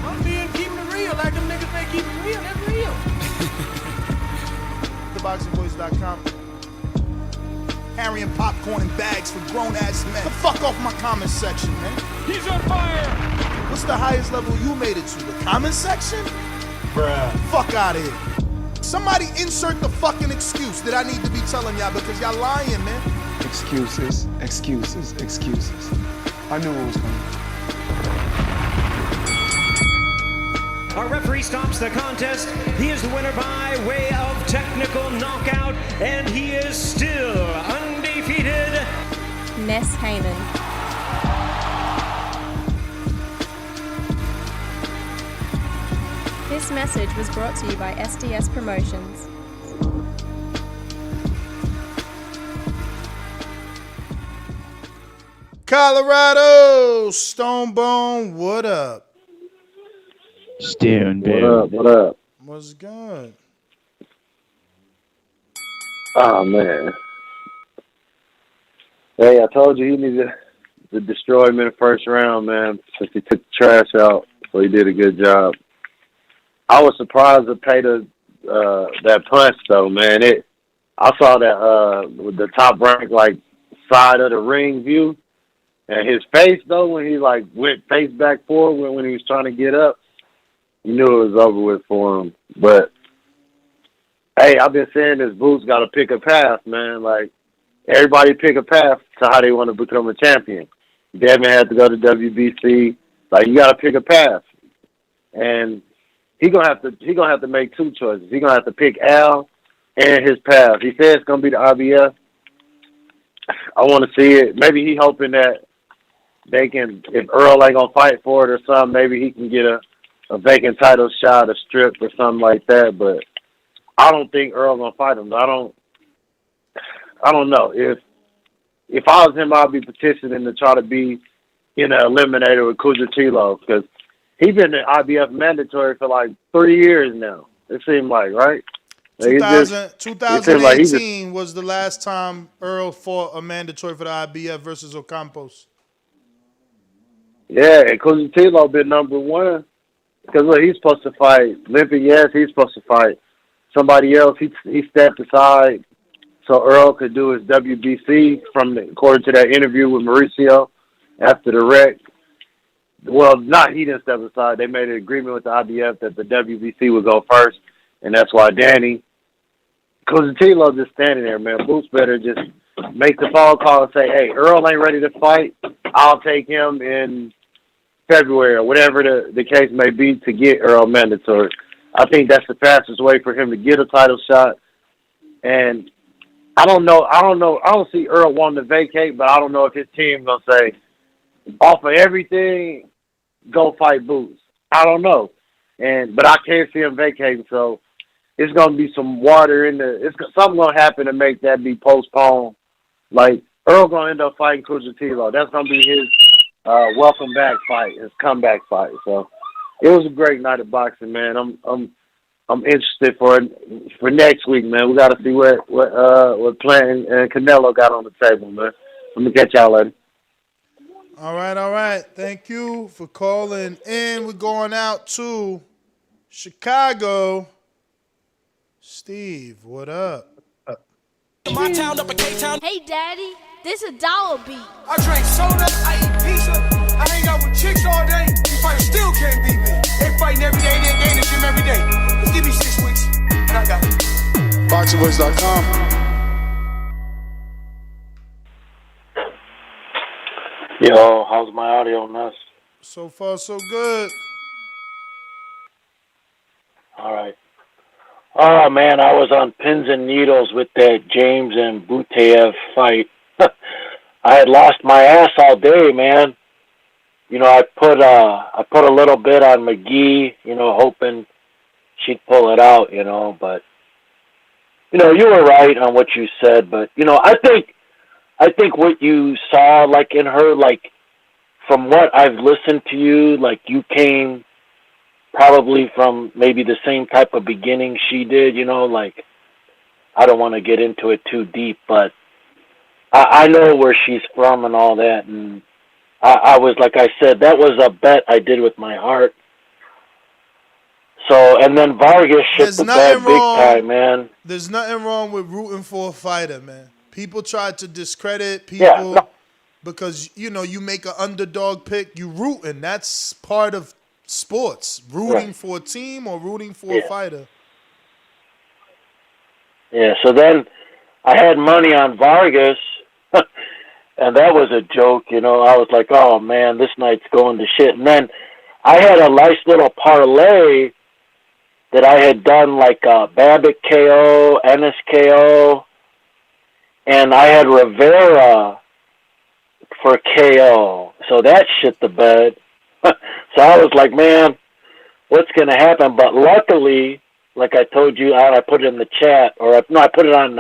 I'm being keeping it real. Like them niggas they keep it real. That's real. TheBoxingVoice.com. Carrying popcorn in bags for grown-ass men. The fuck off my comment section, man. He's on fire. What's the highest level you made it to? The comment section? Bruh. Fuck out of here. Somebody insert the fucking excuse that I need to be telling y'all because y'all lying, man. Excuses, excuses, excuses. I knew it was coming. Our referee stops the contest. He is the winner by way of technical knockout, and he is still undefeated. Ness Heyman. This message was brought to you by SDS Promotions. Colorado, Stonebone, what up? Stone, What up? What up? What's good? Oh man. Hey, I told you he needed to destroy him in the first round, man. Since he took the trash out, so he did a good job. I was surprised to pay that punch though, man. I saw that with the top rank like side of the ring view, and his face though when he like went face back forward when he was trying to get up, you knew it was over with for him. But hey, I've been saying this Boots got to pick a path, man. Like everybody pick a path to how they want to become a champion. Devin had to go to WBC. Like you got to pick a path, and He gonna have to make two choices. He gonna have to pick Al and his path. He said it's gonna be the IBF. I want to see it. Maybe he hoping that they can, if Earl ain't gonna fight for it or something, maybe he can get a vacant title shot, a strip or something like that. But I don't think Earl gonna fight him. I don't know. If I was him, I'd be petitioning to try to be in an eliminator with Cuadrado because he's been in IBF mandatory for like 3 years now. It seemed like, right? 2018 was the last time Earl fought a mandatory for the IBF versus Ocampos. Yeah, and Cuadrado been number one. Because look, he's supposed to fight Limpy. Yes, he's supposed to fight somebody else. He stepped aside so Earl could do his WBC according to that interview with Mauricio after the wreck. Well, he didn't step aside. They made an agreement with the IBF that the WBC would go first, and that's why Cuadrado just standing there, man. Boots better just make the phone call and say, hey, Earl ain't ready to fight. I'll take him in February or whatever the case may be to get Earl mandatory. I think that's the fastest way for him to get a title shot. And I don't know. I don't see Earl wanting to vacate, but I don't know if his team going to say, off of everything, go fight Boots. I don't know. But I can't see him vacating, so it's going to be some water in something going to happen to make that be postponed. Like, Earl going to end up fighting Cuadrado. That's going to be his welcome back fight, his comeback fight. So it was a great night of boxing, man. I'm interested for next week, man. We got to see what Plant and Canelo got on the table, man. Let me catch y'all later. All right. Thank you for calling in. We're going out to Chicago. Steve, what up? My town up in K-Town. Hey, Daddy, this a dollar beat. I drink soda, I eat pizza, I hang out with chicks all day. These fighters still can't beat me. They fighting every day, they in the gym every day. Just give me 6 weeks, and I got it. BoxingVoice.com. Yo, how's my audio on this? So far, so good. All right. Oh, man, I was on pins and needles with that James and Butaev fight. I had lost my ass all day, man. You know, I put a little bit on McGee, you know, hoping she'd pull it out, you know, but, you know, you were right on what you said, but, you know, I think what you saw, like, in her, like, from what I've listened to you, like, you came probably from maybe the same type of beginning she did, you know, like, I don't want to get into it too deep, but I know where she's from and all that, and I was, like I said, that was a bet I did with my heart. So, and then Vargas shit the bed big time, man. There's nothing wrong with rooting for a fighter, man. People try to discredit people because, you know, you make an underdog pick, you rooting. That's part of sports, rooting for a team or rooting for a fighter. Yeah, so then I had money on Vargas, and that was a joke, you know. I was like, oh, man, this night's going to shit. And then I had a nice little parlay that I had done, like Babbitt KO, Ennis KO, and I had Rivera for KO. So that shit the bed. So I was like, man, what's going to happen? But luckily, like I told you, I put it in the chat, I put it on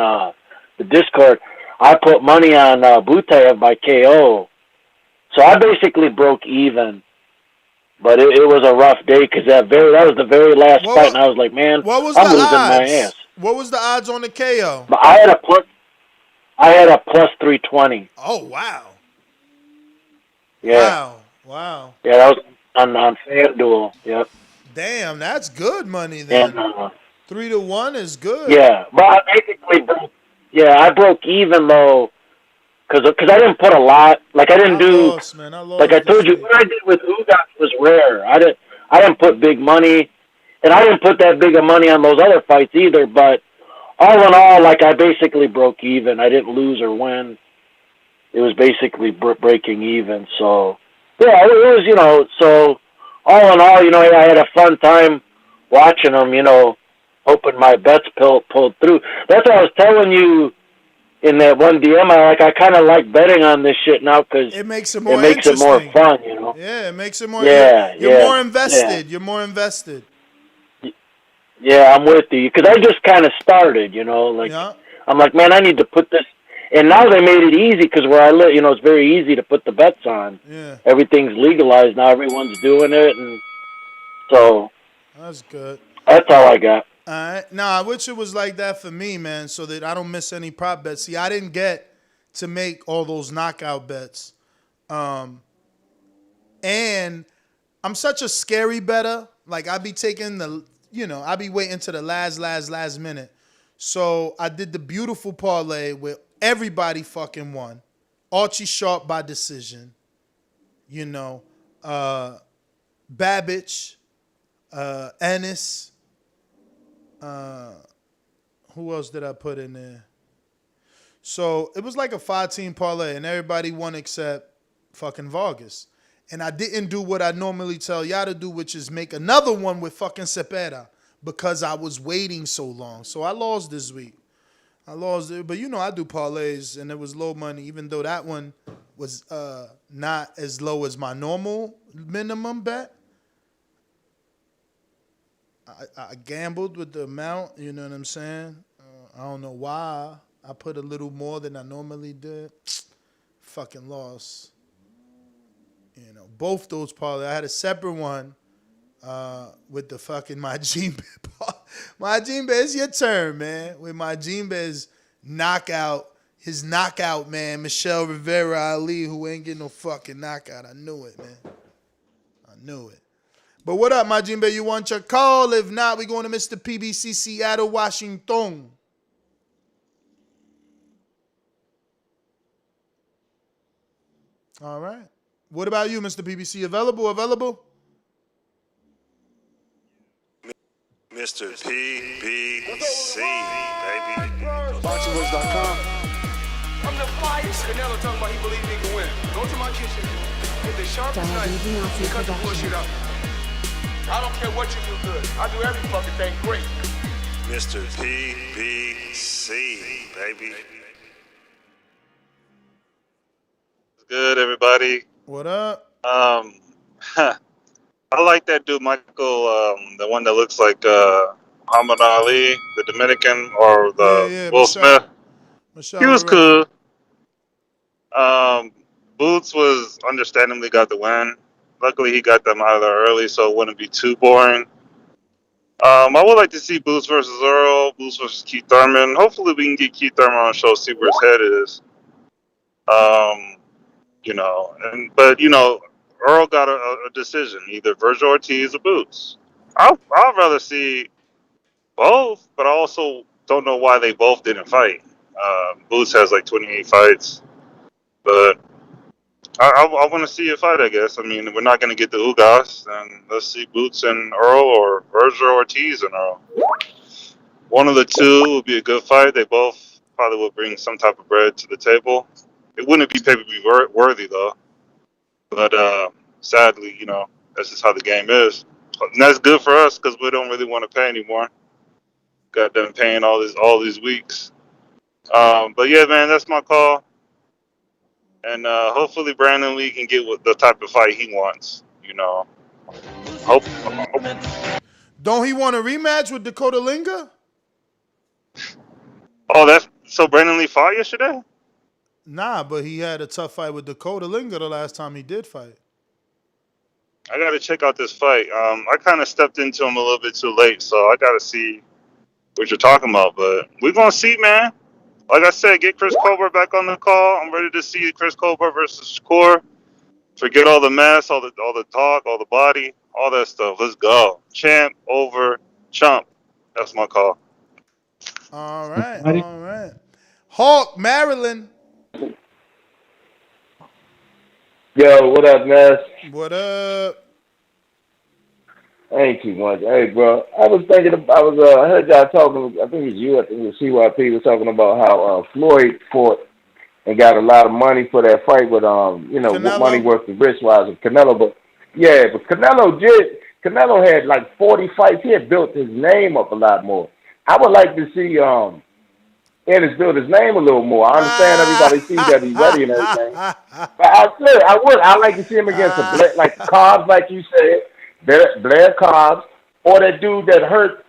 the Discord. I put money on Butaev by KO. So I basically broke even. But it was a rough day because that was the very last fight, and I was like, man, I'm losing my ass. What was the odds on the KO? But I had a plus 320. Oh, wow. Yeah. Wow. Yeah, that was on FanDuel. Yep. Damn, that's good money then. And, 3-1 is good. Yeah, but I basically broke even though, because I didn't put a lot. Like I didn't do. Like I told you, what I did with Ugas was rare. I didn't put big money, and I didn't put that big of money on those other fights either. But all in all, like I basically broke even. I didn't lose or win. It was basically breaking even. So yeah, it was, you know. So all in all, you know, I had a fun time watching them. You know, hoping my bets pulled through. That's what I was telling you in that one DM. I kind of like betting on this shit now because it makes it more fun. You know. Yeah, it makes it more. Yeah, you're more invested. Yeah. You're more invested. Yeah, I'm with you because I just kind of started. You know, like I'm like, man, I need to put this. And now they made it easy because where I live, you know, it's very easy to put the bets on. Yeah. Everything's legalized now. Everyone's doing it, and so that's good. That's all I got. All right. Now, I wish it was like that for me, man, so that I don't miss any prop bets. See, I didn't get to make all those knockout bets. And I'm such a scary bettor. Like, I be taking I be waiting to the last minute. So I did the beautiful parlay where everybody fucking won. Archie Sharp by decision. You know, Babbage, Ennis. Who else did I put in there? So it was like a 5-team parlay, and everybody won except fucking Vargas. And I didn't do what I normally tell y'all to do, which is make another one with fucking Zepeda because I was waiting so long. So I lost this week. I lost it, but you know I do parlays, and it was low money, even though that one was not as low as my normal minimum bet. I gambled with the amount, you know what I'm saying? I don't know why. I put a little more than I normally did. Fucking lost. You know, both those parlays. I had a separate one with the fucking Majimbe. Majimbe, it's your turn, man. With Majimbe's knockout, his knockout, man, Michelle Rivera Ali, who ain't getting no fucking knockout. I knew it, man. I knew it. But what up, Majimbe? You want your call? If not, we're going to Mr. PBC, Seattle, Washington. All right. What about you, Mr. PBC? Available? Mr. PBC, baby. BoxingWords.com. I'm the flyest. Canelo talking about he believes he can win. Go to my kitchen. Get the sharpest knife and cut the bullshit out. I don't care what you do good. I do every fucking thing great. Mr. PBC, baby. Good, everybody. What up? I like that dude, Michael, the one that looks like Muhammad Ali, the Dominican, or the Will Smith. He was cool. Boots was understandably got the win. Luckily, he got them out of there early, so it wouldn't be too boring. I would like to see Boots versus Earl, Boots versus Keith Thurman. Hopefully, we can get Keith Thurman on the show, see where his head is. But Earl got a decision, either Virgil Ortiz or Boots. I'd rather see both, but I also don't know why they both didn't fight. Boots has like 28 fights, but I want to see a fight, I guess. I mean, we're not going to get the Ugas, and let's see Boots and Earl or Virgil Ortiz and Earl. One of the two would be a good fight. They both probably will bring some type of bread to the table. It wouldn't be pay-per-view worthy, though. But sadly, that's just how the game is. And that's good for us because we don't really want to pay anymore. Got them paying all these weeks. But yeah, man, that's my call. And hopefully Brandon Lee can get the type of fight he wants. Hope. Don't he want a rematch with Dakota Linger? Oh, so Brandon Lee fought yesterday? Nah, but he had a tough fight with Dakota Linger the last time he did fight. I got to check out this fight. I kind of stepped into him a little bit too late, so I got to see what you're talking about. But we're going to see, man. Like I said, get Chris Colbert back on the call. I'm ready to see Chris Colbert versus Shakur. Forget all the mess, all the talk, all the body, all that stuff. Let's go. Champ over chump. That's my call. All right. Hawk, Maryland. Yo, what up, Ness? What up? Ain't too much. Hey, bro, I was thinking. I heard y'all talking. I think it was you. I think it was CYP was talking about how Floyd fought and got a lot of money for that fight with with money worth the wrist-wise with Canelo. But yeah, but Canelo had like 40 fights. He had built his name up a lot more. I would like to see Ennis build his name a little more. I understand everybody sees that he's ready and everything. But I'd like to see him against like Cobbs, like you said. Blair Cobbs, or that dude that hurt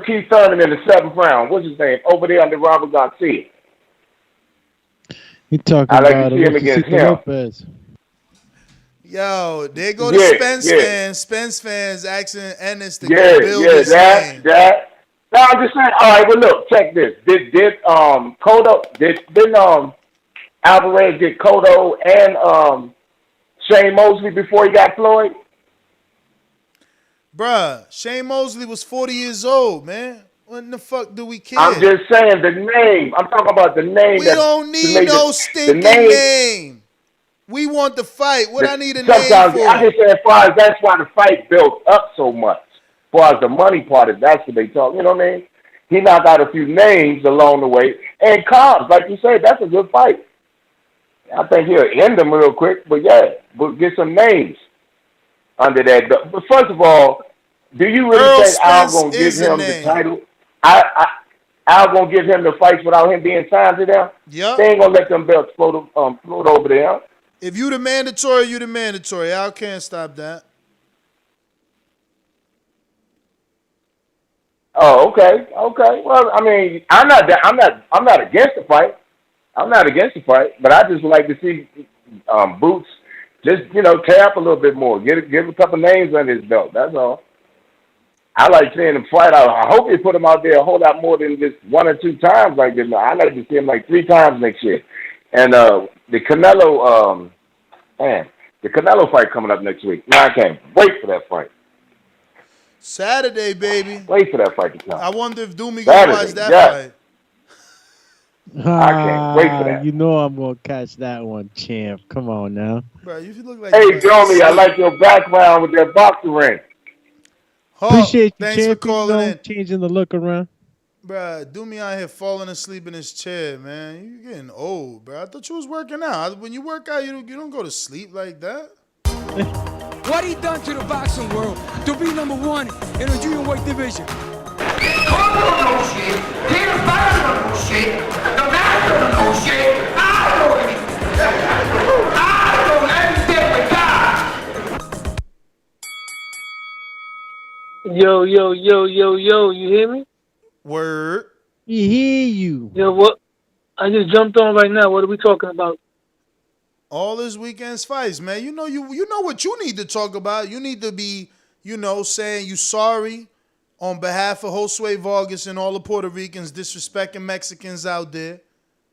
Keith Thurman in the 7th round. What's his name? Over there under Robert Garcia. You talking about to see him against him. Lopez. Yo, there go the Spence fans. Spence fans asking Ennis to go build his name. No, I'm just saying. All right, well, look, check this. Didn't Alvarez get Cotto and Shane Mosley before he got Floyd? Bruh, Shane Mosley was 40 years old, man. What in the fuck do we care? I'm just saying the name. I'm talking about the name. We don't need no stinking name. We want the fight. What I need a name for? I just say as far as that's why the fight built up so much. As far as the money part of that's what they talk. You know what I mean? He knocked out a few names along the way. And Cobbs, like you said, that's a good fight. I think he'll end them real quick, but get some names under that. But first of all, do you really think Al gonna give him the title? Al gonna give him the fights without him being signed to them? Yep. They ain't gonna let them belts float over there. If you the mandatory, you the mandatory. Al can't stop that. Oh, okay. Well, I mean, I'm not against the fight. I'm not against the fight, but I just would like to see Boots just, tear up a little bit more. Give a couple names under his belt. That's all. I like seeing him fight out. I hope they put him out there a whole lot more than just 1 or 2 times like this. I like to see him like 3 times next year. And the Canelo fight coming up next week. Man, I can't wait for that fight. Saturday, baby. Wait for that fight to come. I wonder if Doomy gonna watch that fight. I can't wait for that. You know I'm gonna catch that one, champ. Come on now. Bro, you look like hey, Domi, I like your background with that boxing ring. Appreciate you, thanks champ. for calling in. Changing the look around. Bro, Doomy out here falling asleep in his chair, man. You getting old, bro. I thought you was working out. When you work out, you don't go to sleep like that. What he done to the boxing world to be #1 in the junior weight division? shit. He the fighter don't know shit. The master don't know shit. I know it. I know every step with God. Yo, you hear me? Word. We hear you. Yo, what? I just jumped on right now. What are we talking about? All this weekend's fights, man. You know what you need to talk about. You need to be, saying you sorry on behalf of Josue Vargas and all the Puerto Ricans disrespecting Mexicans out there.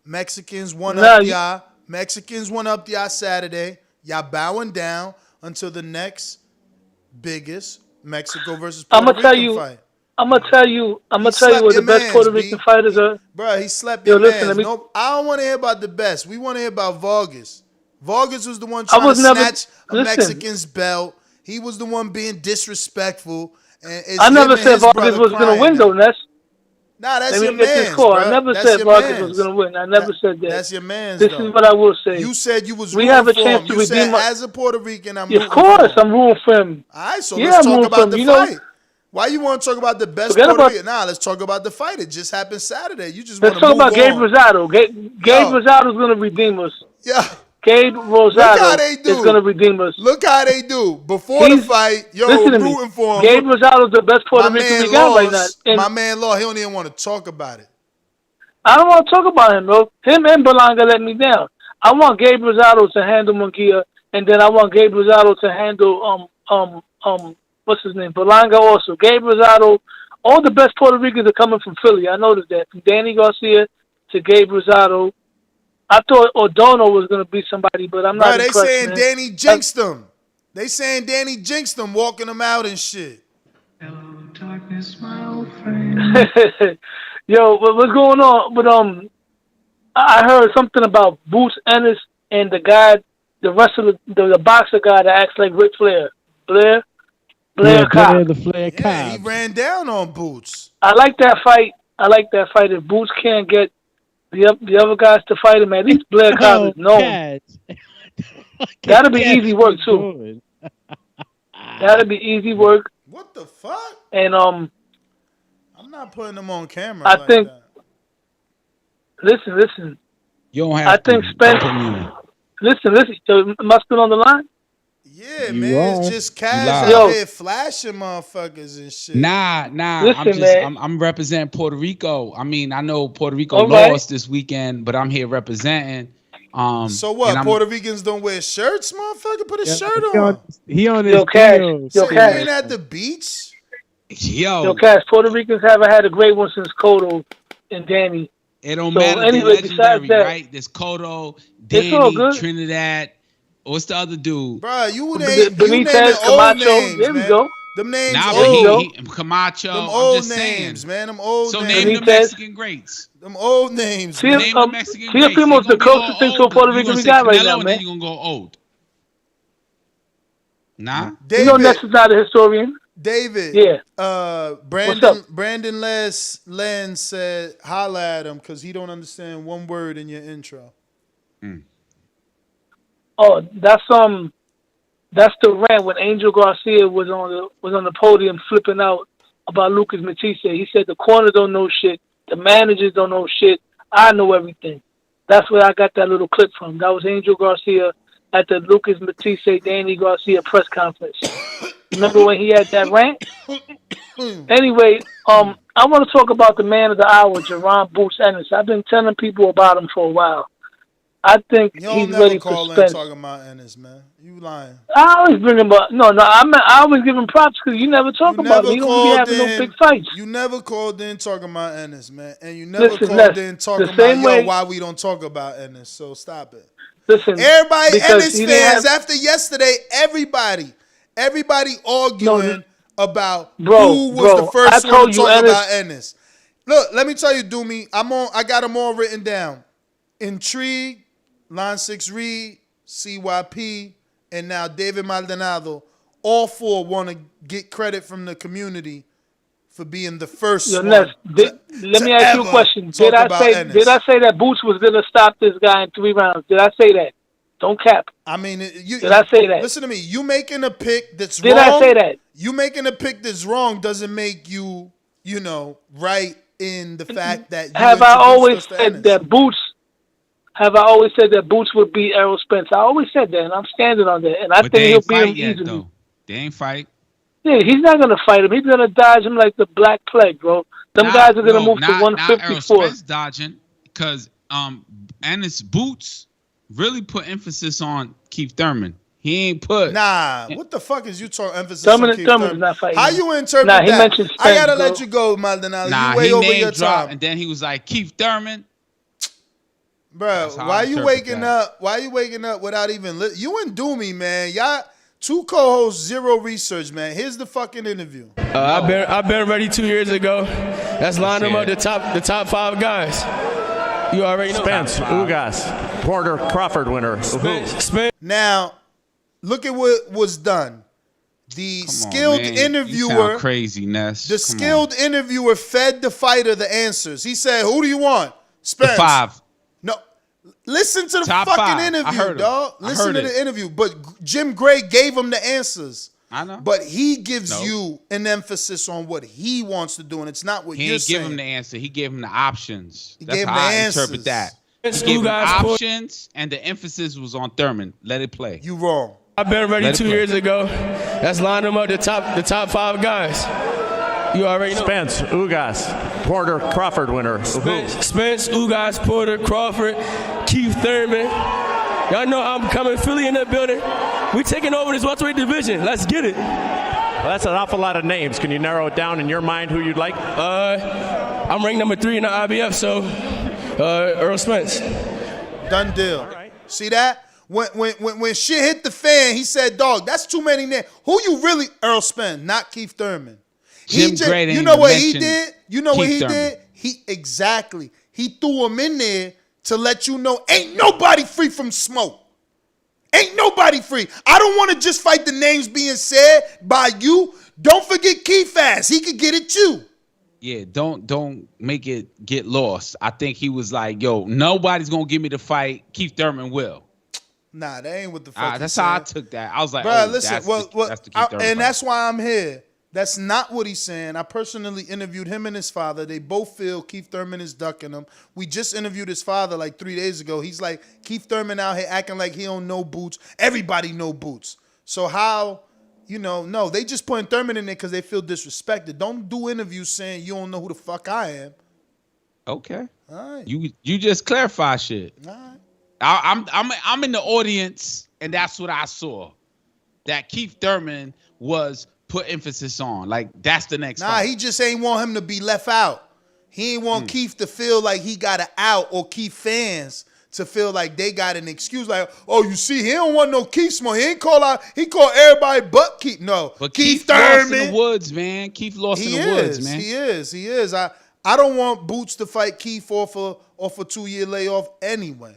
Mexicans won up y'all. Mexicans won up y'all Saturday. Y'all bowing down until the next biggest Mexico versus Puerto Rican fight. I'm gonna tell you what the best Puerto Rican fighters are. Bro, he slept your mans. Nope, I don't want to hear about the best. We want to hear about Vargas. Vargas was the one trying to snatch a Mexican's belt. He was the one being disrespectful. And I never said Vargas was going to win, though, Ness. Nah, that's your man's, bro. I never said Vargas was going to win. I never said that. That's your man's, This is what I will say. You said you was we rooting have a for chance him. to You said, redeem as a Puerto Rican, I'm rooting for him. Of course, I'm rooting for him. All right, so let's talk about the fight. Why you want to talk about the best Puerto Rican? Nah, let's talk about the fight. It just happened Saturday. You just want to move on. Let's talk about Gabe Rosado. Gabe Rosado's going to redeem us. Yeah. Gabe Rosado is going to redeem us. Look how they do. Before the fight, I'm rooting for him. Gabe Rosado's the best Puerto Rican we got right now. And my man Law, he don't even want to talk about it. I don't want to talk about him, bro. Him and Berlanga let me down. I want Gabe Rosado to handle McGee, and then I want Gabe Rosado to handle what's his name? Berlanga also. Gabe Rosado. All the best Puerto Ricans are coming from Philly. I noticed that. From Danny Garcia to Gabe Rosado. I thought O'Donnell was going to be somebody, but I'm not impressed, they saying man. Danny jinxed him. They saying Danny jinxed him, walking him out and shit. Hello, darkness, my old friend. Yo, what's going on? But I heard something about Boots Ennis and the guy, the wrestler, the boxer guy that acts like Ric Flair. Blair Cobb. The Flair Cobb. He ran down on Boots. I like that fight. If Boots can't get the other guys to fight him, at least Blair Cobb is known. That'll be easy work too. That'll be easy work. What the fuck? And I'm not putting him on camera. I think. Listen. You don't have. I think Spence. Listen. Am I still on the line? Yeah, man. It's just Cash out here flashing motherfuckers and shit. Nah. Listen, I'm representing Puerto Rico. I mean, I know Puerto Rico lost this weekend, but I'm here representing. So what? Puerto Ricans don't wear shirts, motherfucker? Put a shirt on. He on his Cash. So you ain't at the beach? Yo, Cash. Puerto Ricans haven't had a great one since Cotto and Danny. It don't matter. Anyway, legendary, that, right? There's Cotto, Danny, Trinidad. What's the other dude? Bro, you naming Camacho. Names, there we man. go. Them names Camacho. Them old I'm just names, saying. man. Them old names. Name the Mexican greats. Them old names. Name the Mexican greats. Teofimo's the closest thing to a Puerto Rican we got right now, man. You're going to go old. Nah? David, you know Ness is not a historian. David. Yeah. Brandon Lenz said, holla at him because he don't understand one word in your intro. Oh, that's the rant when Angel Garcia was on the podium flipping out about Lucas Matisse. He said the corners don't know shit, the managers don't know shit. I know everything. That's where I got that little clip from. That was Angel Garcia at the Lucas Matisse Danny Garcia press conference. Remember when he had that rant? Anyway, I want to talk about the man of the hour, Jaron Boots Ennis. I've been telling people about him for a while. I think he's ready for Spence. Talking about Ennis, man. You lying. I always bring him up. I always give him props because you never talk about him. You don't be having no big fights. You never called in talking about Ennis, man. And you never called in talking about, why we don't talk about Ennis. So stop it. Listen, everybody, Ennis fans, after yesterday, everybody arguing about who was the first one to talk about Ennis. Look, let me tell you, Doomy, I got them all written down. Intrigue, Line 6 Reed, CYP, and now David Maldonado. All four want to get credit from the community for being the first one. Let me ask you a question. Did I say that Boots was going to stop this guy in 3 rounds? Did I say that? Don't cap. I mean, did I say that? Listen to me. You making a pick that's wrong. Did I say that? You making a pick that's wrong doesn't make you, right in the fact that you have I always introduced us to said Ennis. that Boots? Have I always said that Boots would beat Errol Spence? I always said that, and I'm standing on that. And I But think they he'll ain't beat him fight yet, easily. though. They ain't fight. Yeah, he's not gonna fight him. He's gonna dodge him like the Black Plague, bro. Them guys are gonna move to Not Errol 154. Spence dodging, because Ennis Boots really put emphasis on Keith Thurman. He ain't put. Nah, what the fuck is you talking emphasis on Keith Thurman's Thurman? not fighting. How you interpret Nah, he that? mentioned Spence, I gotta bro. let you go, Maldonado. Nah, you way he over name your dropped, time. and then he was like, Keith Thurman. Bro, how why I you interpret waking that. up? Why you waking up without even you and Doomy, man? Y'all two co-hosts, zero research, man. Here's the fucking interview. I've been ready 2 years ago. That's lining them up the top 5 guys. You already know. Spence, Ugas, Porter, Crawford winner. Spence. Now, look at what was done. The skilled Man, interviewer, you sound crazy, Ness. the skilled interviewer fed the fighter the answers. He said, "Who do you want?" Spence. The 5. No, listen to the Top fucking 5. I interview, heard him. dog. I Listen heard to it. the interview. But Jim Gray gave him the answers. I know. But he gives you an emphasis on what he wants to do, and it's not what He you're didn't give saying. him the answer. He gave him the options. That's gave him how the I answers. interpret that. Spence, He gave him Ugas, options, and the emphasis was on Thurman. Let it play. You wrong. I've been ready Let it 2 play. years ago. That's lining them up the top 5 guys. You already know. Spence, Ugas, Porter, Crawford winner. Spence, Ugas, Porter, Crawford, Keith Thurman. Y'all know I'm coming. Philly in the building. We taking over this welterweight division. Let's get it. Well, that's an awful lot of names. Can you narrow it down in your mind who you'd like? I'm ranked number 3 in the IBF, so Errol Spence. Done deal. See that? When shit hit the fan, he said, "Dog, that's too many names. Who you really?" Errol Spence, not Keith Thurman. Jim Gray didn't you know even what he mention did? You know what Keith he Thurman. did? He threw him in there to let you know ain't nobody free from smoke. Ain't nobody free. I don't want to just fight the names being said by you. Don't forget Keith Fast. He could get it too. Yeah, don't make it get lost. I think he was like, yo, nobody's going to give me the fight. Keith Thurman will. Nah, that ain't what the fuck That's he how I said. took that. I was like, Bruh, oh, listen, that's the Keith Thurman and fight. that's why I'm here. That's not what he's saying. I personally interviewed him and his father. They both feel Keith Thurman is ducking him. We just interviewed his father like 3 days ago. He's like, Keith Thurman out here acting like he don't know Boots. Everybody know Boots. So how, no, they just putting Thurman in there because they feel disrespected. Don't do interviews saying you don't know who the fuck I am. Okay. All right. You just clarify shit. All right. I'm in the audience, and that's what I saw. That Keith Thurman was put emphasis on. Like, that's the next fight. He just ain't want him to be left out. He ain't want Keith to feel like he got an out, or Keith fans to feel like they got an excuse. Like, oh, you see, he don't want no Keith smoke. He ain't call out. He called everybody but Keith. No, But Keith lost Thurman. in the woods, man. Keith lost in the woods, man. He is. I don't want Boots to fight Keith off a 2-year layoff anyway.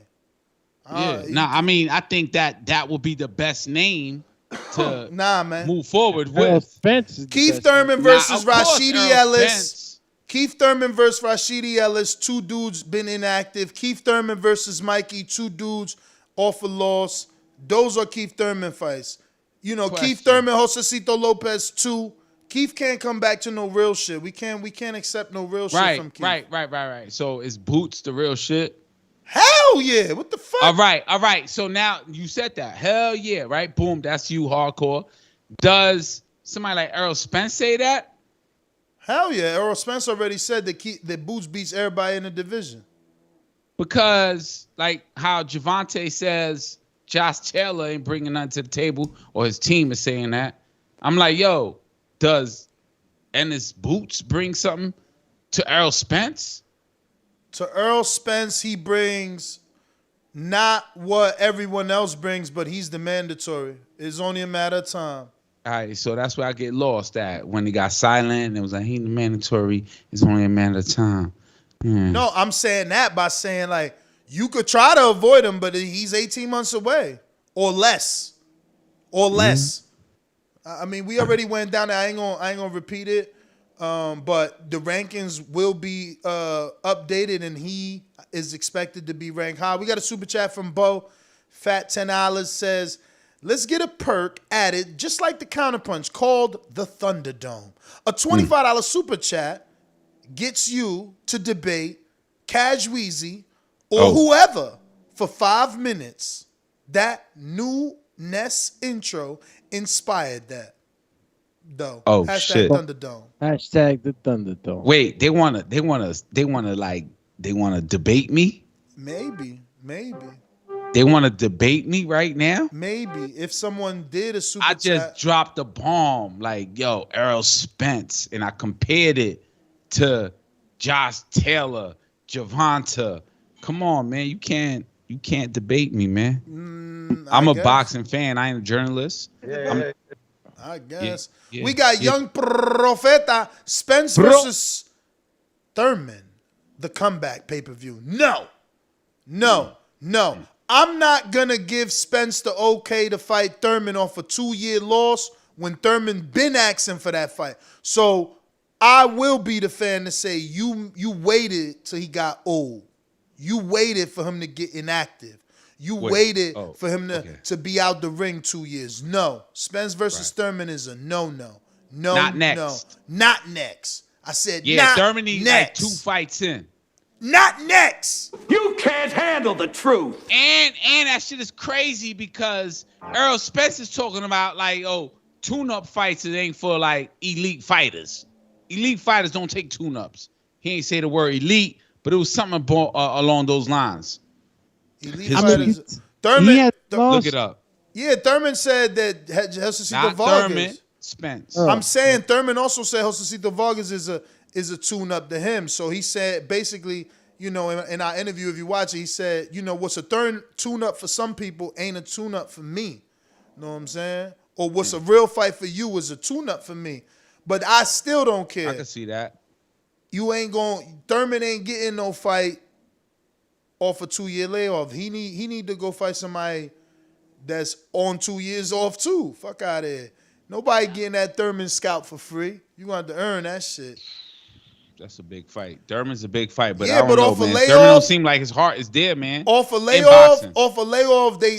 I mean, I think that will be the best name to man. move forward with. Spence. Keith Thurman versus of course, Rashidi Errol Ellis. Spence. Keith Thurman versus Rashidi Ellis. 2 dudes been inactive. Keith Thurman versus Mikey. 2 dudes off a loss. Those are Keith Thurman fights. Keith Thurman, Josecito Lopez 2. Keith can't come back to no real shit. We can't accept no real shit from Keith. Right. So is Boots the real shit? Hell yeah. What the fuck? All right. So now you said that. Hell yeah, right? Boom, that's you, hardcore. Does somebody like Errol Spence say that? Hell yeah. Errol Spence already said that Boots beats everybody in the division. Because, like how Javante says Josh Taylor ain't bringing nothing to the table, or his team is saying that. I'm like, yo, does Ennis Boots bring something to Errol Spence? To Errol Spence, he brings not what everyone else brings, but he's the mandatory. It's only a matter of time. All right, so that's where I get lost at. When he got silent and it was like, he the mandatory, it's only a matter of time. No, I'm saying that by saying, like, you could try to avoid him, but he's 18 months away or less. I mean, we already went down there. I ain't gonna repeat it. But the rankings will be updated, and he is expected to be ranked high. We got a super chat from Bo. Fat $10 says, let's get a perk added, just like the Counterpunch, called the Thunderdome. A $25 super chat. gets you to debate Cash Weezy or whoever for 5 minutes, that new Ness intro inspired that. Though. Oh Hashtag shit. Thunderdome. Hashtag the Thunderdome. Wait, they wanna debate me? Maybe. They want to debate me right now? Maybe. If someone did a super I just dropped a bomb like, yo, Errol Spence, and I compared it to Josh Taylor, Gervonta. Come on, man. You can't debate me, man. I'm a boxing fan. I ain't a journalist. I guess. Yeah, we got Young Profeta Spence versus Thurman, the comeback pay-per-view. No. I'm not going to give Spence the okay to fight Thurman off a 2-year loss when Thurman been asking for that fight. So I will be the fan to say you waited till he got old. You waited for him to get inactive. You waited for him to be out the ring 2 years. No. Spence versus Thurman is a no-no. No, not next. No. Not next. I said Thurman needs like 2 fights in. Not next. You can't handle the truth. And that shit is crazy because Errol Spence is talking about like, tune-up fights, it ain't for like elite fighters. Elite fighters don't take tune-ups. He ain't say the word elite, but it was something along those lines. Elite fighters. Thurman, look it up. Yeah, Thurman said that Josecito Vargas. Thurman, Spence. I'm saying Thurman also said Josecito Vargas is a tune-up to him. So he said basically, in our interview, if you watch it, he said, what's a tune-up for some people ain't a tune-up for me. You know what I'm saying? Or what's a real fight for you is a tune-up for me. But I still don't care. I can see that. Thurman ain't getting no fight off a 2-year layoff. He need to go fight somebody that's on 2 years off too. Fuck out of here. Nobody getting that Thurman scalp for free. You gonna have to earn that shit. That's a big fight. Thurman's a big fight, but yeah, I don't know, man. Thurman don't seem like his heart is there, man. Off a layoff,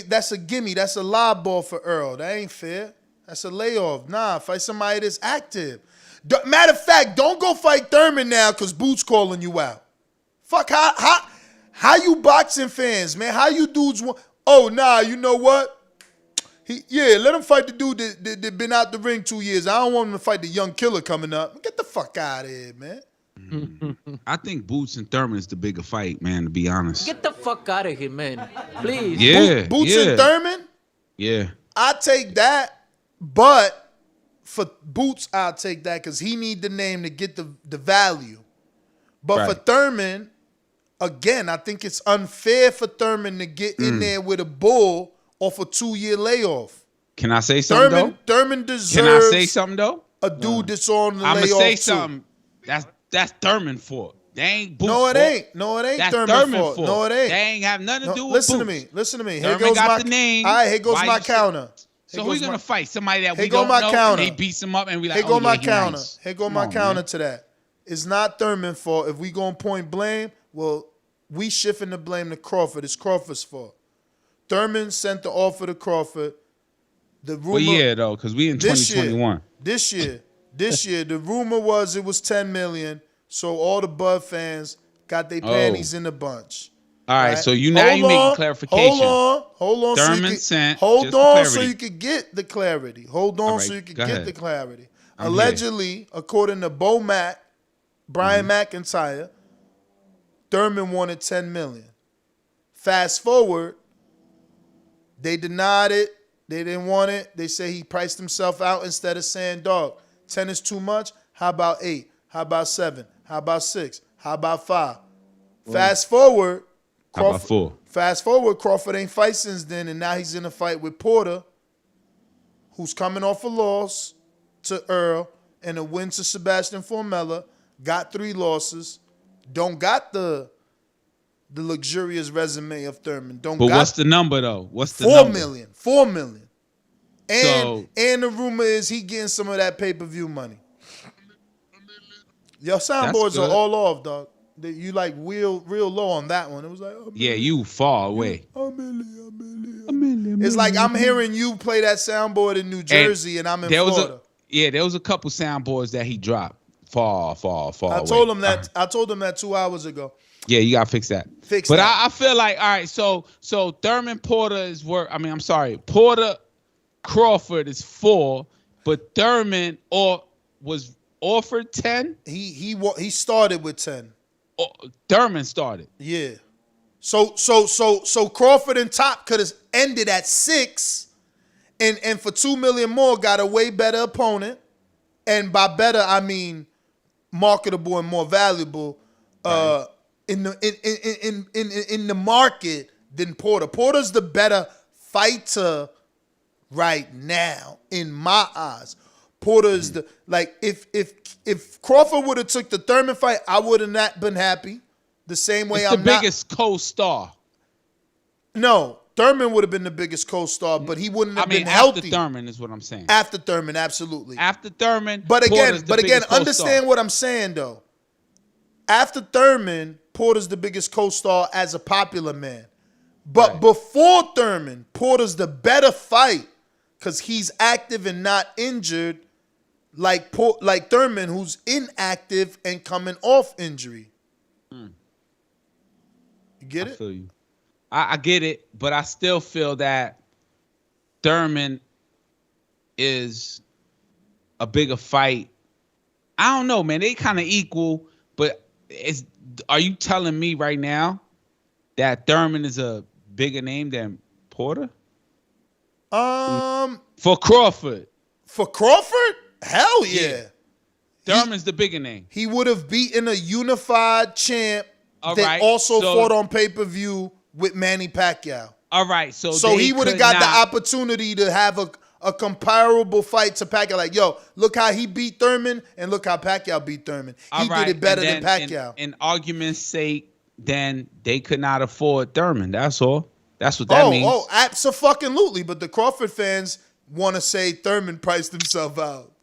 that's a gimme. That's a live ball for Earl. That ain't fair. That's a layoff. Nah, fight somebody that's active. Matter of fact, don't go fight Thurman now because Boots calling you out. Fuck, how you boxing fans, man? How you dudes want? Oh, nah, you know what? Let him fight the dude that been out the ring 2 years. I don't want him to fight the young killer coming up. Get the fuck out of here, man. I think Boots and Thurman is the bigger fight, man, to be honest. Get the fuck out of here, man. Please. Yeah. Boots and Thurman? Yeah. I take that, but for Boots, I'll take that because he need the name to get the value. But for Thurman, again, I think it's unfair for Thurman to get in there with a bull off a 2-year layoff. Can I say something, though? Thurman deserves Can I say something, though? A dude that's on the layoff, I'm going to say too. something. That's Thurman fault. They ain't Boots No, it fault. ain't. No, it ain't That's Thurman fault. No, it ain't. They ain't have nothing to do with Listen Boots. to me. Thurman Here goes got my the name. All right, here goes Why my you counter. So who's going to fight? Somebody that we Here go don't my know, counter. and they beats him up, and we like, Here go my he counter. nice. Here go Come my on, counter man. to that. It's not Thurman's fault. If we going point blame, well, we shifting the blame to Crawford. It's Crawford's fault. Thurman sent the offer to Crawford. The rumor, But yeah, though, because we in 2021. This year, the rumor was it was $10 million. So all the Bud fans got their panties in a bunch. All right, so you making clarification. Hold on. Thurman sent. Hold on, so you could get the clarity. Hold on, All right, so you could go get ahead. the clarity. I'm Allegedly, according to Bo Mack, Brian McIntyre, Thurman wanted $10 million. Fast forward, they denied it. They didn't want it. They say he priced himself out instead of saying, dog, 10 is too much. How about 8? How about 7? How about 6? How about 5? Fast forward, How about 4? Fast forward, Crawford ain't fight since then, and now he's in a fight with Porter, who's coming off a loss to Earl and a win to Sebastian Formella. Got 3 losses. Don't got the luxurious resume of Thurman. But what's the number, though? What's the 4 number? million. 4 million. And the rumor is he getting some of that pay-per-view money. Your soundboards are all off, dog. You like real low on that one. It was like, yeah, you far away. It's like I'm hearing you play that soundboard in New Jersey and I'm in Florida. There was a couple soundboards that he dropped far I told him that. I told him that 2 hours ago. Yeah, you gotta fix that. But I feel like, all right, so Thurman Porter is Porter Crawford is 4, but Thurman was offered 10. He started with 10. Thurman started. Yeah. So Crawford and Top could have ended at 6, and for $2 million more got a way better opponent, and by better I mean marketable and more valuable in the market than Porter. Porter's the better fighter right now in my eyes. Porter's the if Crawford would have took the Thurman fight, I would have not been happy. The same way it's the biggest co-star. No, Thurman would have been the biggest co-star, but he wouldn't have been healthy. After Thurman is what I'm saying. After Thurman, absolutely. After Thurman, but again, understand what I'm saying though. After Thurman, Porter's the biggest co-star as a popular man. But before Thurman, Porter's the better fight because he's active and not injured, like Thurman, who's inactive and coming off injury. You get it? I feel you. I get it, but I still feel that Thurman is a bigger fight. I don't know, man. They kind of equal, but are you telling me right now that Thurman is a bigger name than Porter? For Crawford. For Crawford? Hell yeah. Thurman's the bigger name. He would have beaten a unified champ that also fought on pay-per-view with Manny Pacquiao. All right. So he would have got the opportunity to have a comparable fight to Pacquiao. Like, yo, look how he beat Thurman and look how Pacquiao beat Thurman. He did it better than Pacquiao. In argument's sake, then they could not afford Thurman. That's all. That's what that means. Oh, absolutely. But the Crawford fans want to say Thurman priced himself out.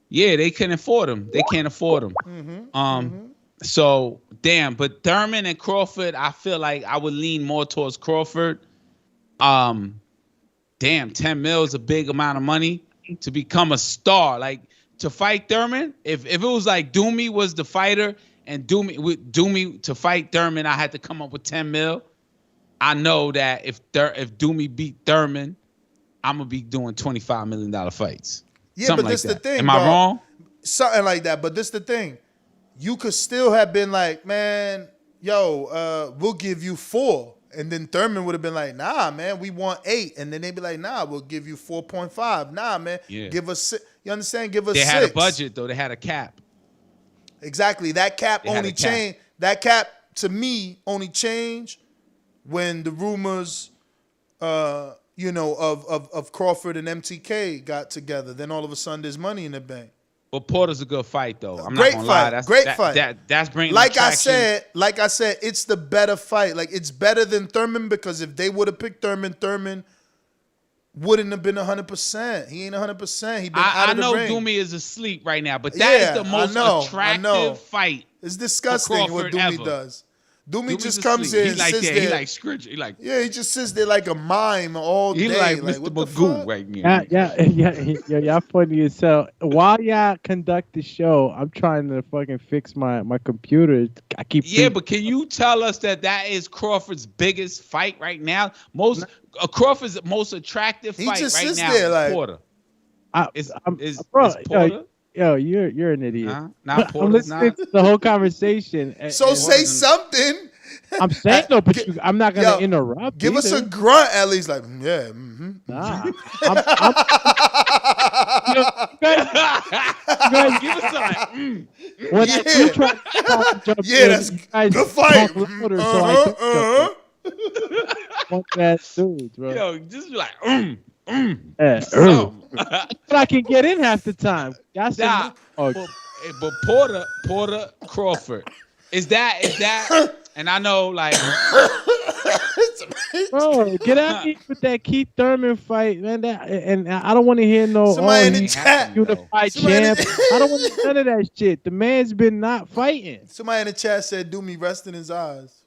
Yeah, they couldn't afford him. They can't afford him. So, damn. But Thurman and Crawford, I feel like I would lean more towards Crawford. Damn, 10 mil is a big amount of money to become a star. Like, to fight Thurman, if it was like Doomy was the fighter and Doomy to fight Thurman, I had to come up with 10 mil. I know that if Doomy beat Thurman, I'm going to be doing $25 million fights. Yeah, something but this like the thing, Am I wrong? Something like that. But this the thing. You could still have been like, man, we'll give you 4. And then Thurman would have been like, nah, man, we want 8. And then they'd be like, nah, we'll give you 4.5. Nah, man, give us 6. You understand? Give us 6. They had a budget, though. They had a cap. Exactly. That cap only changed. That cap, to me, only changed when the rumors, of Crawford and MTK got together. Then all of a sudden there's money in the bank. But Porter's a good fight, though. I'm great not gonna fight. lie. Great fight. That's bringing like I said, it's the better fight. Like, it's better than Thurman because if they would have picked Thurman wouldn't have been 100%. He ain't 100%. He been out of the ring. I know Doomy is asleep right now, but that is the most attractive fight. It's disgusting what Doomy does. Doomy just comes in and sits there. He like Scritch. He just sits there like a mime all day. He like Mr. Magoo right now. Y'all funny as hell. While y'all conduct the show, I'm trying to fucking fix my computer. I keep but can you tell us that is Crawford's biggest fight right now? Crawford's most attractive fight right now is Porter. Is Porter? Yo, you're an idiot. Not I'm listening to the whole conversation. So say something. I'm saying no, but I'm not gonna interrupt. Give us a grunt at least, like yeah. Nah, you guys give us some. When I do try to jump in, that's good fight. Fuck that dude, bro. Yo, just be like, But I can get in half the time. But Porter Crawford. Is that and I know like bro, get out here with that Keith Thurman fight, man. And I don't want to hear somebody in the chat unified champ. I don't want to hear none of that shit. The man's been not fighting. Somebody in the chat said Doomy resting his eyes.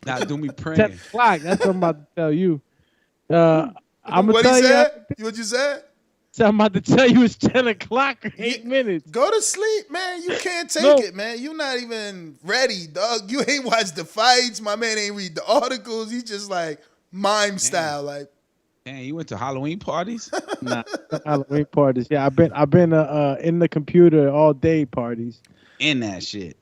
Not Doomy praying. 10 o'clock. That's what I'm about to tell you. I'm what tell he said? You what you said? So I'm about to tell you it's 10 o'clock or 8 minutes. Go to sleep, man. You can't take it, man. You're not even ready, dog. You ain't watched the fights. My man ain't read the articles. He's just like mime style, like. Man, you went to Halloween parties? Nah, Halloween parties. Yeah, I've been in the computer all day parties. In that shit.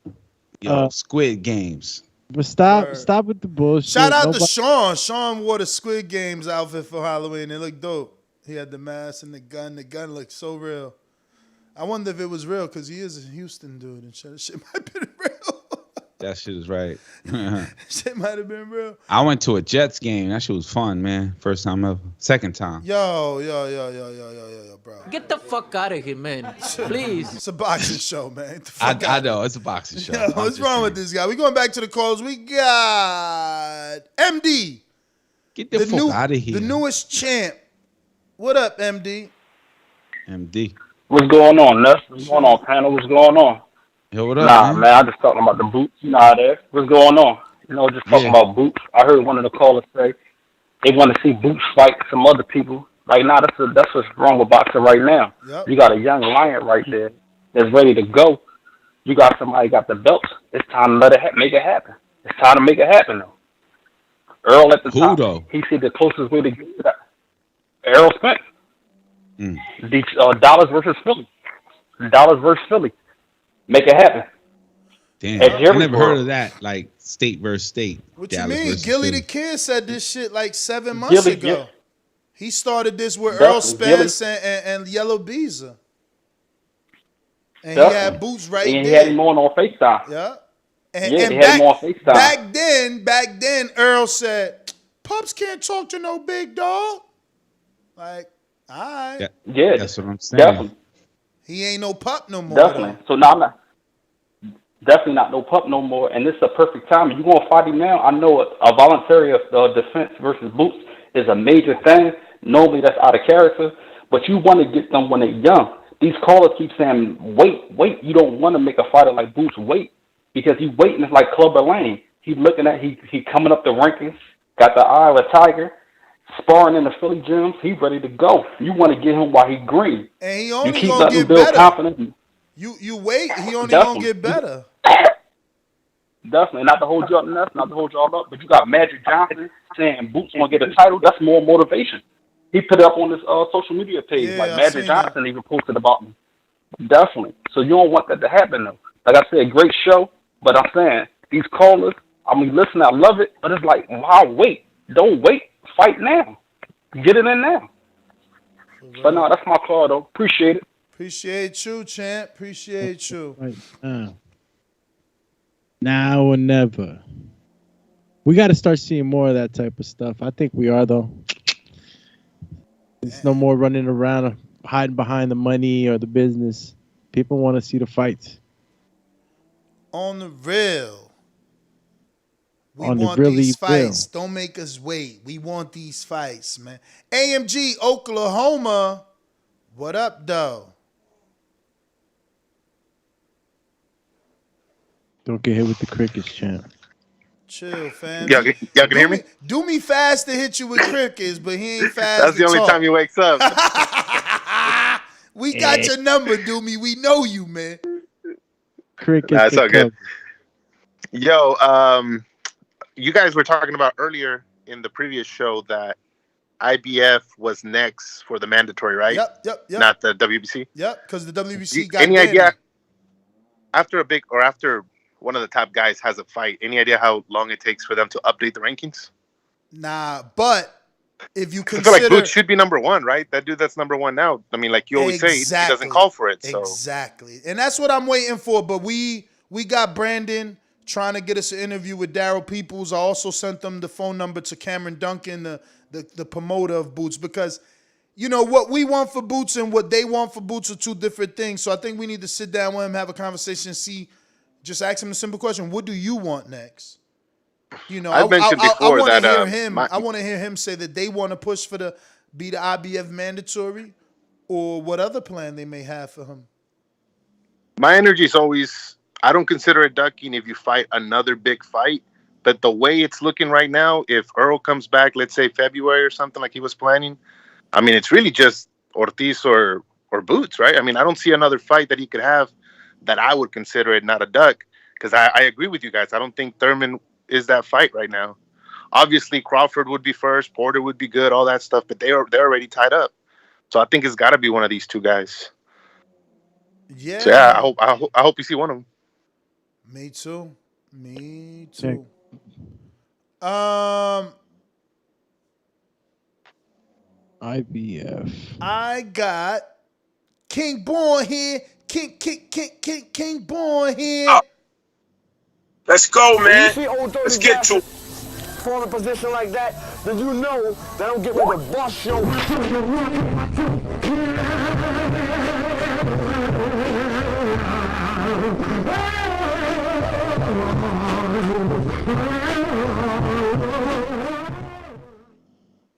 Yo, Squid Games. But stop with the bullshit. Shout out to Sean. Sean wore the Squid Games outfit for Halloween. It looked dope. He had the mask and the gun. The gun looked so real. I wonder if it was real because he is a Houston dude and shit might have been real. That shit is right. Shit might have been real. I went to a Jets game. That shit was fun, man. First time ever. Second time. Yo, bro. Get the fuck out of here, man. Please. It's a boxing show, man. I know. It's a boxing show. Yo, what's wrong with this guy? We going back to the calls. We got MD. Get the fuck out of here. The newest champ. What up, MD? MD. What's going on, Ness? What's going on, panel? What's going on? Yo, what up, man? I just talking about the boots. You know how there. What's going on? Just talking about boots. I heard one of the callers say they want to see Boots fight some other people. Like, that's what's wrong with boxing right now. Yep. You got a young lion right there that's ready to go. You got somebody got the belts. It's time to make it happen. It's time to make it happen, though. Earl at the top. Though? He see the closest way to get to that. Errol Spence. Dollars versus Philly. Make it happen. Damn, I never heard of that. Like state versus state. What Dallas you mean? Gilly Philly. the Kid said this shit like 7 months ago. He started this with Earl Spence and Yellow Beezer. And he had Boots right there. And he had him on FaceTime. Yeah. And he had him on FaceTime. Back then, Earl said, Pups can't talk to no big dog. Like, all right. Yeah. That's what I'm saying. Definitely. He ain't no pup no more. Definitely. So now I'm not. Definitely not no pup no more. And this is a perfect time. You going to fight him now? I know a voluntary defense versus Boots is a major thing. Normally that's out of character. But you want to get them when they're young. These callers keep saying, wait. You don't want to make a fighter like Boots wait. Because he's waiting like Clubber Lane. He's looking at, he coming up the rankings. Got the eye of a tiger. Sparring in the Philly gyms, he's ready to go. You want to get him while he's green. And he only keep gonna get build better. Confidence. You wait, he only gonna get better. Definitely, not to hold you up, not to hold y'all up, but you got Magic Johnson saying Boots want to get a title. That's more motivation. He put it up on his social media page. Yeah, Magic Johnson even posted about him. Definitely. So you don't want that to happen, though. Like I said, great show, but I'm saying these callers, listen, I love it, but it's like, wow, wait. Don't wait. Fight now. Get it in now. Right. But no, that's my call, though. Appreciate it. Appreciate you, champ. Appreciate you. Right. Now or never. We got to start seeing more of that type of stuff. I think we are, though. It's no more running around hiding behind the money or the business. People want to see the fights. On the real. We on want the really these fights. real. Don't make us wait. We want these fights, man. AMG, Oklahoma. What up, though? Don't get hit with the crickets, champ. Chill, fam. Y'all can hear me? Do me fast to hit you with crickets, but he ain't fast. That's the only time he wakes up. We got your number, Doomy. We know you, man. Crickets. That's all good. Yo, you guys were talking about earlier in the previous show that IBF was next for the mandatory, right? Yep. Not the WBC? Yep, because the WBC got any banned. idea after one of the top guys has a fight, any idea how long it takes for them to update the rankings? Nah, but if you consider... I feel like Boots should be number one, right? That dude that's number one now. I mean, like you always say, he doesn't call for it. So. Exactly. And that's what I'm waiting for. But we got Brandon trying to get us an interview with Daryl Peoples. I also sent them the phone number to Cameron Duncan, the promoter of Boots, because, you know, what we want for Boots and what they want for Boots are two different things. So I think we need to sit down with him, have a conversation, just ask him a simple question. What do you want next? You know, I mentioned before I that I want to hear him say that they want to push for be the IBF mandatory, or what other plan they may have for him. My energy is always, I don't consider it ducking if you fight another big fight, but the way it's looking right now, if Earl comes back, let's say February or something like he was planning, I mean, it's really just Ortiz or Boots, right? I mean, I don't see another fight that he could have that I would consider it not a duck. Because I agree with you guys. I don't think Thurman is that fight right now. Obviously, Crawford would be first, Porter would be good, all that stuff, but they're already tied up. So I think it's got to be one of these two guys. Yeah. So yeah, I hope you see one of them. Me too. IBF. I got King Born here. King Born here. Let's go, man. When you see old Let's get to it. fall in a position like that, then you know they don't get ready to bust your.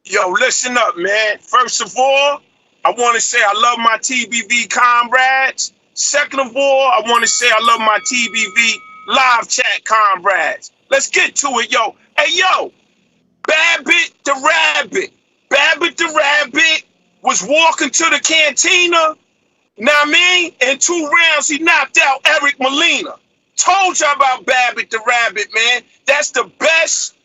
Yo, listen up, man. First of all, I want to say I love my TBV comrades. Second of all, I want to say I love my TBV live chat comrades. Let's get to it, yo. Hey, yo, Babbitt the Rabbit was walking to the cantina. Know what I mean? In 2 rounds, he knocked out Eric Molina. Told y'all about Babbitt the Rabbit, man. That's the best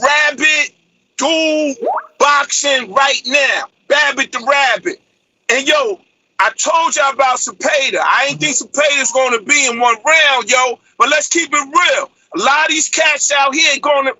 rabbit duel boxing right now. Babbitt the Rabbit. And yo, I told y'all about Zepeda. I ain't think Zepeda's going to be in 1 round, yo. But let's keep it real. A lot of these cats out here going to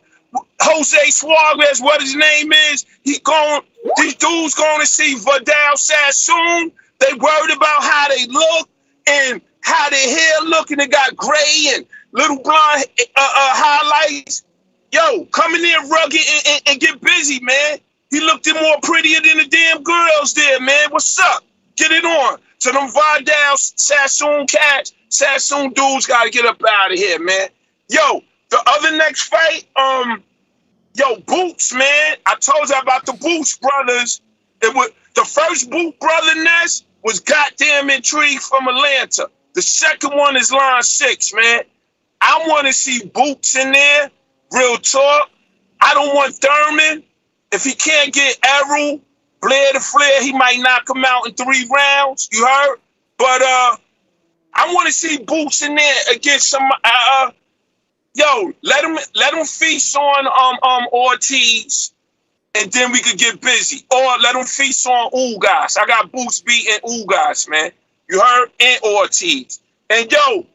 Jose Vargas, what his name is, these dudes going to see Vidal Sassoon. They worried about how they look and how their hair look, and they got gray and little blonde highlights. Yo, come in there rugged and get busy, man. He looked more prettier than the damn girls there, man. What's up? Get it on. So them Vidal Sassoon cats, Sassoon dudes got to get up out of here, man. Yo, the other next fight, Boots, man. I told you about the Boots brothers. It was the first Boot brother nest was goddamn Intrigue from Atlanta. The second one is Line 6, man. I want to see Boots in there. Real talk. I don't want Thurman. If he can't get Errol, Blair to Flair, he might knock him out in 3 rounds. You heard? But I want to see Boots in there against some. Let him feast on Ortiz, and then we could get busy. Or let him feast on Ugas. I got Boots beating Ugas, man. You heard? And Ortiz. And yo,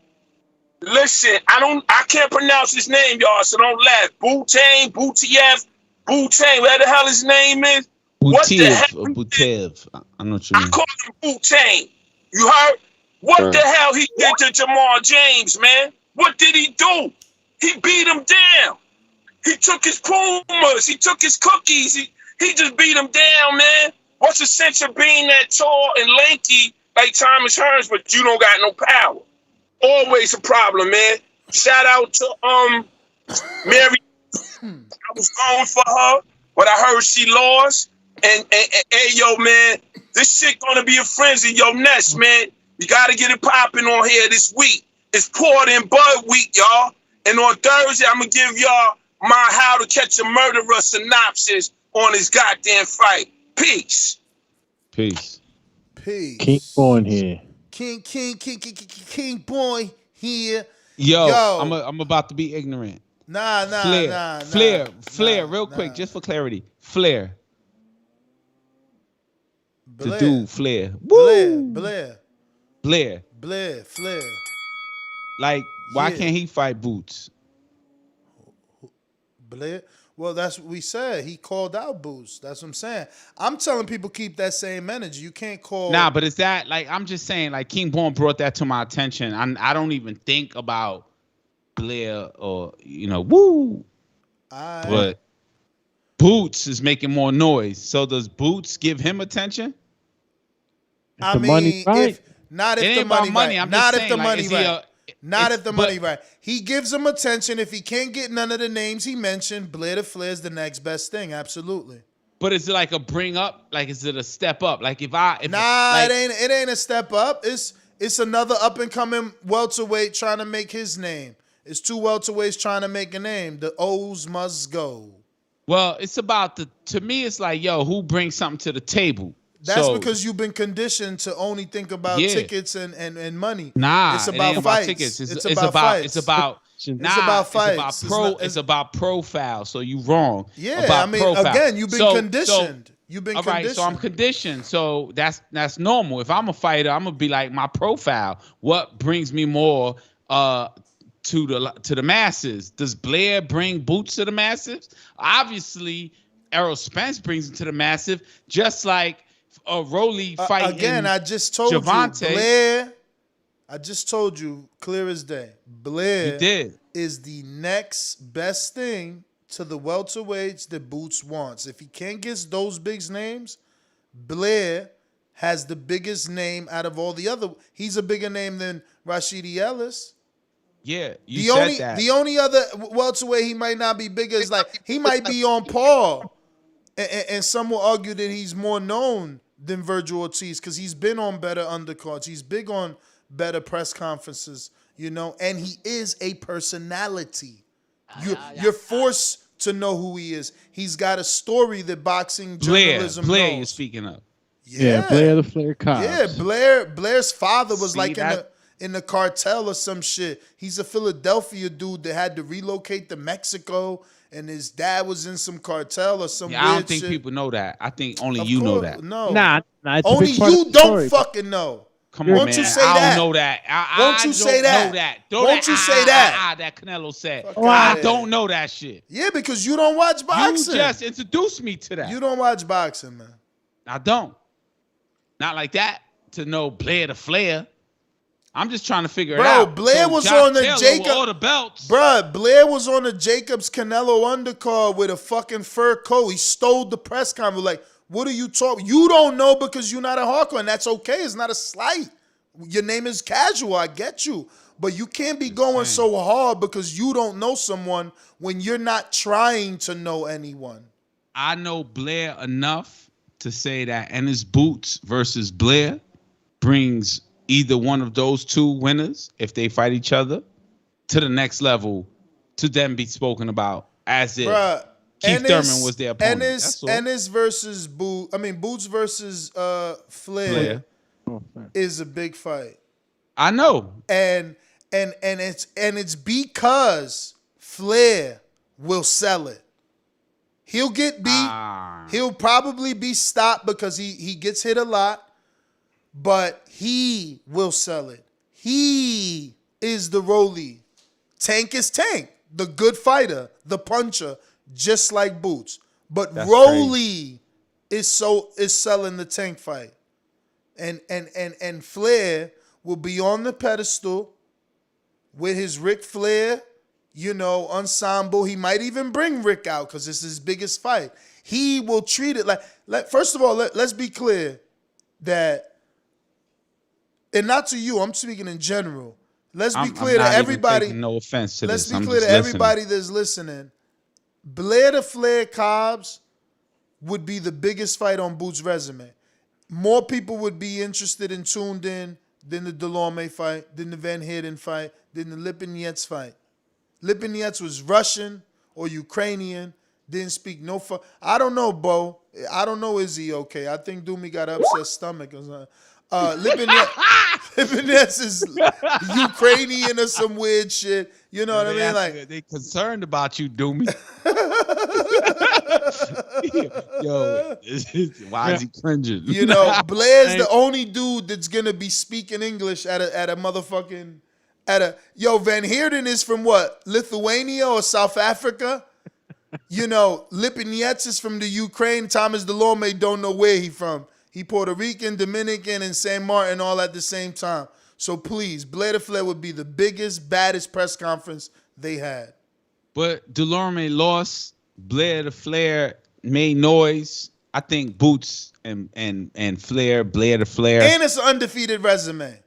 listen, I can't pronounce his name, y'all, so don't laugh. Butane, where the hell his name is? Butev. I know what you mean. I call him Butane. You heard? What the hell he did to Jamal James, man? What did he do? He beat him down. He took his Pumas. He took his cookies. He just beat him down, man. What's the sense of being that tall and lanky like Thomas Hearns, but you don't got no power? Always a problem, man. Shout out to Mary. I was going for her, but I heard she lost. And yo, man, this shit gonna be a frenzy, yo, Ness, man. You gotta get it popping on here this week. It's Port and Bud week, y'all. And on Thursday, I'm gonna give y'all my How to Catch a Murderer synopsis on his goddamn fight. Peace. King Born here. King Born here. Yo. I'm about to be ignorant. Flair, real quick, just for clarity. Flair. Blair. The dude, Flair. Woo! Blair. Like, why can't he fight Boots? Blair? Well, that's what we said. He called out Boots. That's what I'm saying. I'm telling people keep that same energy. You can't call. Nah, but it's that, like, I'm just saying, like, King Born brought that to my attention. I don't even think about Blair or, woo. But Boots is making more noise. So does Boots give him attention? Not if the money right. Not if the money right. He gives him attention. If he can't get none of the names he mentioned, Blair to Flair's the next best thing. Absolutely. But is it like a bring up? Like, is it a step up? Like, it ain't a step up. It's another up and coming welterweight trying to make his name. It's 2 welterweights trying to make a name. The O's must go. Well, it's about to me, it's like, yo, who brings something to the table? That's because you've been conditioned to only think about tickets and money. Nah, it's about fights. Tickets. It's about fights. It's about fights. It's about profile. So you wrong. Yeah, I mean, profile. Again, you've been conditioned. You've been conditioned. Right, so I'm conditioned. So that's normal. If I'm a fighter, I'm gonna be like my profile. What brings me more to the masses? Does Blair bring Boots to the masses? Obviously, Errol Spence brings it to the massive, just like a Rolly fight. Again, I just told Javante. You, Blair. I just told you, clear as day. Blair is the next best thing to the welterweights that Boots wants. If he can't get those big names, Blair has the biggest name out of all the other. He's a bigger name than Rashidi Ellis. Yeah, the only other welterweight he might not be bigger is like he might be on par, and some will argue that he's more known than Virgil Ortiz because he's been on better undercards. He's big on better press conferences, and he is a personality. You're forced to know who he is. He's got a story that boxing journalism Blair knows. You're speaking of. Yeah, Blair the Flair Cobbs. Yeah, Blair's father was in the cartel or some shit. He's a Philadelphia dude that had to relocate to Mexico, and his dad was in some cartel or some weird shit. I don't think people know that. I think only you know that. No. Nah, only you don't fucking know. Come on, Won't man. you say I that? Don't know that. Won't you say that? Won't you say that? That Canelo said. I don't know that shit. Yeah, because you don't watch boxing. You just introduced me to that. You don't watch boxing, man. I don't. Not like that to know Blair the Flair. I'm just trying to figure it out. Blair was on the Jacob. All the belts. Blair was on the Jacobs Canelo undercard with a fucking fur coat. He stole the press conference. Like, what are you talking? You don't know because you're not a hardcore, and that's okay. It's not a slight. Your name is casual. I get you. But you can't be going so hard because you don't know someone when you're not trying to know anyone. I know Blair enough to say that Ennis Boots versus Blair brings either one of those two winners, if they fight each other, to the next level to then be spoken about as if Keith Thurman was their opponent. Ennis versus Boots. I mean, Boots versus Flair is a big fight. I know. And it's because Flair will sell it. He'll get beat. He'll probably be stopped because he gets hit a lot. But he will sell it. He is the Rolly. Tank is Tank, the good fighter, the puncher, just like Boots. But Rolly is selling the Tank fight. And Flair will be on the pedestal with his Ric Flair, ensemble. He might even bring Rick out because it's his biggest fight. He will treat it like first of all, let's be clear that. And not to you, I'm speaking in general. Let's be clear to everybody. No offense to this. Let's be clear to everybody that's listening. Blair the Flair Cobbs would be the biggest fight on Boots' resume. More people would be interested and tuned in than the Delorme fight, than the Van Heerden fight, than the Lipinets fight. Lipinets was Russian or Ukrainian, didn't speak no I don't know, Bo. I don't know, is he okay? I think Doomy got an upset stomach or something. Lipinets is Ukrainian or some weird shit. You know what I mean? Like they concerned about you, Doomy. Yo, why is he cringing? Blair's the only dude that's gonna be speaking English at a motherfucking Van Heerden is from what? Lithuania or South Africa? Lipinets is from the Ukraine. Thomas Delorme don't know where he from. He Puerto Rican, Dominican, and San Martin all at the same time. So please, Blair the Flair would be the biggest, baddest press conference they had. But Delorme lost. Blair the Flair made noise. I think Boots and Flair, Blair the Flair. And it's an undefeated resume.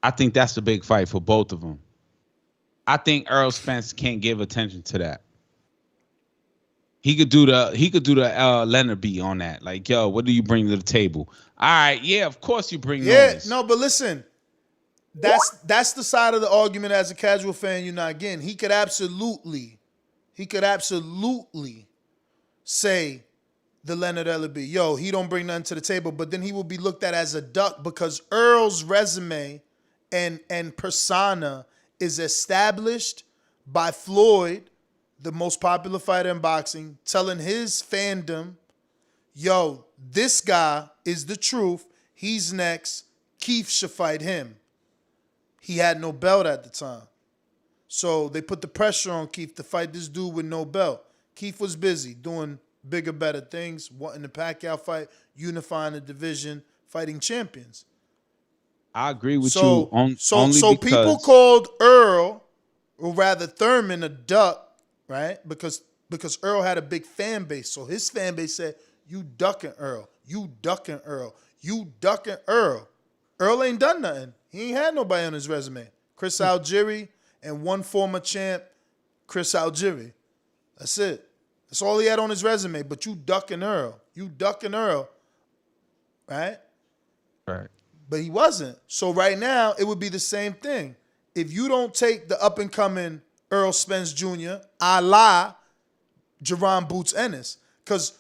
I think that's the big fight for both of them. I think Errol Spence can't give attention to that. He could do the Leonard B on that. Like, yo, what do you bring to the table? All right, yeah, of course you bring noise. No, but listen, that's the side of the argument as a casual fan you're not getting. He could absolutely say the Leonard Ellerbe. Yo, he don't bring nothing to the table, but then he will be looked at as a duck because Earl's resume and persona is established by Floyd, the most popular fighter in boxing, telling his fandom, yo, this guy is the truth. He's next. Keith should fight him. He had no belt at the time. So they put the pressure on Keith to fight this dude with no belt. Keith was busy doing bigger, better things, wanting the Pacquiao fight, unifying the division, fighting champions. I agree with you. So because people called Earl, or rather Thurman, a duck, right? Because Earl had a big fan base. So his fan base said, you ducking Earl. You ducking Earl. You ducking Earl. Earl ain't done nothing. He ain't had nobody on his resume. Chris Algieri and one former champ, Chris Algieri. That's it. That's all he had on his resume. But you ducking Earl. You ducking Earl. Right? Right. But he wasn't. So right now, it would be the same thing. If you don't take the up-and-coming Earl Spence Jr., a la Jaron Boots Ennis, because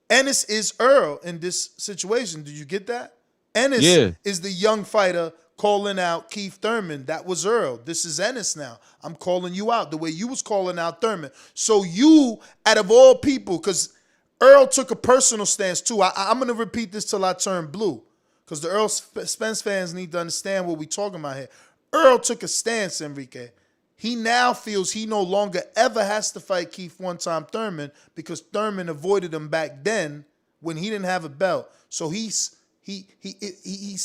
Ennis is Earl in this situation. Do you get that? Ennis is the young fighter calling out Keith Thurman. That was Earl. This is Ennis now. I'm calling you out the way you was calling out Thurman. So you, out of all people, because Earl took a personal stance too. I'm going to repeat this till I turn blue, because the Earl Spence fans need to understand what we're talking about here. Earl took a stance, Enrique. He now feels he no longer ever has to fight Keith one-time Thurman because Thurman avoided him back then when he didn't have a belt. So he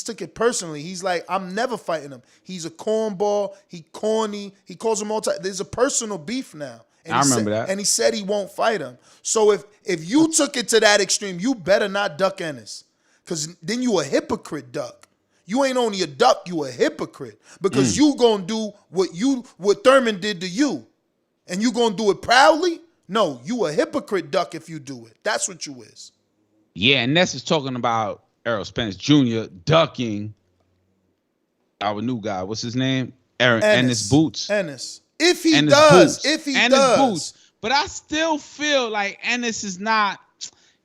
took it personally. He's like, I'm never fighting him. He's a cornball. He corny. He calls him all time. There's a personal beef now. And I remember that. And he said he won't fight him. So if you took it to that extreme, you better not duck Ennis, because then you a hypocrite duck. You ain't only a duck, you a hypocrite, because you gonna do what Thurman did to you, and you gonna do it proudly. No, you a hypocrite duck if you do it. That's what you is. Yeah, and Ness is talking about Errol Spence Jr. ducking our new guy. What's his name? Ennis Boots. Ennis. If he Ennis does. Boots. If he Ennis does. Boots. But I still feel like Ennis is not.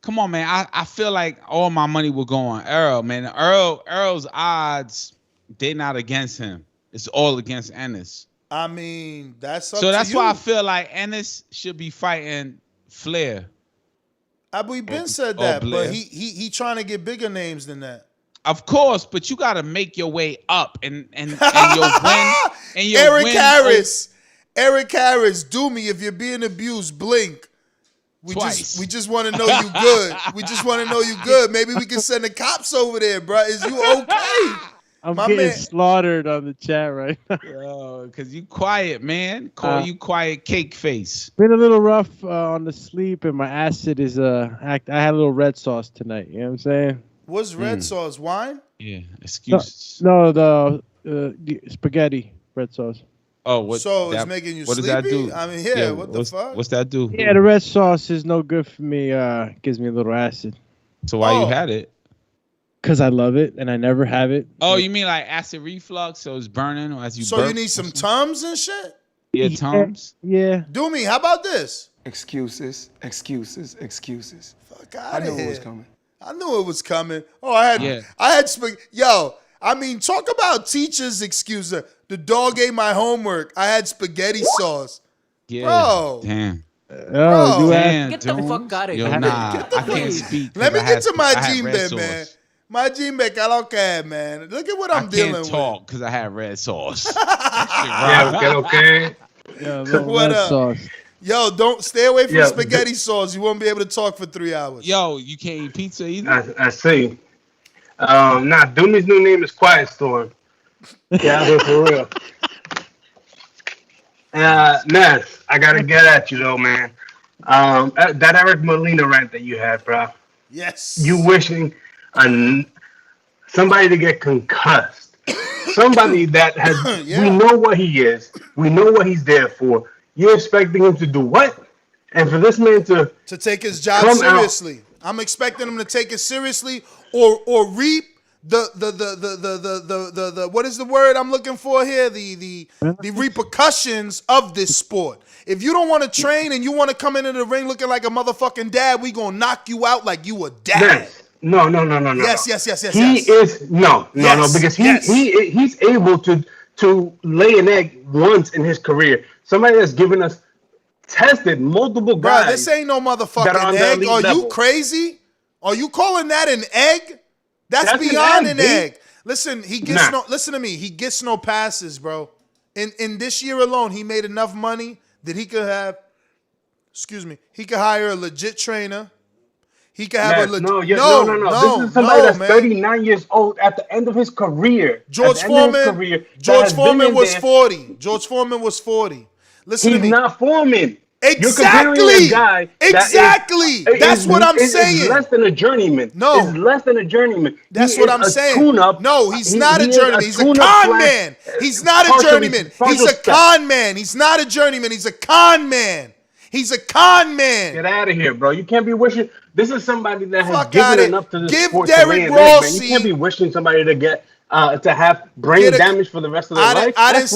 Come on, man. I feel like all my money will go on Earl, man. Earl's odds, they're not against him. It's all against Ennis. I mean, that's up so to that's you. why I feel like Ennis should be fighting Flair. We've been said that, but he trying to get bigger names than that. Of course, but you got to make your way up, and your win. And your Eric win Harris, Eric Harris, do me if you're being abused. Blink. We just want to know you good. We just want to know you good. Maybe we can send the cops over there, bro. Is you okay? I'm getting slaughtered on the chat right now. Yo, because you quiet, man. Call you quiet cake face. Been a little rough on the sleep, and my acid is I had a little red sauce tonight. You know what I'm saying? What's red sauce? Wine? Yeah, excuses. No, the spaghetti red sauce. Oh, what? So it's making you sleepy? What does that do? I mean, what the fuck? What's that do? Yeah, the red sauce is no good for me. Gives me a little acid. So why you had it? Because I love it and I never have it. Oh, you mean like acid reflux? So it's burning, or as you. So you need some Tums and shit? Yeah, Tums. Yeah. Do me. How about this? Excuses, excuses, excuses. Fuck out of here. I knew it was coming. I knew it was coming. Oh, I had Yo, I mean, talk about teachers' excuses. The dog ate my homework. I had spaghetti sauce. Yeah. Bro. Damn. Oh, damn, Get the fuck out of here. Yo, nah, I can't speak. Let me get to my gym bed, man. My gym bed, I don't care, man. Look at what I'm dealing with. I can't talk because I had red sauce. Yeah, okay. Yeah, what up? Sauce. Yo, don't stay away from spaghetti sauce. You won't be able to talk for 3 hours. Yo, you can't eat pizza either? I see. Doomy's new name is Quiet Storm. Yeah, for real. Ness, I gotta get at you though, man. That Eric Molina rant that you had, bro. Yes. You wishing somebody to get concussed. Somebody that has we know what he is. We know what he's there for. You're expecting him to do what? And for this man to take his job seriously. I'm expecting him to take it seriously or reap the what is the word I'm looking for here? The repercussions of this sport. If you don't want to train and you want to come into the ring looking like a motherfucking dad, we gonna knock you out like you a dad. No. Yes. He is no, because he's able to lay an egg once in his career. Somebody that's given us tested multiple guys. Bro, this ain't no motherfucking egg. Are you crazy? Are you calling that an egg? That's beyond an egg. Listen, he gets listen to me. He gets no passes, bro. In this year alone, he made enough money that he could have, he could hire a legit trainer. He could have no. This is somebody that's 39 years old at the end of his career. George Foreman was 40. George Foreman was 40. Listen to me. He's not Foreman. Exactly. A guy That's what I'm saying. It's less than a journeyman. No. It's less than a journeyman. That's what I'm saying. No, he's not a journeyman. He's a con man. He's not a journeyman. He's a con man. He's not a journeyman. He's a con man. He's a con man. Get out of here, bro. You can't be wishing. This is somebody that has given enough to this sport. Derek Rossi. You can't be wishing somebody to get to have brain damage for the rest of their life. I didn't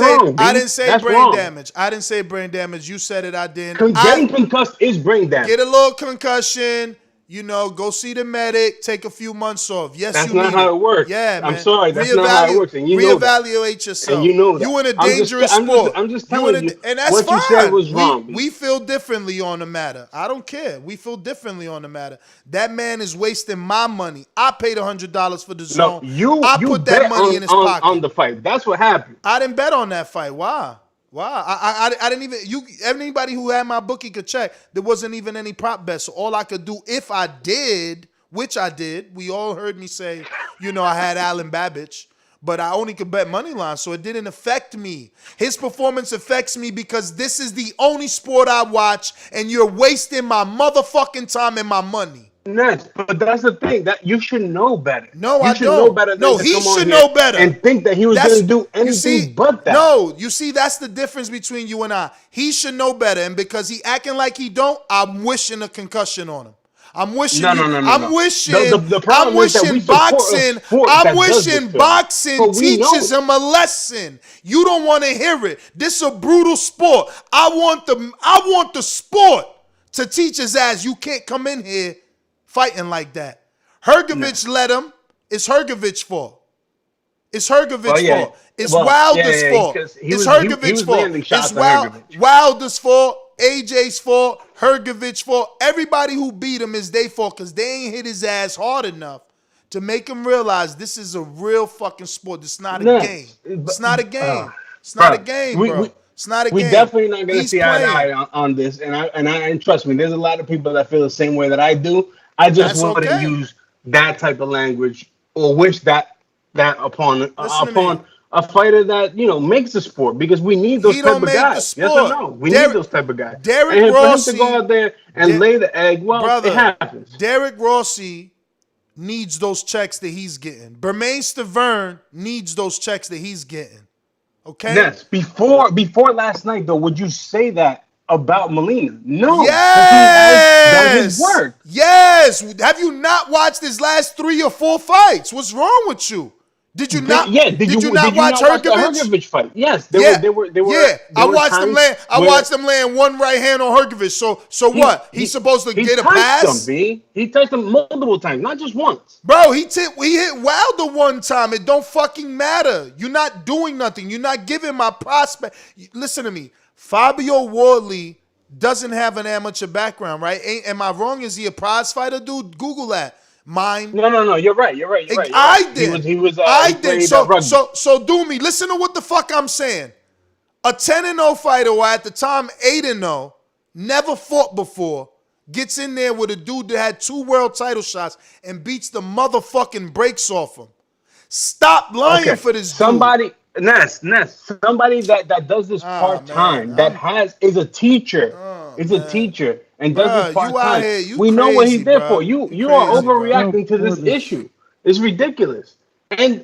say brain damage. I didn't say brain damage. You said it. I didn't. Getting concussed is brain damage. Get a little concussion. Go see the medic. Take a few months off. Yes, that's not how it works. Yeah, man. I'm sorry. That's not how it works. And you know reevaluate yourself. And you know that. You in a dangerous sport. I'm just telling you. And that's what fine. You said was wrong. We feel differently on the matter. I don't care. We feel differently on the matter. That man is wasting my money. I paid $100 for the zone. No, I put that money in his pocket. On the fight. That's what happened. I didn't bet on that fight. Why? I didn't even. Anybody who had my bookie could check. There wasn't even any prop bets. So all I could do, if I did, which I did, we all heard me say, I had Alan Babbage, but I only could bet money line, so it didn't affect me. His performance affects me because this is the only sport I watch, and you're wasting my motherfucking time and my money. Nuts, but that's the thing that you should know better. No, I don't. Know better no, he should know better and think that he was going to do anything but that. No, you see, that's the difference between you and I. He should know better, and because he acting like he don't, I'm wishing a concussion on him. I'm wishing. I'm wishing. The problem is that we boxing. I'm wishing boxing teaches him a lesson. You don't want to hear it. This is a brutal sport. I want the sport to teach his ass. You can't come in here fighting like that. Hergovich let him. It's Hergovich's fault. It's Hergovich's fault. It's Wilder's fault. It's Hergovich's fault. It's Wilder's fault. AJ's fault. Hergovich's fault. Everybody who beat him is their fault because they ain't hit his ass hard enough to make him realize this is a real fucking sport. It's not a game. It's not a game. It's not a game, bro. It's not a game. We're definitely not going to see eye to eye on this. And trust me, there's a lot of people that feel the same way that I do. I just want to use that type of language or wish that upon a fighter that makes the sport because we need those type of guys. Yes or no? We need those type of guys. Derek Rossi for him to go out there and lay the egg, it happens. Derek Rossi needs those checks that he's getting. Bermain Stavern needs those checks that he's getting. Okay. Yes. Before last night, though, would you say that about Molina? No. Yes. He has done his work. Yes. Have you not watched his last 3 or 4 fights? What's wrong with you? Did you not? Yeah. Did you not watch the Hergovich fight? Yes. They were. Yeah. I watched them land. I watched them land one right hand on Hergovich. So what? He's supposed to get a pass? He touched him multiple times, not just once. Bro, he hit Wilder one time. It don't fucking matter. You're not doing nothing. You're not giving my prospect. Listen to me. Fabio Wardley doesn't have an amateur background, right? Am I wrong? Is he a prize fighter, dude? Google that. Mine. No. You're right. I did. He was. I did. So do me. Listen to what the fuck I'm saying. A 10-0 fighter, or at the time 8-0, never fought before, gets in there with a dude that had 2 world title shots and beats the motherfucking brakes off him. Stop lying for this dude. Ness, somebody that does this part-time, is a teacher, and does this part-time. We know what he's there for. You are overreacting to this issue. It's ridiculous. And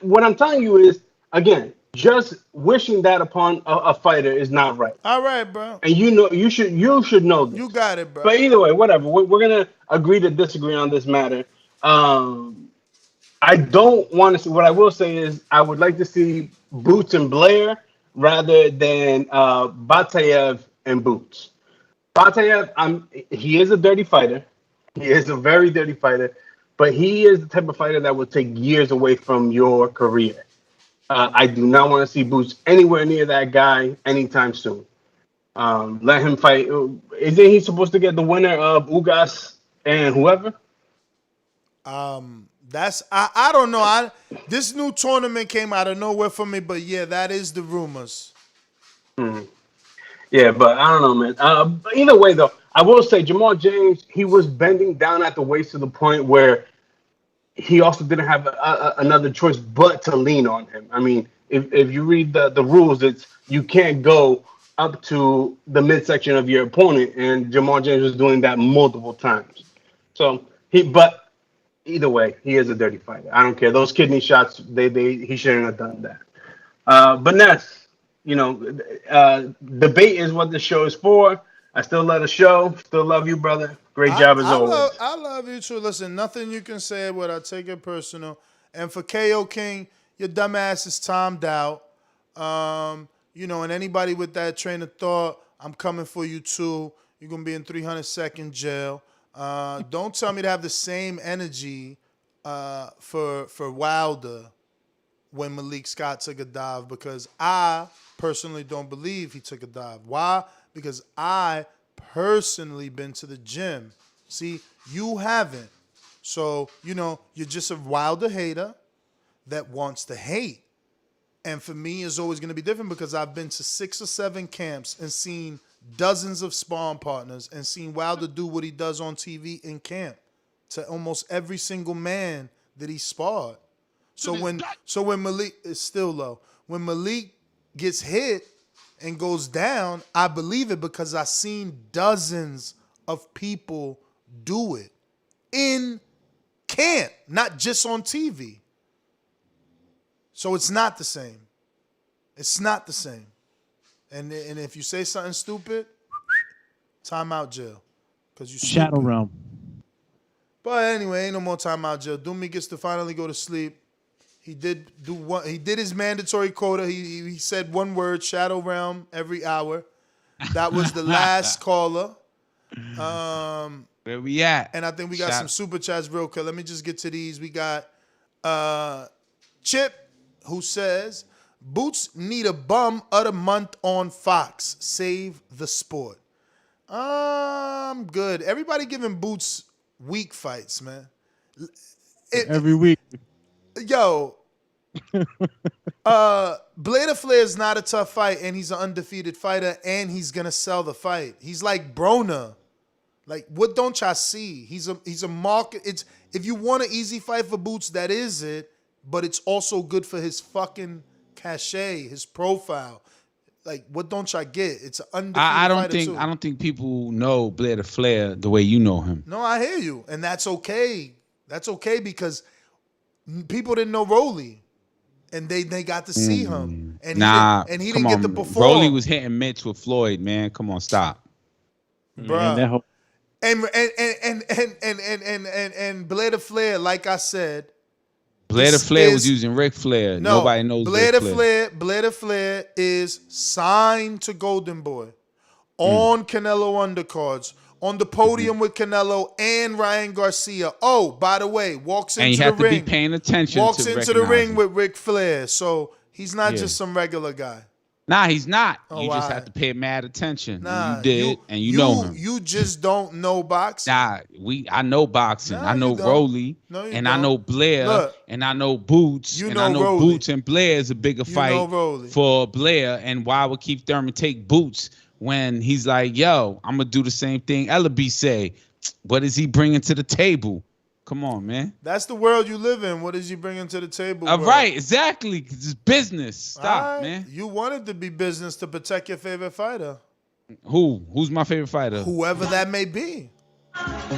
what I'm telling you is, again, just wishing that upon a fighter is not right. All right, bro. And you should know this. You got it, bro. But either way, whatever. We're gonna agree to disagree on this matter. I don't want to see. What I will say is, I would like to see Boots and Blair rather than Batayev and Boots. Batayev, he is a dirty fighter. He is a very dirty fighter, but he is the type of fighter that will take years away from your career. I do not want to see Boots anywhere near that guy anytime soon. Let him fight. Isn't he supposed to get the winner of Ugas and whoever? I don't know. This new tournament came out of nowhere for me, but yeah, that is the rumors. Yeah, but I don't know, man. Either way, though, I will say Jamal James, he was bending down at the waist to the point where he also didn't have another choice but to lean on him. I mean, if you read the rules, it's you can't go up to the midsection of your opponent, and Jamal James was doing that multiple times. So but either way, he is a dirty fighter. I don't care. Those kidney shots, he shouldn't have done that. But Ness, debate is what the show is for. I still love the show. Still love you, brother. Great job as always. I love you too. Listen, nothing you can say about I take it personal. And for KO King, your dumb ass is timed out. And anybody with that train of thought, I'm coming for you too. You're gonna be in 300-second jail. Don't tell me to have the same energy for Wilder when Malik Scott took a dive, because I personally don't believe he took a dive. Why? Because I personally been to the gym. See, you haven't. So, you're just a Wilder hater that wants to hate. And for me, it's always going to be different because I've been to 6 or 7 camps and seen dozens of sparring partners and seen Wilder do what he does on TV in camp to almost every single man that he sparred. So when Malik is still low, when Malik gets hit and goes down, I believe it because I've seen dozens of people do it in camp, not just on TV. So it's not the same. It's not the same. And if you say something stupid, timeout jail. Because you Shadow stupid. Realm. But anyway, ain't no more timeout jail. Dumi gets to finally go to sleep. He did his mandatory quota. He said one word, Shadow Realm, every hour. That was the last caller. Where we at? And I think we got some super chats real quick. Let me just get to these. We got Chip, who says, Boots need a bum of the month on Fox. Save the sport. I'm good. Everybody giving Boots weak fights, man. Every week. Yo, Blade of Flair is not a tough fight, and he's an undefeated fighter, and he's gonna sell the fight. He's like Broner. Like, what don't y'all see? He's a market. It's if you want an easy fight for Boots, that is it. But it's also good for his fucking cachet, his profile. Like, what don't y'all get? It's an undefeated I don't think people know Blade of Flair the way you know him. No, I hear you, and that's okay. That's okay because people didn't know Rolly, and they got to see him, and he didn't get to perform. Rolly was hitting Mitch with Floyd, man. Come on, stop, bro. And Blade of Flair, like I said, Blade of Flair was using Ric Flair. No, nobody knows Blade of Flair is signed to Golden Boy on Canelo undercards, on the podium with Canelo and Ryan Garcia. Oh, by the way, walks into the ring. And you have to be paying attention. Walks into the ring with Ric Flair, so he's not just some regular guy. Nah, he's not. You just have to pay mad attention. Nah, you did, and you know him. You just don't know boxing. Nah, I know boxing. I know Rolly, and I know Blair, and I know Boots, and I know Rolly. Boots and Blair is a bigger fight for Blair. And why would Keith Thurman take Boots when he's like, yo, I'm gonna do the same thing Ellaby say? What is he bringing to the table? Come on, man. That's the world you live in. What is he bringing to the table? Right, exactly. It's business. Stop, man. You wanted to be business to protect your favorite fighter. Who's my favorite fighter? Whoever that may be.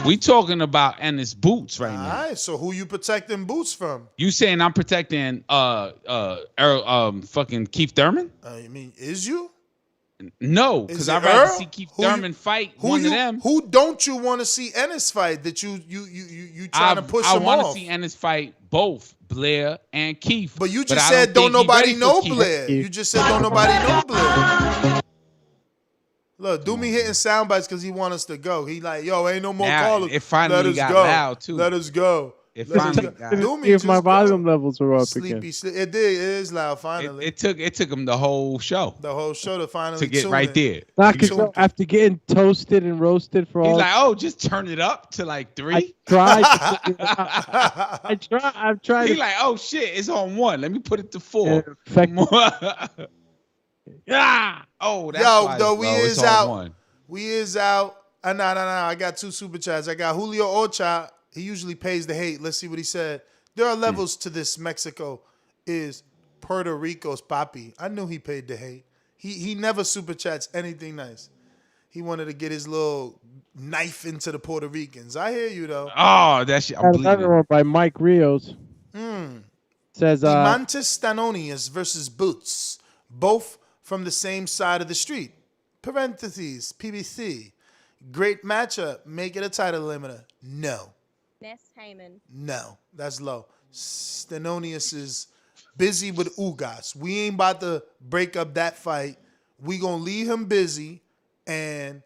We talking about Ennis Boots right now. All right, so who you protecting Boots from? You saying I'm protecting fucking Keith Thurman? I mean, is you? No, because I'd rather see Keith Thurman fight one of them. Who don't you want to see Ennis fight that you trying to push him off? I want to see Ennis fight both Blair and Keith. But you just said don't nobody know Blair. You just said don't nobody know Blair. Look, do me hitting sound bites because he want us to go. He like, yo, ain't no more callers. It finally got loud too. Let us go. It finally got. If my volume levels were up again. It did. It is loud. Finally, it took him the whole show. The whole show to finally get right there. After getting toasted and roasted for all. He's like, oh, just turn it up to like 3. I tried. I've tried. He's like, oh shit, it's on 1. Let me put it to 4. Yeah. Oh, that's though we is out. 1. We is out. No. I got 2 super chats. I got Julio Ocha. He usually pays the hate. Let's see what he said. There are levels to this. Mexico is Puerto Rico's papi. I knew he paid the hate. He never super chats anything nice. He wanted to get his little knife into the Puerto Ricans. I hear you though. Oh, that shit. Another one by Mike Rios. Says Imantis Stanonius versus Boots, both from the same side of the street. Parentheses PBC. Great matchup. Make it a title limiter. No. Ness Heyman. No, that's low. Stenonius is busy with Ugas. We ain't about to break up that fight. We gonna leave him busy and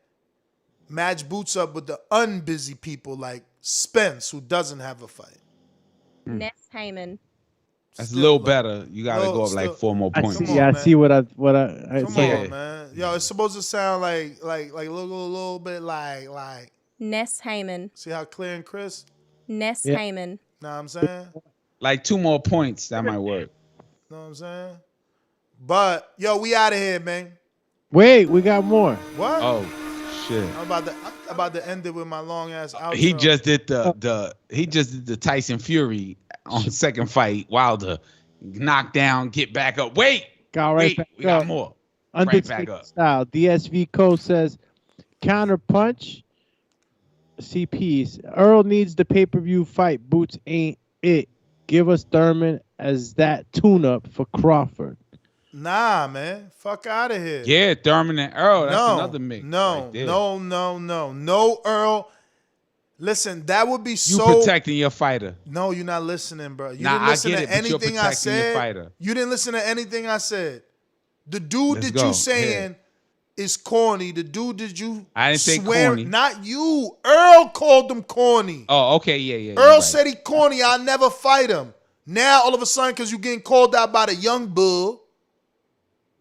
match Boots up with the unbusy people like Spence, who doesn't have a fight. Ness Heyman. That's a little better. You gotta go up like 4 more points. I see what I Come on, man. Yo, it's supposed to sound like a little bit like Ness Heyman. See how clear and crisp? Ness Heyman. Know what I'm saying? Like 2 more points, that might work. Know what I'm saying? But yo, we out of here, man. Wait, we got more. What? Oh shit! I'm about to end it with my long ass outro. He just did the Tyson Fury on second fight. Wilder knock down, get back up. Wait, we got more. Right back up. Style. DSV Code says counter punch. CPs. Earl needs the pay-per-view fight. Boots ain't it. Give us Thurman as that tune-up for Crawford. Nah, man. Fuck out of here. Yeah, Thurman and Earl. That's another mix. No, right no, Earl. Listen, that would be you protecting your fighter. No, you're not listening, bro. You didn't listen to anything I said. You didn't listen to anything I said. The dude that you saying is corny. The dude that you I didn't say corny. Not you. Earl called him corny. Oh, okay, yeah. Earl said he corny. I'll never fight him. Now, all of a sudden, because you're getting called out by the young bull,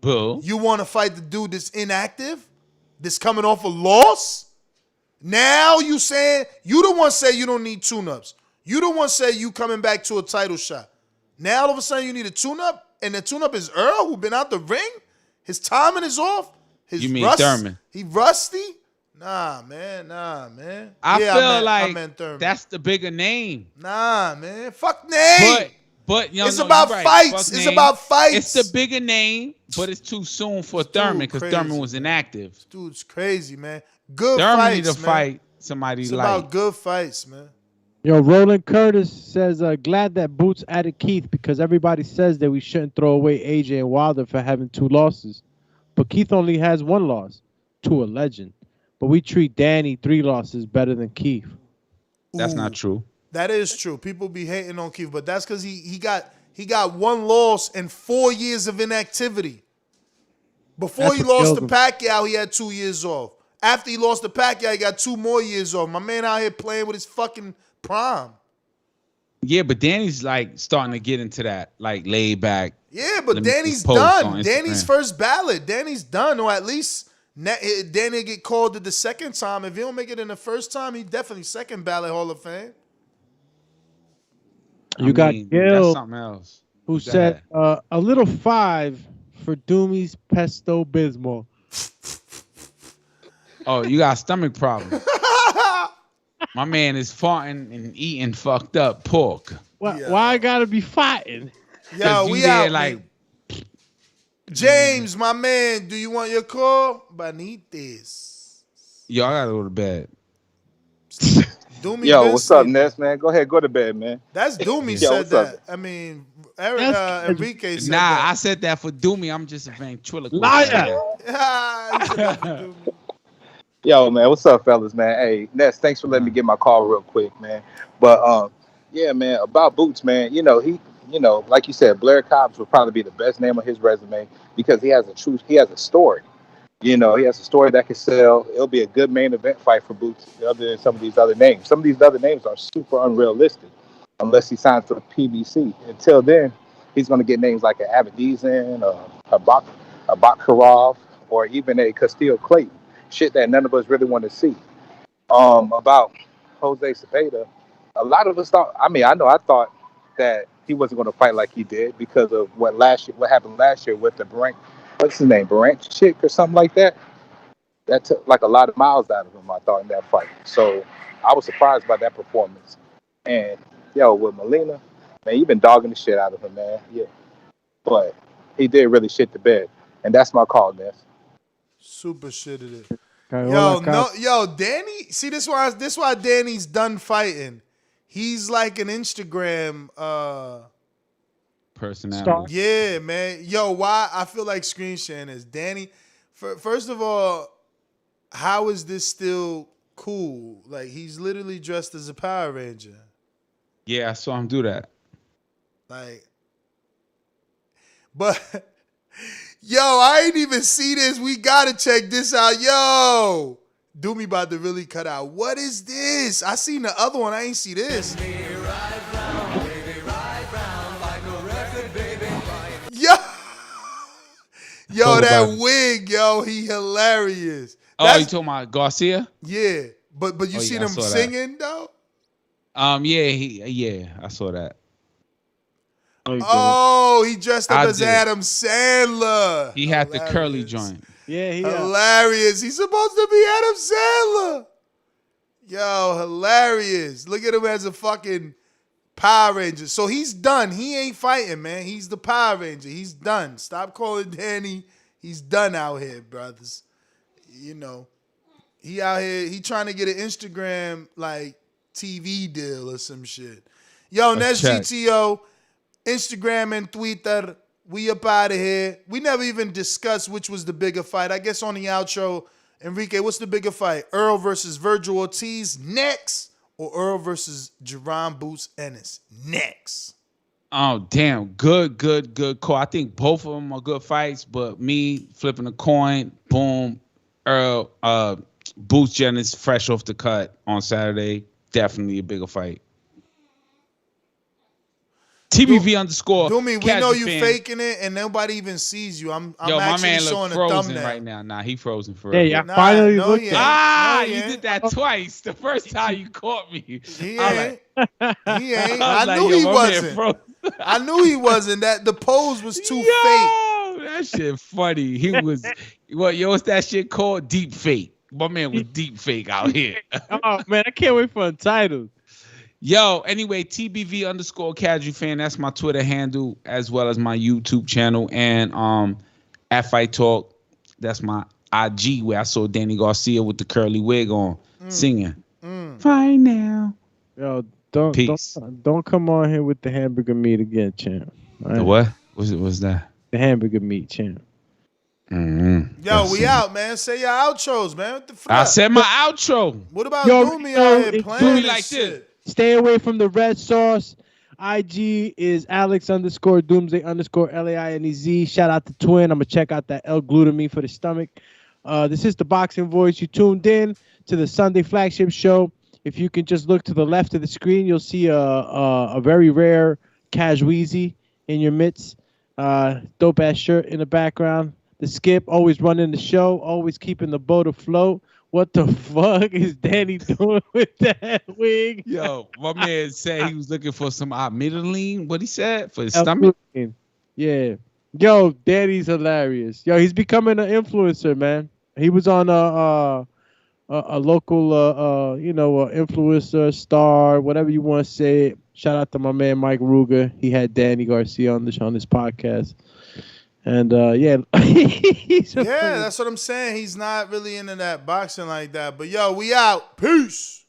you want to fight the dude that's inactive, that's coming off a loss? Now you saying, you the one say you don't need tune-ups. You the one say you coming back to a title shot. Now, all of a sudden, you need a tune-up, and the tune-up is Earl, who been out the ring? His timing is off? You mean Thurman? He rusty? Nah, man. I feel like that's the bigger name. Nah, man. Fuck name. But it's about fights. It's about fights. It's the bigger name, but it's too soon for Thurman because Thurman was inactive. This dude's crazy, man. Good Thurman fights, need to fight somebody it's like. It's about good fights, man. Yo, Roland Curtis says, glad that Boots added Keith because everybody says that we shouldn't throw away AJ and Wilder for having 2 losses. But Keith only has 1 loss to a legend. But we treat Danny 3 losses better than Keith. That's not true. That is true. People be hating on Keith, but that's because he got 1 loss and 4 years of inactivity. Before he lost to Pacquiao, he had 2 years off. After he lost to Pacquiao, he got 2 more years off. My man out here playing with his fucking prime. Yeah, but Danny's like starting to get into that like laid back. Yeah, but Danny's done. Danny's first ballot. Danny's done, or at least Danny get called it the second time. If he don't make it in the first time, he definitely second ballot Hall of Fame. You got Gil, that's something else. Who said a little 5 for Doomy's Pesto Bismol. Oh, you got a stomach problem. My man is farting and eating fucked up pork. Why I gotta be fighting? Yo, we out. Like James, my man, do you want your call? Benitez. Yo, I gotta go to bed. Yo, what's up, Ness, man? Go ahead, go to bed, man. That's Doomy said that. I mean, Enrique said that. I said that for Doomy. I'm just a ventriloquist. Liar. Yo, man, what's up, fellas, man? Hey, Ness, thanks for letting me get my call real quick, man. But yeah, man, about Boots, man, like you said, Blair Cobbs would probably be the best name on his resume because he has a story. He has a story that can sell. It'll be a good main event fight for Boots, other than some of these other names. Some of these other names are super unrealistic unless he signs for the PBC. Until then, he's going to get names like an Abadizian, a Bakharov, or even a Castillo Clayton. Shit that none of us really want to see. About Jose Zepeda, a lot of us thought. I thought that he wasn't going to fight like he did because of what happened last year with the what's his name, Branch chick or something like that. That took like a lot of miles out of him, I thought, in that fight. So I was surprised by that performance. And with Molina, man, you've been dogging the shit out of him, man. Yeah, but he did really shit the bed, and that's my call, Ness. Super shitted it. Danny. See, this why Danny's done fighting. He's like an Instagram personality. Yeah, man. Why I feel like screen sharing is Danny. First of all, how is this still cool? Like, he's literally dressed as a Power Ranger. Yeah, I saw him do that. Like, but. I ain't even see this. We gotta check this out. Doomy about to really cut out. What is this? I seen the other one. I ain't see this. That wig, he hilarious. You talking about Garcia? Yeah, but you seen him singing though? Yeah, I saw that. He dressed up as Adam Sandler. He had the curly joint. Yeah, hilarious. He's supposed to be Adam Sandler. Hilarious. Look at him as a fucking Power Ranger. So he's done. He ain't fighting, man. He's the Power Ranger. He's done. Stop calling Danny. He's done out here, brothers. He out here. He trying to get an Instagram like TV deal or some shit. That's GTO. Instagram and Twitter. We up out of here. We never even discussed which was the bigger fight. I guess on the outro, Enrique, what's the bigger fight? Earl versus Virgil Ortiz next, or Earl versus Jaron Boots Ennis next? Oh, damn. Good call. I think both of them are good fights, but me flipping a coin, boom, Earl, Boots Ennis fresh off the cut on Saturday. Definitely a bigger fight. TBV underscore. Doomy, we know you faking it and nobody even sees you. I'm actually showing a thumbnail right now. Nah, he frozen for real. Yeah, finally looked at you did that twice. The first time you caught me. He ain't. I knew he wasn't. I knew he wasn't. That the pose was too fake. That shit funny. He was what's that shit called? Deep fake. My man was deep fake out here. Oh man, I can't wait for Untitled. Anyway, TBV underscore casual fan. That's my Twitter handle as well as my YouTube channel. And at Fight Talk, that's my IG where I saw Danny Garcia with the curly wig on singing. Fight now. Don't come on here with the hamburger meat again, champ. Right? The what? What's that? The hamburger meat, champ. We out, man. Say your outros, man. What the fuck? I said my outro. What about Doomy out here playing this like shit? This. Stay away from the red sauce. IG is Alex_Doomsday_LAINEZ. Shout out to Twin. I'm going to check out that L-glutamine for the stomach. This is the Boxing Voice. You tuned in to the Sunday flagship show. If you can just look to the left of the screen, you'll see a very rare Cash Weezy in your midst. Dope-ass shirt in the background. The Skip, always running the show, always keeping the boat afloat. What the fuck is Danny doing with that wig? My man said he was looking for some amidaline. What he said? For his stomach? Yeah. Danny's hilarious. He's becoming an influencer, man. He was on a local, influencer, star, whatever you want to say. Shout out to my man Mike Ruger. He had Danny Garcia on this podcast. And that's what I'm saying. He's not really into that boxing like that. But we out. Peace.